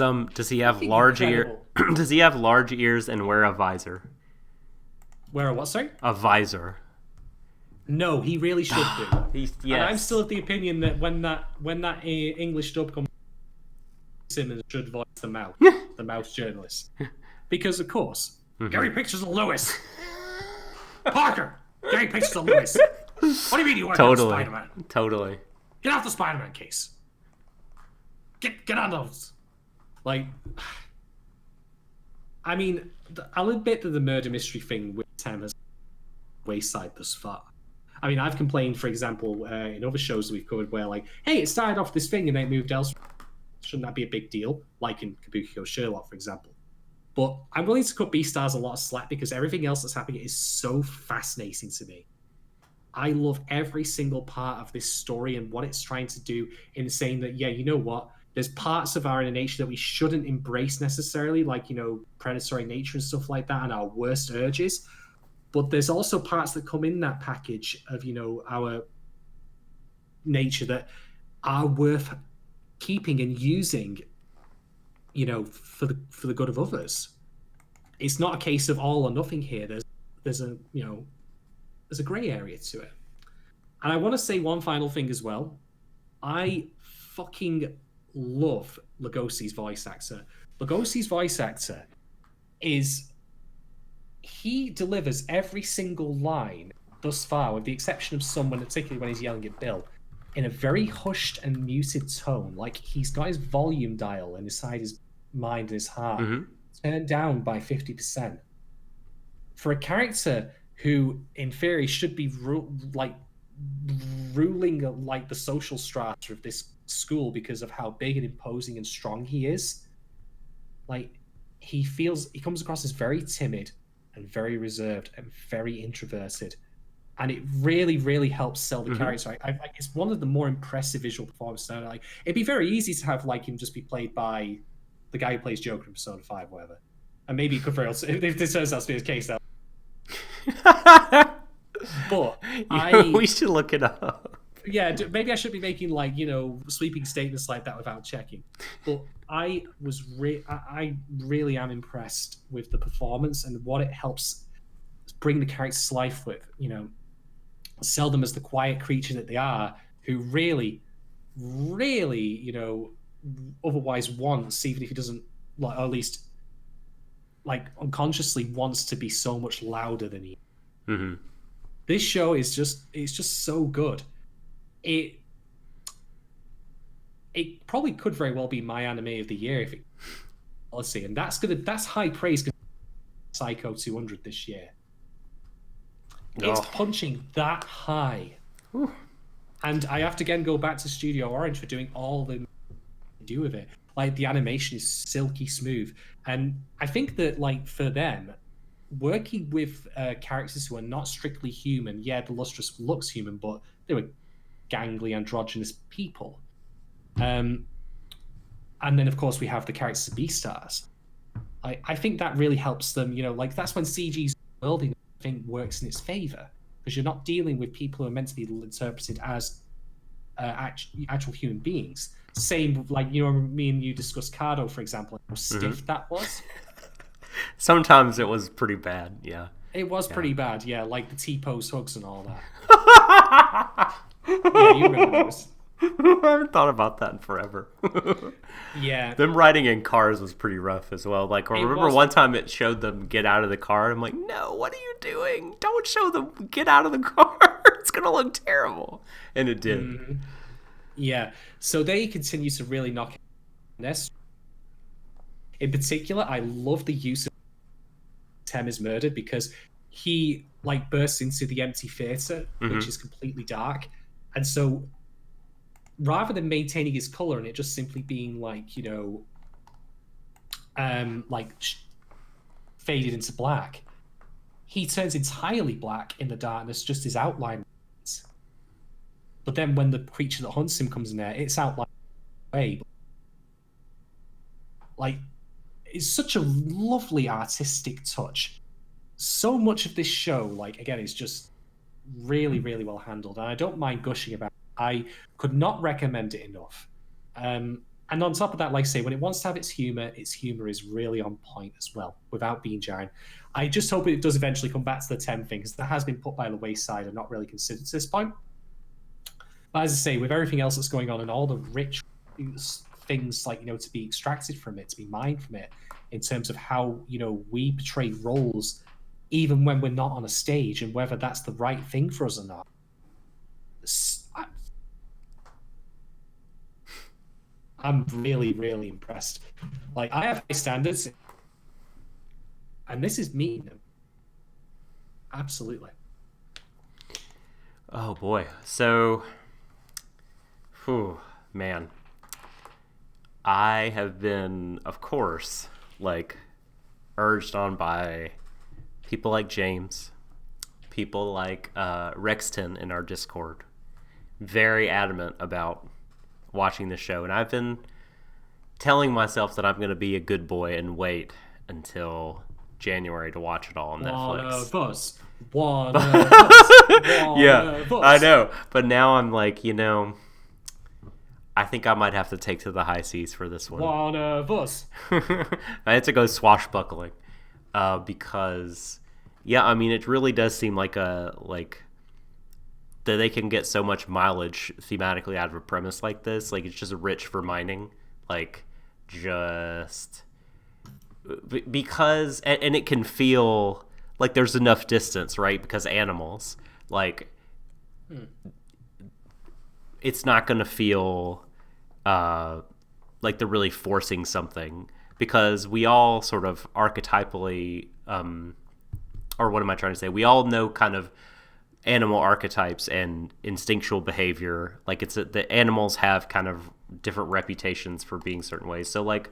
he have large ears? Does he have large ears and wear a visor? Wear a what, sorry? A visor. No, he really should do. Yes. And I'm still of the opinion that when that English dub comes, Simmons should voice the mouse journalist, because of course, Gary Pictures of Lewis, Parker, Gary Pictures of Lewis. What do you mean you want to Spider-Man? Totally. Get off the Spider-Man case. Get on those. Like, I mean, I'll admit that the murder mystery thing with Tem has wayside thus far. I mean, I've complained, for example, in other shows that we've covered where, like, hey, it started off this thing and then it moved elsewhere. Shouldn't that be a big deal? Like in Kabukiyo Sherlock, for example. But I'm willing to cut Beastars a lot of slack because everything else that's happening is so fascinating to me. I love every single part of this story and what it's trying to do in saying that, yeah, you know what? There's parts of our inner nature that we shouldn't embrace necessarily, like, you know, predatory nature and stuff like that and our worst urges. But there's also parts that come in that package of, you know, our nature that are worth keeping and using, you know, for the good of others. It's not a case of all or nothing here. There's a, you know, there's a grey area to it. And I want to say one final thing as well. I fucking love Lugosi's voice actor. Lugosi's voice actor he delivers every single line thus far, with the exception of someone, particularly when he's yelling at Bill, in a very hushed and muted tone. Like, he's got his volume dial inside his mind and his heart turned down by 50%. For a character who, in theory, should be ruling like the social strata of this school because of how big and imposing and strong he is, like, he comes across as very timid and very reserved and very introverted, and it really, really helps sell the character. It's one of the more impressive visual performances. Like, it'd be very easy to have like him just be played by the guy who plays Joker in Persona 5, whatever, and maybe it could very also, if this turns out to be the case, but we should look it up. Yeah, maybe I should be making, like, you know, sweeping statements like that without checking. But I really am impressed with the performance and what it helps bring the characters to life with. You know, sell them as the quiet creature that they are, who really, really, you know, otherwise wants, even if he doesn't, like, or at least, like, unconsciously wants to be so much louder than he. This show is just so good. It probably could very well be my anime of the year if it policy, and that's high praise because Psycho 200 this year. It's punching that high. And I have to again go back to Studio Orange for doing all the do with it. Like, the animation is silky smooth, and I think that, like, for them, working with characters who are not strictly human, yeah, the Lustrous looks human, but they were gangly, androgynous people. And then, of course, we have the characters of Beastars. I think that really helps them, you know, like, that's when CG's worlding, I think, works in its favor, because you're not dealing with people who are meant to be interpreted as actual human beings. Same, like, you know, me and you discussed Cardo, for example, how stiff that was. Sometimes it was pretty bad, yeah. It was pretty bad, yeah, like the T-pose hugs and all that. Yeah, you remember those. I haven't thought about that in forever. Yeah. Them riding in cars was pretty rough as well. Like, I remember one time it showed them get out of the car. I'm like, no, what are you doing? Don't show them get out of the car. It's going to look terrible. And it did. Yeah. So they continue to really knock this. In particular, I love the use of Tem is murdered, because he, like, bursts into the empty theater, which is completely dark. And so, rather than maintaining his color and it just simply being, like, you know, faded into black, he turns entirely black in the darkness, just his outline. But then when the creature that hunts him comes in there, it's outlined away. Like, it's such a lovely artistic touch. So much of this show, like, again, is just really, really well handled. And I don't mind gushing about it. I could not recommend it enough. And And on top of that, like I say, when it wants to have its humor is really on point as well, without being jarring. I just hope it does eventually come back to the 10 thing, because that has been put by the wayside and not really considered to this point. But as I say, with everything else that's going on and all the rich things, like, to be extracted from it, to be mined from it, in terms of how, we portray roles, even when we're not on a stage, and whether that's the right thing for us or not. I'm really, really impressed. Like, I have high standards, and this is meeting them. Absolutely. Oh boy. So, man. I have been, of course, like, urged on by people like James, people like Rexton in our Discord, very adamant about watching the show, and I've been telling myself that I'm going to be a good boy and wait until January to watch it all on Netflix. One of us. Yeah, I know, but now I'm like, I think I might have to take to the high seas for this one. One of us. I had to go swashbuckling because, it really does seem like that they can get so much mileage thematically out of a premise like this. Like, it's just rich for mining. Like, just because, and it can feel like there's enough distance, right? Because animals, like, it's not going to feel like they're really forcing something, because we all sort of archetypally, or what am I trying to say? We all know kind of animal archetypes and instinctual behavior. Like, the animals have kind of different reputations for being certain ways. So, like,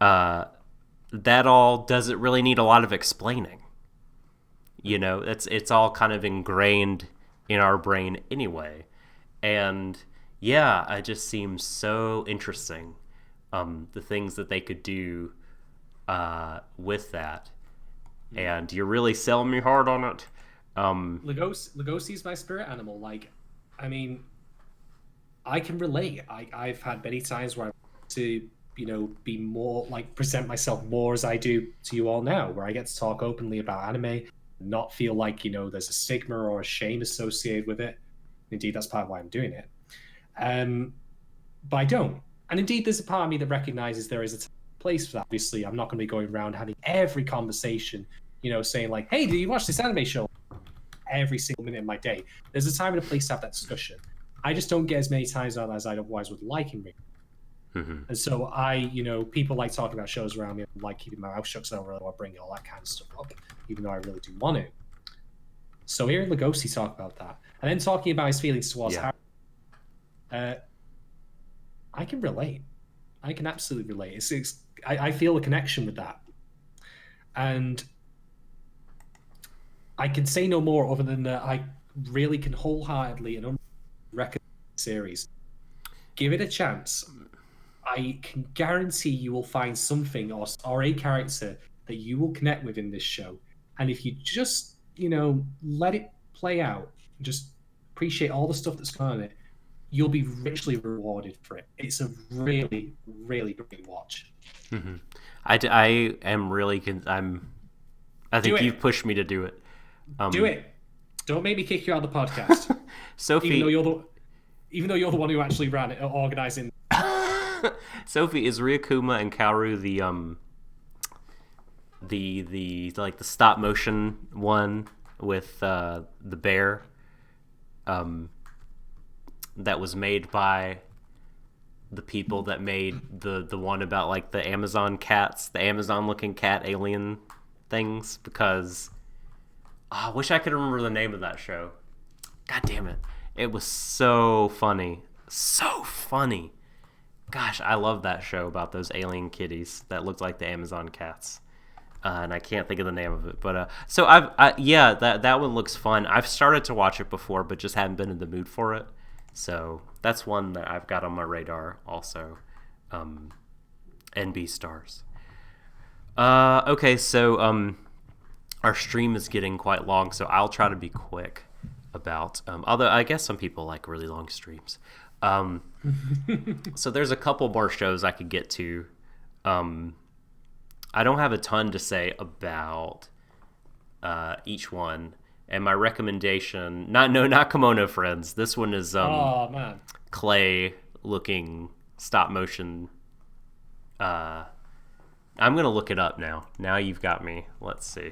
that all doesn't really need a lot of explaining. It's all kind of ingrained in our brain anyway. And it just seems so interesting, the things that they could do with that. And you're really selling me hard on it. Lugosi's my spirit animal. Like, I mean, I can relate. I've had many times where I want to, be more, like, present myself more as I do to you all now, where I get to talk openly about anime, not feel like, there's a stigma or a shame associated with it. Indeed, that's part of why I'm doing it. But I don't. And indeed, there's a part of me that recognizes there is a place for that. Obviously, I'm not going to be going around having every conversation, saying like, hey, do you watch this anime show? Every single minute of my day. There's a time and a place to have that discussion. I just don't get as many times on as I otherwise would like in me. Mm-hmm. And so people like talking about shows around me, and like keeping my mouth shut, because I don't really want to bring all that kind of stuff up, even though I really do want to. So hearing Lugosi talk about that, and then talking about his feelings towards Harry, I can relate. I can absolutely relate. I feel a connection with that. And I can say no more other than that I really can wholeheartedly and recommend the series. Give it a chance. I can guarantee you will find something or a character that you will connect with in this show. And if you just, let it play out, just appreciate all the stuff that's going on in it, you'll be richly rewarded for it. It's a really, really great watch. Mm-hmm. I am really... I think you've pushed me to do it. Do it. Don't make me kick you out of the podcast. Sophie... Even though you're the one who actually ran it, organizing... Sophie, is Ryakuma and Kaoru the like the stop motion one with the bear that was made by the people that made the one about like the Amazon cats, the Amazon looking cat alien things? Because I wish I could remember the name of that show. God damn it. It was so funny. So funny. Gosh, I love that show about those alien kitties that looked like the Amazon cats. And I can't think of the name of it. But so that one looks fun. I've started to watch it before, but just hadn't been in the mood for it. So that's one that I've got on my radar also. And Beastars. Okay, so our stream is getting quite long, so I'll try to be quick about... although I guess some people like really long streams. So there's a couple more shows I could get to. I don't have a ton to say about each one. And my recommendation, not Kimono Friends. This one is oh man, clay looking stop motion. I'm gonna look it up now. Now you've got me. Let's see.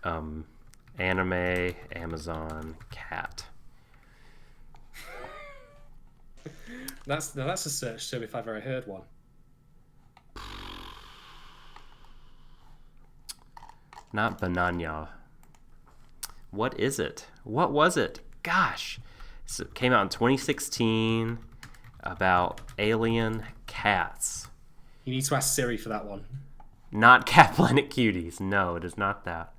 Anime Amazon cat. That's a search term if I've ever heard one. Not Bananya. What is it? What was it? Gosh. So it came out in 2016 about alien cats. You need to ask Siri for that one. Not Cat Planet Cuties. No, it is not that.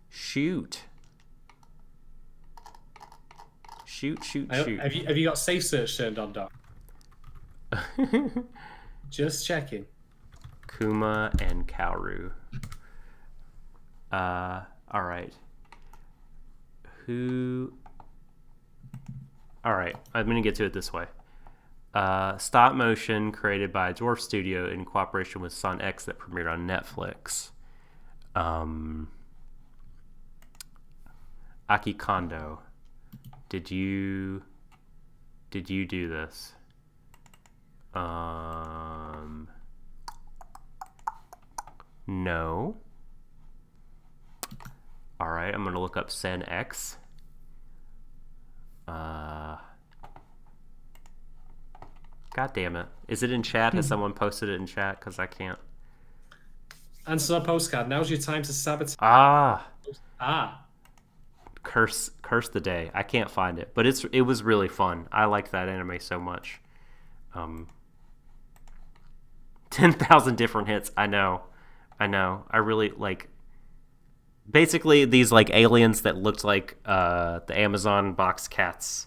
Shoot. Have you got safe search turned on, Doc? Just checking. Kuma and Kaoru. All right. All right, I'm going to get to it this way. Stop motion created by Dwarf Studio in cooperation with Son X that premiered on Netflix. Aki Kondo. Did you do this? No. All right, I'm gonna look up Sen X. God damn it! Is it in chat? Has someone posted it in chat? Because I can't. Answer a postcard. Now's your time to sabotage. Curse the day. I can't find it, but it was really fun. I like that anime so much. 10,000 different hits. I know. I really like. Basically, these like aliens that looked like the Amazon box cats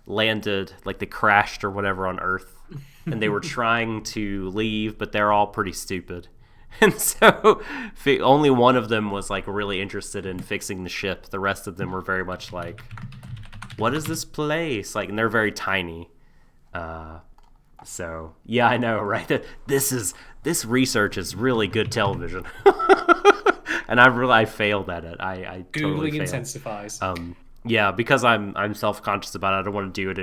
landed, like they crashed or whatever on Earth, and they were trying to leave, but they're all pretty stupid. And so only one of them was like really interested in fixing the ship. The rest of them were very much like, what is this place? Like, and they're very tiny. So yeah, I know, right? This research is really good television. And I failed at it. I totally Googling failed. intensifies. Yeah, because I'm self-conscious about it. I don't want to do it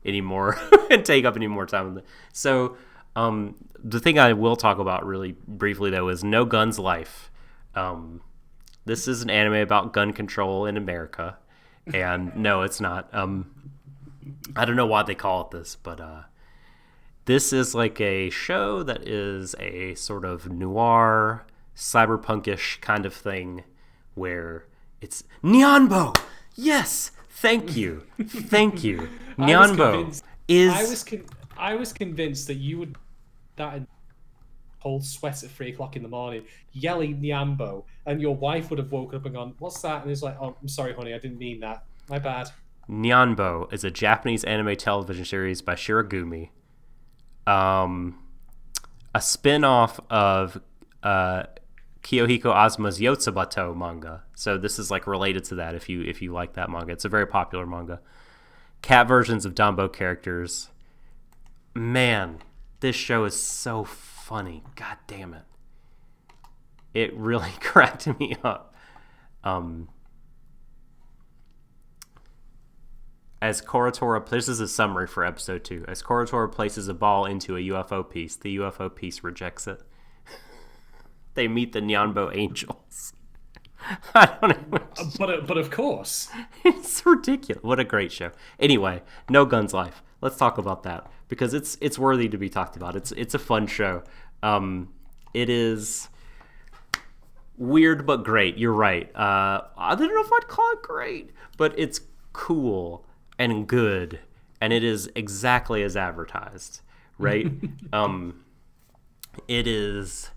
anymore and take up any more time with it. So the thing I will talk about really briefly, though, is No Guns Life. This is an anime about gun control in America. And no, it's not. I don't know why they call it this, but this is like a show that is a sort of noir, cyberpunkish kind of thing where it's Nyanbo. Yes, thank you. Nyanbo is. I was convinced that you would that in cold sweat at 3:00 in the morning, yelling Nyambo, and your wife would have woken up and gone, "What's that?" And it's like, "Oh, I'm sorry, honey, I didn't mean that. My bad." Nyanbo is a Japanese anime television series by Shirogumi, a spin-off of Kiyohiko Azuma's Yotsubato manga. So this is like related to that if you like that manga. It's a very popular manga. Cat versions of Danbo characters. Man, this show is so funny. God damn it. It really cracked me up. As Korotora, this is a summary for episode 2. As Korotora places a ball into a UFO piece, the UFO piece rejects it. They meet the Nyanbo angels. I don't know. But of course. It's ridiculous. What a great show. Anyway, No Guns Life. Let's talk about that because it's worthy to be talked about. It's a fun show. It is weird but great. You're right. I don't know if I'd call it great, but it's cool and good, and it is exactly as advertised, right? It is.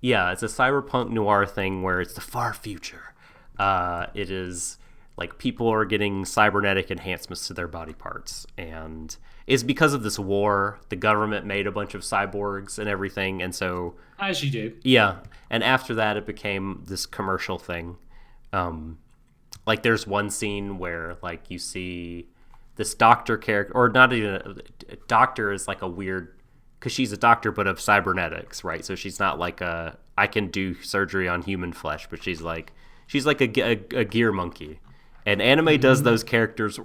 Yeah, it's a cyberpunk noir thing where it's the far future. It is like people are getting cybernetic enhancements to their body parts, and it's because of this war. The government made a bunch of cyborgs and everything, and so as you do, yeah. And after that, it became this commercial thing, like there's one scene where like you see this doctor character, or not even a doctor, is like a weird, because she's a doctor but of cybernetics, right? So she's not like I can do surgery on human flesh, but she's like a gear monkey. And anime does those characters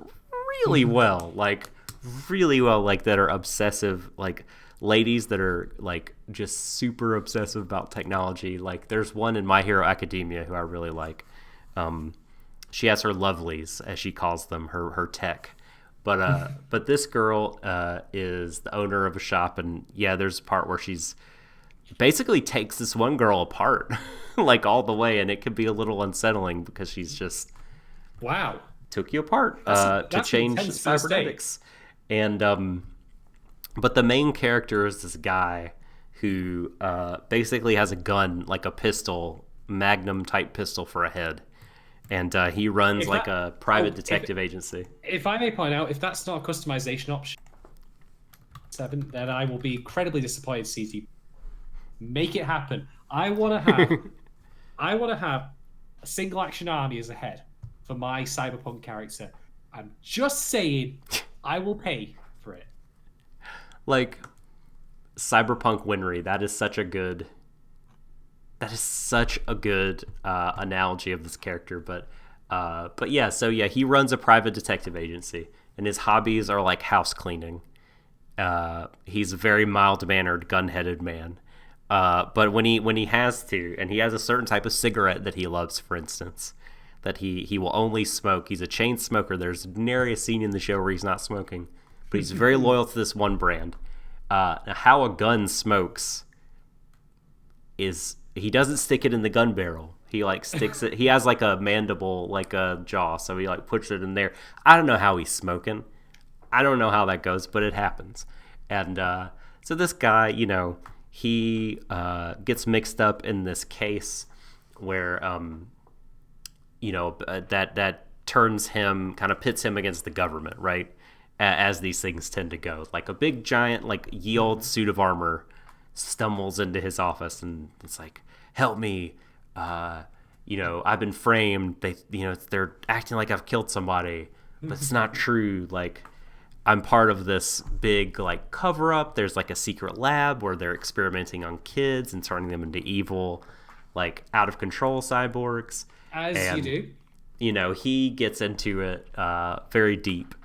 really well, like that are obsessive, like ladies that are like just super obsessive about technology. Like there's one in My Hero Academia who I really like. She has her lovelies, as she calls them, her tech. But this girl is the owner of a shop, and yeah, there's a part where she's basically takes this one girl apart, like all the way, and it could be a little unsettling because she's just took you apart to change cybernetics. And but the main character is this guy who basically has a gun, like a pistol, Magnum type pistol for a head. And he runs like a private detective agency. If I may point out, if that's not a customization option 7, then I will be incredibly disappointed, CT. Make it happen. I want to have a single action army as a head for my cyberpunk character. I'm just saying, I will pay for it. Like cyberpunk Winry, that is such a good analogy of this character. But yeah, so yeah, he runs a private detective agency, and his hobbies are like house cleaning. He's a very mild-mannered, gun-headed man. But when he has to, and he has a certain type of cigarette that he loves, for instance, that he will only smoke. He's a chain smoker. There's nary a scene in the show where he's not smoking, but he's very loyal to this one brand. How a gun smokes is he doesn't stick it in the gun barrel. He like sticks it. He has like a mandible, like a jaw, so he like puts it in there. I don't know how he's smoking. I don't know how that goes, but it happens. And so this guy, he gets mixed up in this case where that turns him, kind of pits him against the government, right? As these things tend to go. Like a big giant, like ye old suit of armor stumbles into his office, and it's like, help me, I've been framed. They're acting like I've killed somebody, but it's not true. Like, I'm part of this big like cover up. There's like a secret lab where they're experimenting on kids and turning them into evil, like out of control cyborgs. You do. He gets into it very deep,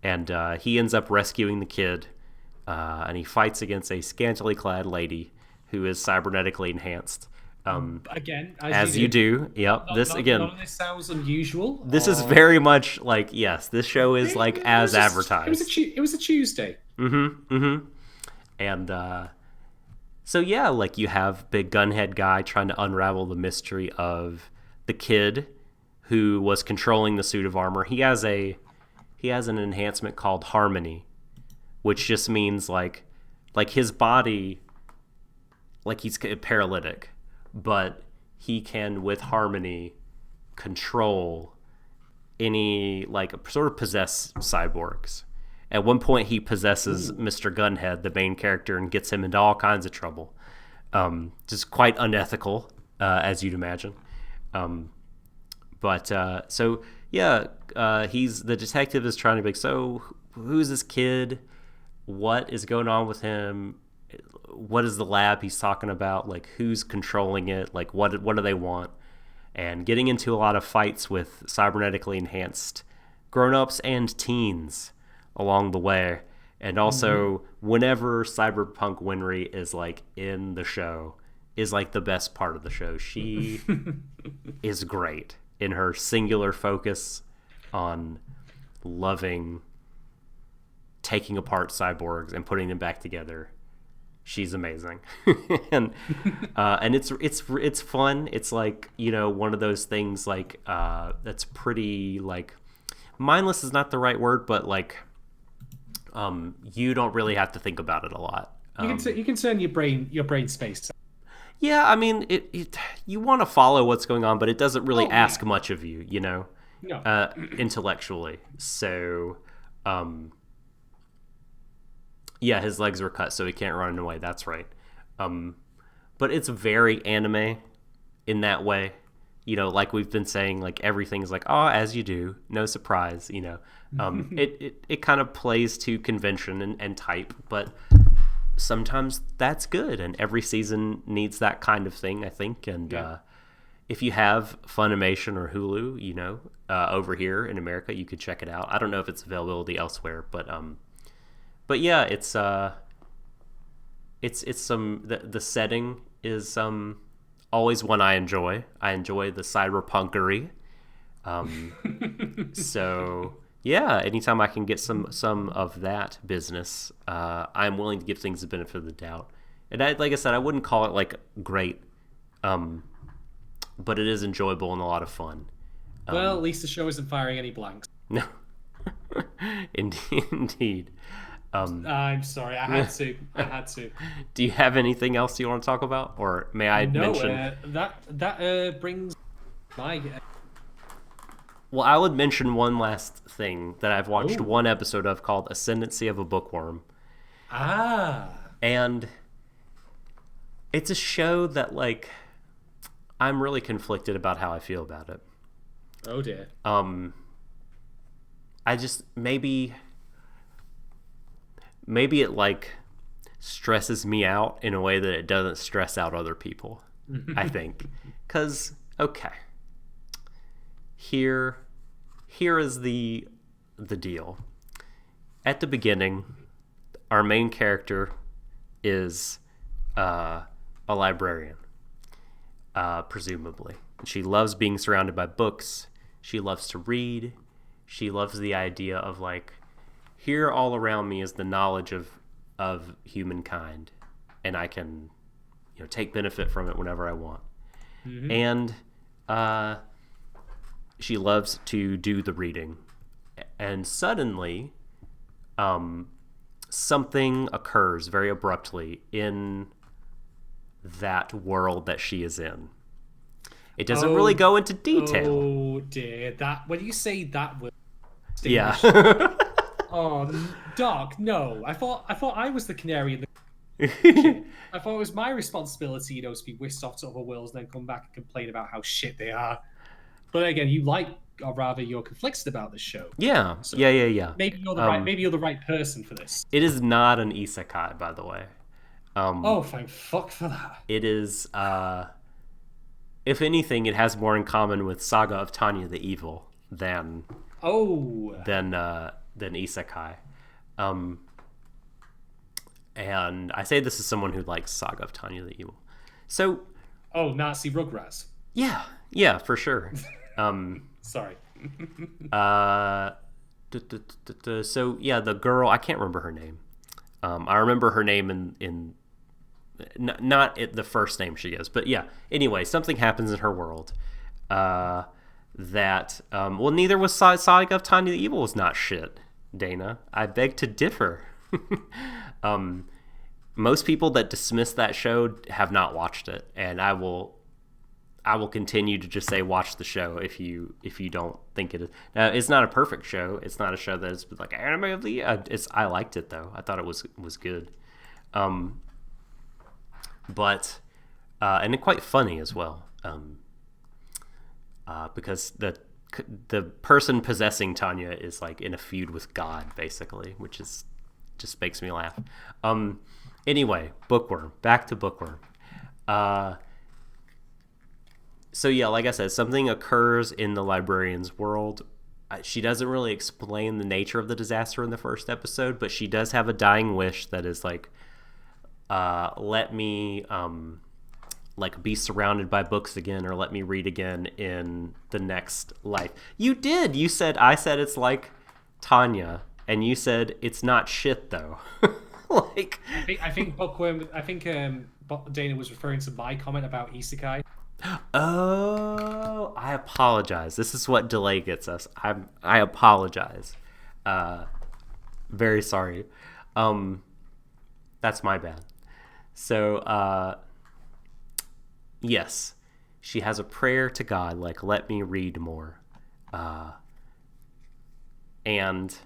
and he ends up rescuing the kid, and he fights against a scantily clad lady who is cybernetically enhanced. Again, as you do. Yep. None of this sounds unusual. This is very much like, yes, this show is as advertised. It was a Tuesday. And so yeah, like you have big gunhead guy trying to unravel the mystery of the kid who was controlling the suit of armor. He has an enhancement called Harmony, which just means like his body, like he's paralytic, but he can, with Harmony, control any, like, sort of possess cyborgs. At one point, he possesses Mr. Gunhead, the main character, and gets him into all kinds of trouble. Just quite unethical, as you'd imagine. So yeah, the detective is trying to be, so who's this kid? What is going on with him? What is the lab he's talking about? Like, who's controlling it? Like, what do they want? And getting into a lot of fights with cybernetically enhanced grown-ups and teens along the way. And also, whenever Cyberpunk Winry is, like, in the show, is, like, the best part of the show. She is great in her singular focus on loving taking apart cyborgs and putting them back together. She's amazing. and it's fun. It's like, one of those things like that's pretty, like, mindless is not the right word, but like you don't really have to think about it a lot. You can turn your brain space. Yeah, I mean, you want to follow what's going on, but it doesn't really ask much of you, No. Intellectually. So yeah, his legs were cut, so he can't run away. That's right. But it's very anime in that way. like we've been saying, like everything's like, oh, as you do, no surprise, it kind of plays to convention and type, but sometimes that's good, and every season needs that kind of thing, I think. And if you have Funimation or Hulu, over here in America, you could check it out. I don't know if it's availability elsewhere, but yeah, it's some the setting is always one I enjoy. I enjoy the cyberpunkery. So yeah, anytime I can get some of that business, I'm willing to give things the benefit of the doubt. And like I said, I wouldn't call it like great, but it is enjoyable and a lot of fun. Well, at least the show isn't firing any blanks. No, indeed. I'm sorry, I had to. Do you have anything else you want to talk about, or may I mention? That brings my. Well, I would mention one last thing that I've watched one episode of called Ascendance of a Bookworm. And it's a show that, like, I'm really conflicted about how I feel about it. Oh, dear. I just, maybe it, like, stresses me out in a way that it doesn't stress out other people, I think. Because, okay. Here is the deal. At the beginning, our main character is a librarian, presumably. She loves being surrounded by books. She loves to read. She loves the idea of, like, here all around me is the knowledge of humankind, and I can, take benefit from it whenever I want. Mm-hmm. And she loves to do the reading. And suddenly, something occurs very abruptly in that world that she is in. It doesn't really go into detail. Oh dear, when you say that word, yeah. Oh, Doc, no. I thought I was the canary in the kitchen. I thought it was my responsibility, to be whisked off to other worlds and then come back and complain about how shit they are. But again, you like, or rather, you're conflicted about this show. Yeah, so yeah. Maybe you're the right person for this. It is not an isekai, by the way. Thank fuck for that. It is. If anything, it has more in common with Saga of Tanya the Evil than isekai. And I say this as someone who likes Saga of Tanya the Evil. So. Oh, Nazi Rugrats. Yeah, for sure. Sorry. So yeah, the girl, I can't remember her name. I remember her name in not the first name she gives, but yeah. Anyway, something happens in her world that neither was Saga of Tanya the Evil was not shit. Dana, I beg to differ. Most people that dismiss that show have not watched it, and I will continue to just say watch the show if you don't think it is. Now, it's not a perfect show. It's not a show that is like anime of the year. I liked it though. I thought it was good, but and quite funny as well. Because the person possessing Tanya is like in a feud with God basically, which is just makes me laugh. Anyway, Bookworm. Back to Bookworm. So yeah, like I said, something occurs in the librarian's world. She doesn't really explain the nature of the disaster in the first episode, but she does have a dying wish that is like, let me like be surrounded by books again, or let me read again in the next life. You did. I said it's like Tanya, and you said it's not shit though. Like I think Bookworm. I think Dana was referring to my comment about isekai. Oh, I apologize. This is what delay gets us. I apologize. Very sorry. That's my bad. So, yes, she has a prayer to God, like, let me read more. And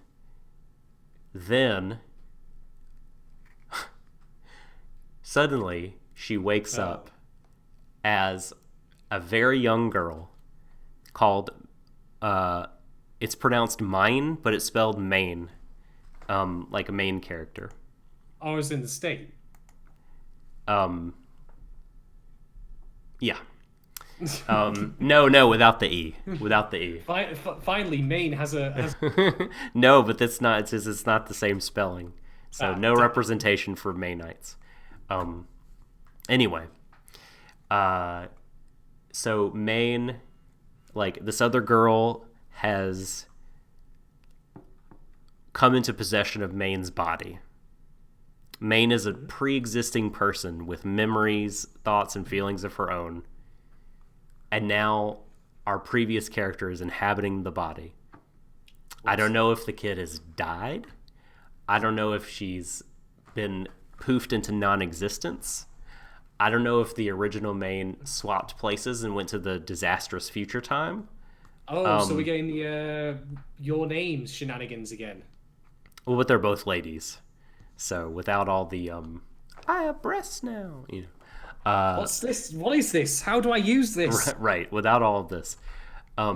then suddenly she wakes up as a very young girl called, it's pronounced Mine, but it's spelled Maine, like a main character. Oh, it's in the state. Yeah. No, without the E. Without the E. Finally, Maine has a... No, but that's not, it's not the same spelling. So no representation for Mainites. Anyway. So Maine, like, this other girl has come into possession of Maine's body. Maine is a pre-existing person with memories, thoughts, and feelings of her own. And now our previous character is inhabiting the body. I don't know if the kid has died. I don't know if she's been poofed into non-existence. I don't know if the original Maine swapped places and went to the disastrous future time. Oh, so we're getting the Your Names shenanigans again. Well, but they're both ladies. So without all the, I have breasts now, you know. What's this? What is this? How do I use this? Right, without all of this. I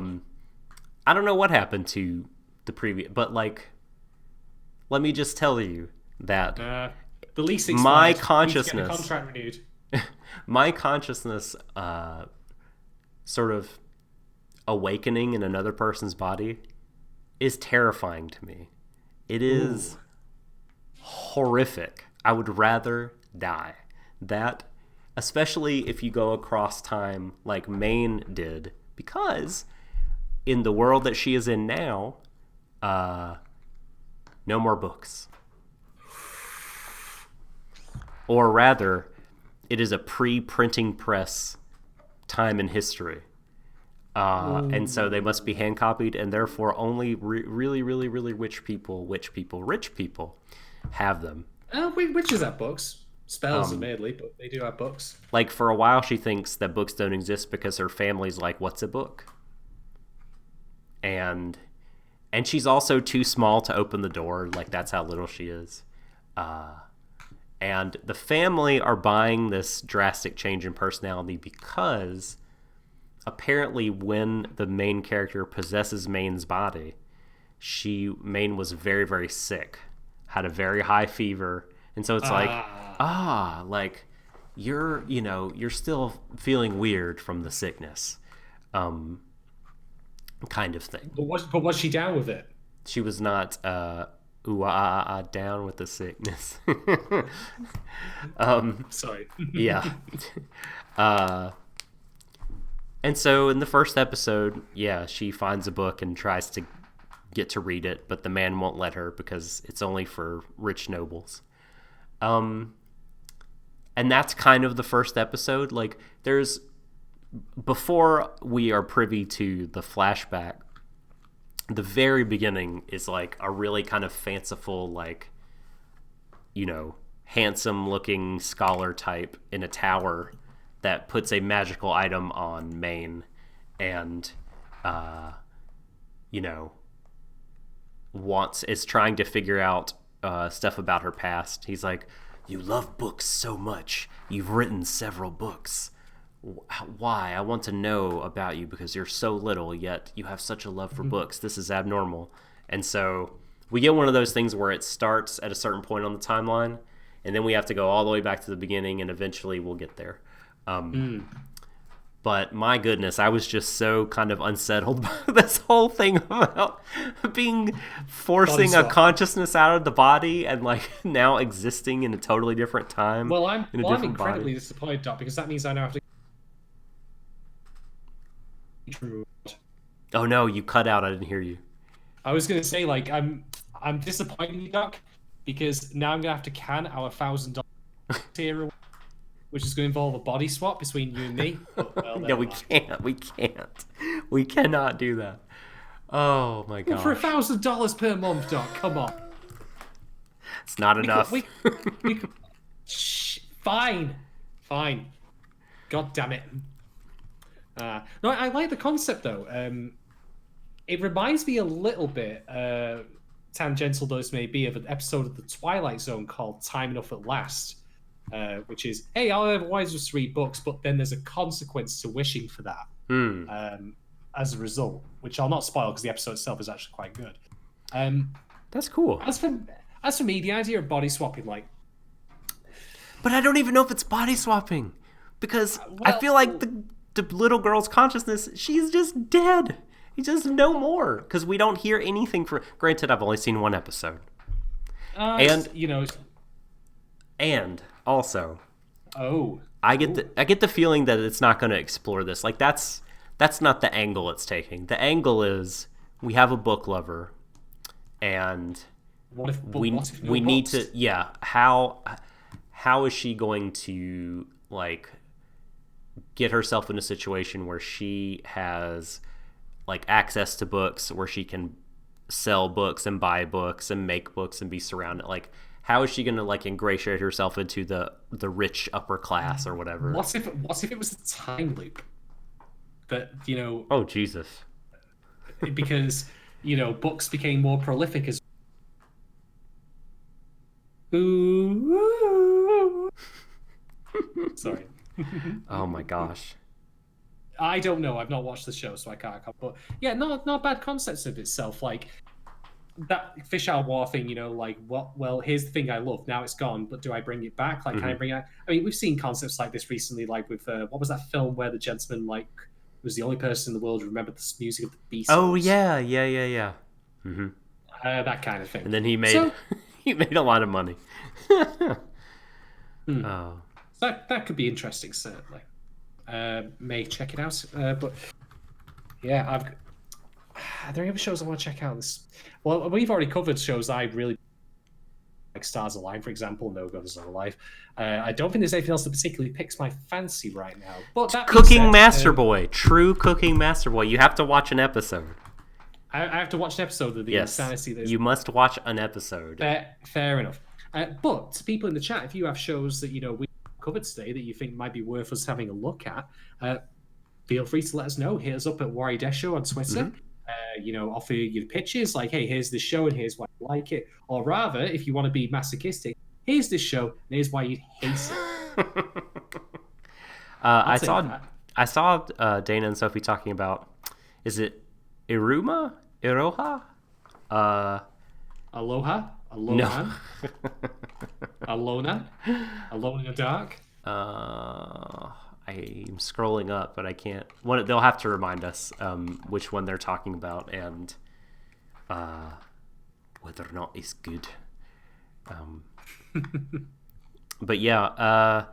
don't know what happened to the previous, but, like, let me just tell you that the lease my consciousness, contract renewed. My consciousness, sort of awakening in another person's body is terrifying to me. It is horrific. I would rather die. That, especially if you go across time like Maine did, because in the world that she is in now, no more books. Or rather, it is a pre-printing press time in history. And so they must be hand-copied, and therefore only really, really, really rich people have them. Witches have books. Spells, admittedly, but they do have books. Like, for a while, she thinks that books don't exist because her family's like, what's a book? And she's also too small to open the door. Like, that's how little she is. And the family are buying this drastic change in personality because apparently when the main character possesses Maine's body, Maine was very, very sick, had a very high fever. And so it's like you're still feeling weird from the sickness, kind of thing. But was she down with it? She was not down with the sickness. Sorry. Yeah. And so in the first episode, she finds a book and tries to get to read it, but the man won't let her because it's only for rich nobles. And that's kind of the first episode. Like, before we are privy to the flashback, the very beginning is like a really kind of fanciful, like, handsome looking scholar type in a tower that puts a magical item on Maine and, is trying to figure out stuff about her past. He's like, you love books so much. You've written several books. Why? I want to know about you because you're so little, yet you have such a love for books. This is abnormal. And so we get one of those things where it starts at a certain point on the timeline, and then we have to go all the way back to the beginning, and eventually we'll get there. But my goodness, I was just so kind of unsettled by this whole thing about forcing a consciousness out of the body and, like, now existing in a totally different time. Well, I'm incredibly disappointed, Doc, because that means I now have to. Oh no, you cut out. I didn't hear you. I was gonna say, like, I'm disappointed in you, Doc, because now I'm gonna have to can our $1,000 here, which is gonna involve a body swap between you and me. No, we can't. We cannot do that. Oh my god. For $1,000 per month, Doc. Come on. It's not enough. Fine. God damn it. No, I like the concept though. It reminds me a little bit, tangential though this may be, of an episode of the Twilight Zone called Time Enough at Last, which is, hey, I'll otherwise just read books, but then there's a consequence to wishing for that. as a result, which I'll not spoil because the episode itself is actually quite good. That's cool. As for me, the idea of body swapping, like, but I don't even know if it's body swapping, because I feel like the little girl's consciousness, she's just dead. He's just no more, because we don't hear anything for. Granted, I've only seen one episode, and and also, I get the feeling that it's not going to explore this. Like that's not the angle it's taking. The angle is we have a book lover, and we need to how is she going to like get herself in a situation where she has like access to books, where she can sell books and buy books and make books and be surrounded, like how is she going to like ingratiate herself into the rich upper class or whatever? What if it was a time loop that, you know, oh Jesus, because, you know, books became more prolific as sorry. Oh my gosh. I don't know. I've not watched the show, so I can't. But yeah, not bad concepts of itself. Like that fish out of water thing, you know, like what? Well, here's the thing I love. Now it's gone, but do I bring it back? Like, can I bring it? I mean, we've seen concepts like this recently, like with what was that film where the gentleman like was the only person in the world who remembered the music of the Beastars? Oh yeah. Mm-hmm. That kind of thing. And then he made he made a lot of money. Oh. That could be interesting, certainly. May check it out, but yeah, are there any other shows I want to check out? Well, we've already covered shows I really like. Stars Align, for example, No Gods Are Alive. I don't think there's anything else that particularly picks my fancy right now. But that Cooking Master Boy, true Cooking Master Boy. You have to watch an episode. I have to watch an episode of the insanity. You must watch an episode. Fair enough. But to people in the chat, if you have shows that, you know, we covered today that you think might be worth us having a look at, feel free to let us know. Hit us up at Warui Deshou on Twitter. You know, offer your pitches like, hey, here's this show and here's why you like it. Or rather, if you want to be masochistic, here's this show and here's why you hate it. I saw Dana and Sophie talking about, is it Iroha? Aloha? No. Alone in the dark? I'm scrolling up, but I can't. They'll have to remind us which one they're talking about and whether or not it's good. But yeah,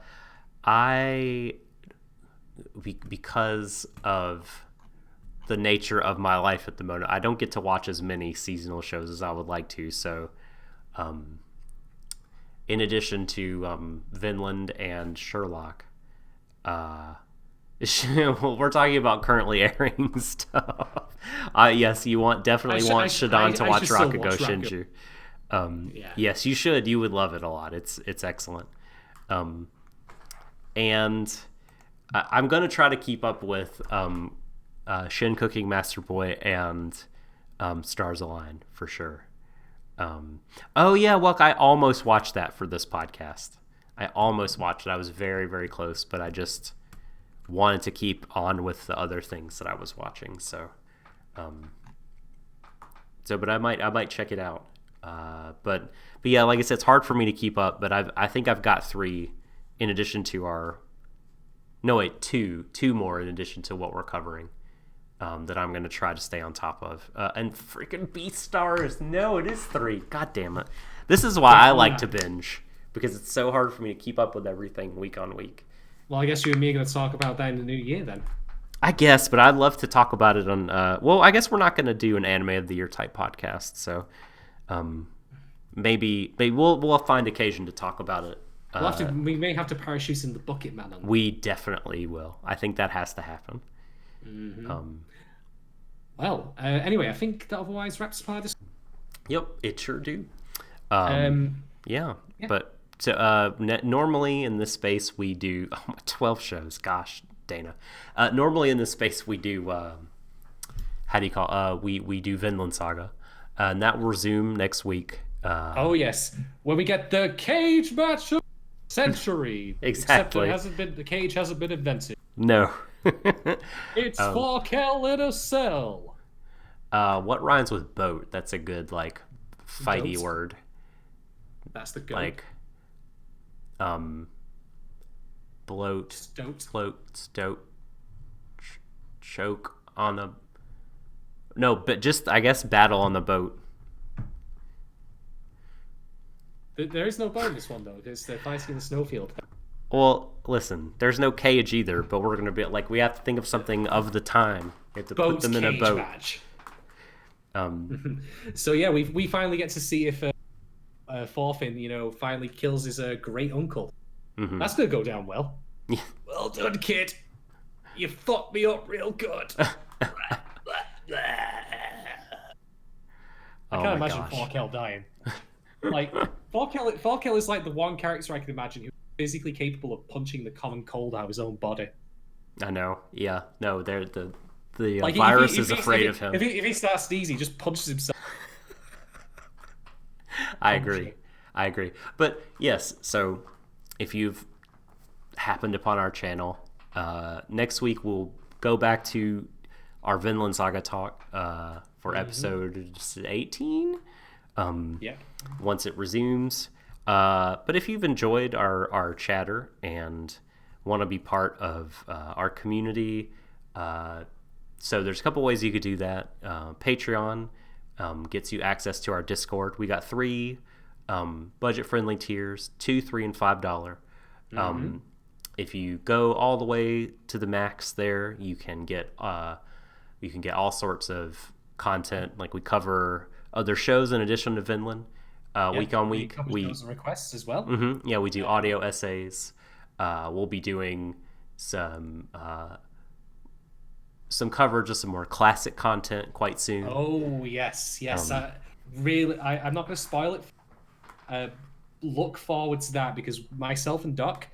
because of the nature of my life at the moment, I don't get to watch as many seasonal shows as I would like to. So, in addition to Vinland and Sherlock, we're talking about currently airing stuff. Yes, you definitely want Shadon to watch Rakugo Shinju. Yes, you should. You would love it a lot. It's excellent. And I'm gonna try to keep up with Shin Cooking Master Boy and Stars Align for sure. Well, I almost watched that for this podcast. I almost watched it. I was very, very close, but I just wanted to keep on with the other things that I was watching. So, but I might check it out. But yeah, like I said, it's hard for me to keep up. But I think I've got 3 in addition to two more in addition to what we're covering. That I'm going to try to stay on top of. And freaking Beastars. No, it is 3. God damn it. This is why I like to binge, because it's so hard for me to keep up with everything week on week. Well, I guess you and me are going to talk about that in the new year then. I guess, but I'd love to talk about it on... well, I guess we're not going to do an Anime of the Year type podcast, so maybe we'll find occasion to talk about it. We may have to parachute in the bucket, man. We definitely will. I think that has to happen. Mm-hmm. Anyway, I think that otherwise wraps up our discussion. Yep, it sure do. Yeah. But normally in this space we do 12 shows. Gosh, Dana. Normally in this space we do we do Vinland Saga, and that will resume next week. Oh yes, when we get the cage match of the century. Exactly. Except the cage hasn't been invented. No. It's Farkel in a cell. What rhymes with boat? That's a good like fighty Goat. word. That's the goat. Like, bloat, Stoat. float, stoat, choke on a. No, but just I guess battle on the boat. There is no boat in this one though. There's the fighting in the snowfield. Well, listen, there's no cage either, but we're gonna be like we have to think of something of the time. We have to put them in a boat. Match. So yeah, we finally get to see if Thorfinn, finally kills his great uncle. Mm-hmm. That's gonna go down well. Yeah. Well done, kid. You fucked me up real good. I can't imagine Farkel dying. Like Farkel is like the one character I can imagine who's physically capable of punching the common cold out of his own body. I know. Yeah. No, they're the like virus is afraid of him. If he starts sneezing, he just punches himself. I agree. But yes, so if you've happened upon our channel, next week we'll go back to our Vinland Saga talk for episode 18. Once it resumes. But if you've enjoyed our chatter and want to be part of our community, so there's a couple ways you could do that. Patreon gets you access to our Discord. We got 3 budget-friendly tiers: $2, $3, and $5. If you go all the way to the max, there you can get all sorts of content. Like we cover other shows in addition to Vinland. Week on week, we requests as well. Mm-hmm, yeah, we do audio essays. We'll be doing some coverage of some more classic content quite soon. Oh yes. I'm not going to spoil it. Look forward to that because myself and Doc,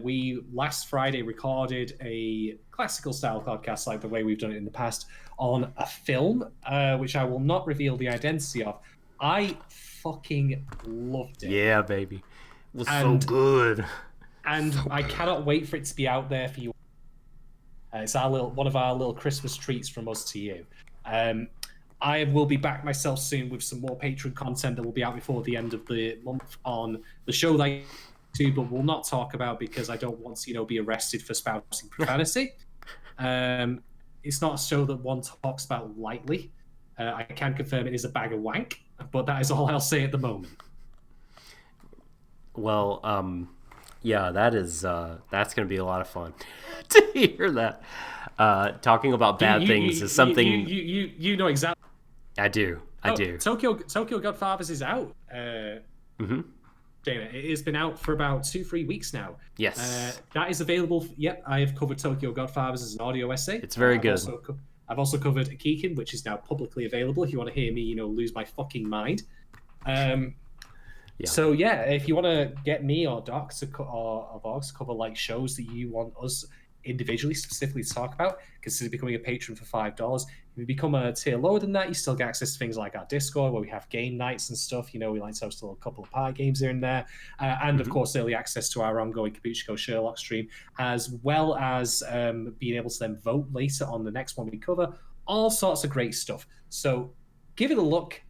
we last Friday recorded a classical style podcast like the way we've done it in the past on a film, which I will not reveal the identity of. I fucking loved it. Yeah, baby. It was so good. And so I cannot wait for it to be out there for you. It's one of our little Christmas treats from us to you. I will be back myself soon with some more Patreon content that will be out before the end of the month on the show that I do, but will not talk about because I don't want to, be arrested for spouting profanity. It's not a show that one talks about lightly. I can confirm it is a bag of wank, but that is all I'll say at the moment. Well, yeah, that's going to be a lot of fun to hear that. Talking about bad things is something you know exactly. I do. Tokyo Godfathers is out. Mm-hmm. Dana, it has been out for about 2-3 weeks now. Yes. That is available. Yep, I have covered Tokyo Godfathers as an audio essay. It's very good. I've also covered Akikin, which is now publicly available. If you want to hear me, lose my fucking mind. So yeah, if you want to get me or Doc or Vox to cover like shows that you want us individually specifically to talk about, consider becoming a patron for $5. If you become a tier lower than that, you still get access to things like our Discord where we have game nights and stuff. We like to host a couple of party games here and there, and of course early access to our ongoing Kabuchiko Sherlock stream, as well as being able to then vote later on the next one we cover. All sorts of great stuff. So give it a look,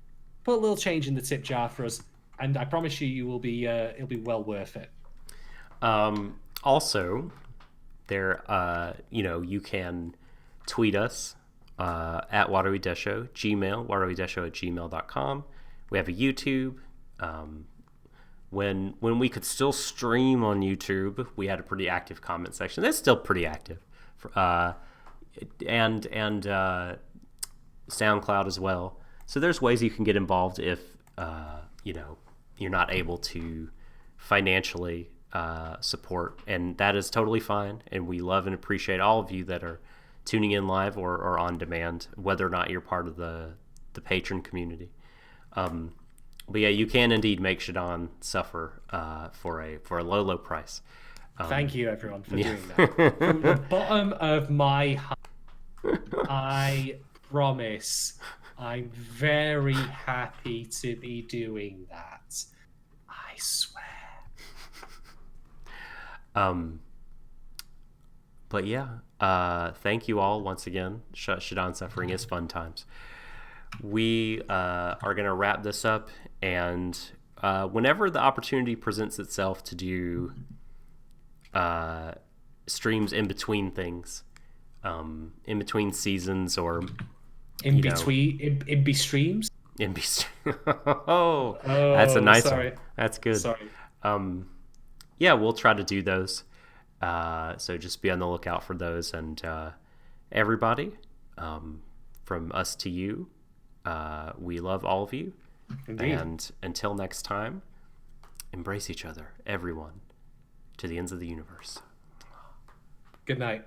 put a little change in the tip jar for us, and I promise you will be it'll be well worth it. Also, there you can tweet us at Warui Deshou, Gmail, waruideshou@gmail.com. We have a YouTube. When we could still stream on YouTube, we had a pretty active comment section. That's still pretty active. And SoundCloud as well. So there's ways you can get involved if you're not able to financially support, and that is totally fine. And we love and appreciate all of you that are tuning in live or on demand, whether or not you're part of the patron community. But yeah, you can indeed make Shadon suffer for a low price. Thank you, everyone, for doing that. From the bottom of my heart, I promise I'm very happy to be doing that. I swear. But yeah, thank you all once again. Shadon Suffering is fun times. We are going to wrap this up, and whenever the opportunity presents itself to do streams in between things, in between seasons, or in be streams. Oh, that's a nice sorry. one. That's good. Sorry. Yeah, we'll try to do those. So just be on the lookout for those. And everybody, from us to you, we love all of you. Indeed. And until next time, embrace each other, everyone, to the ends of the universe. Good night.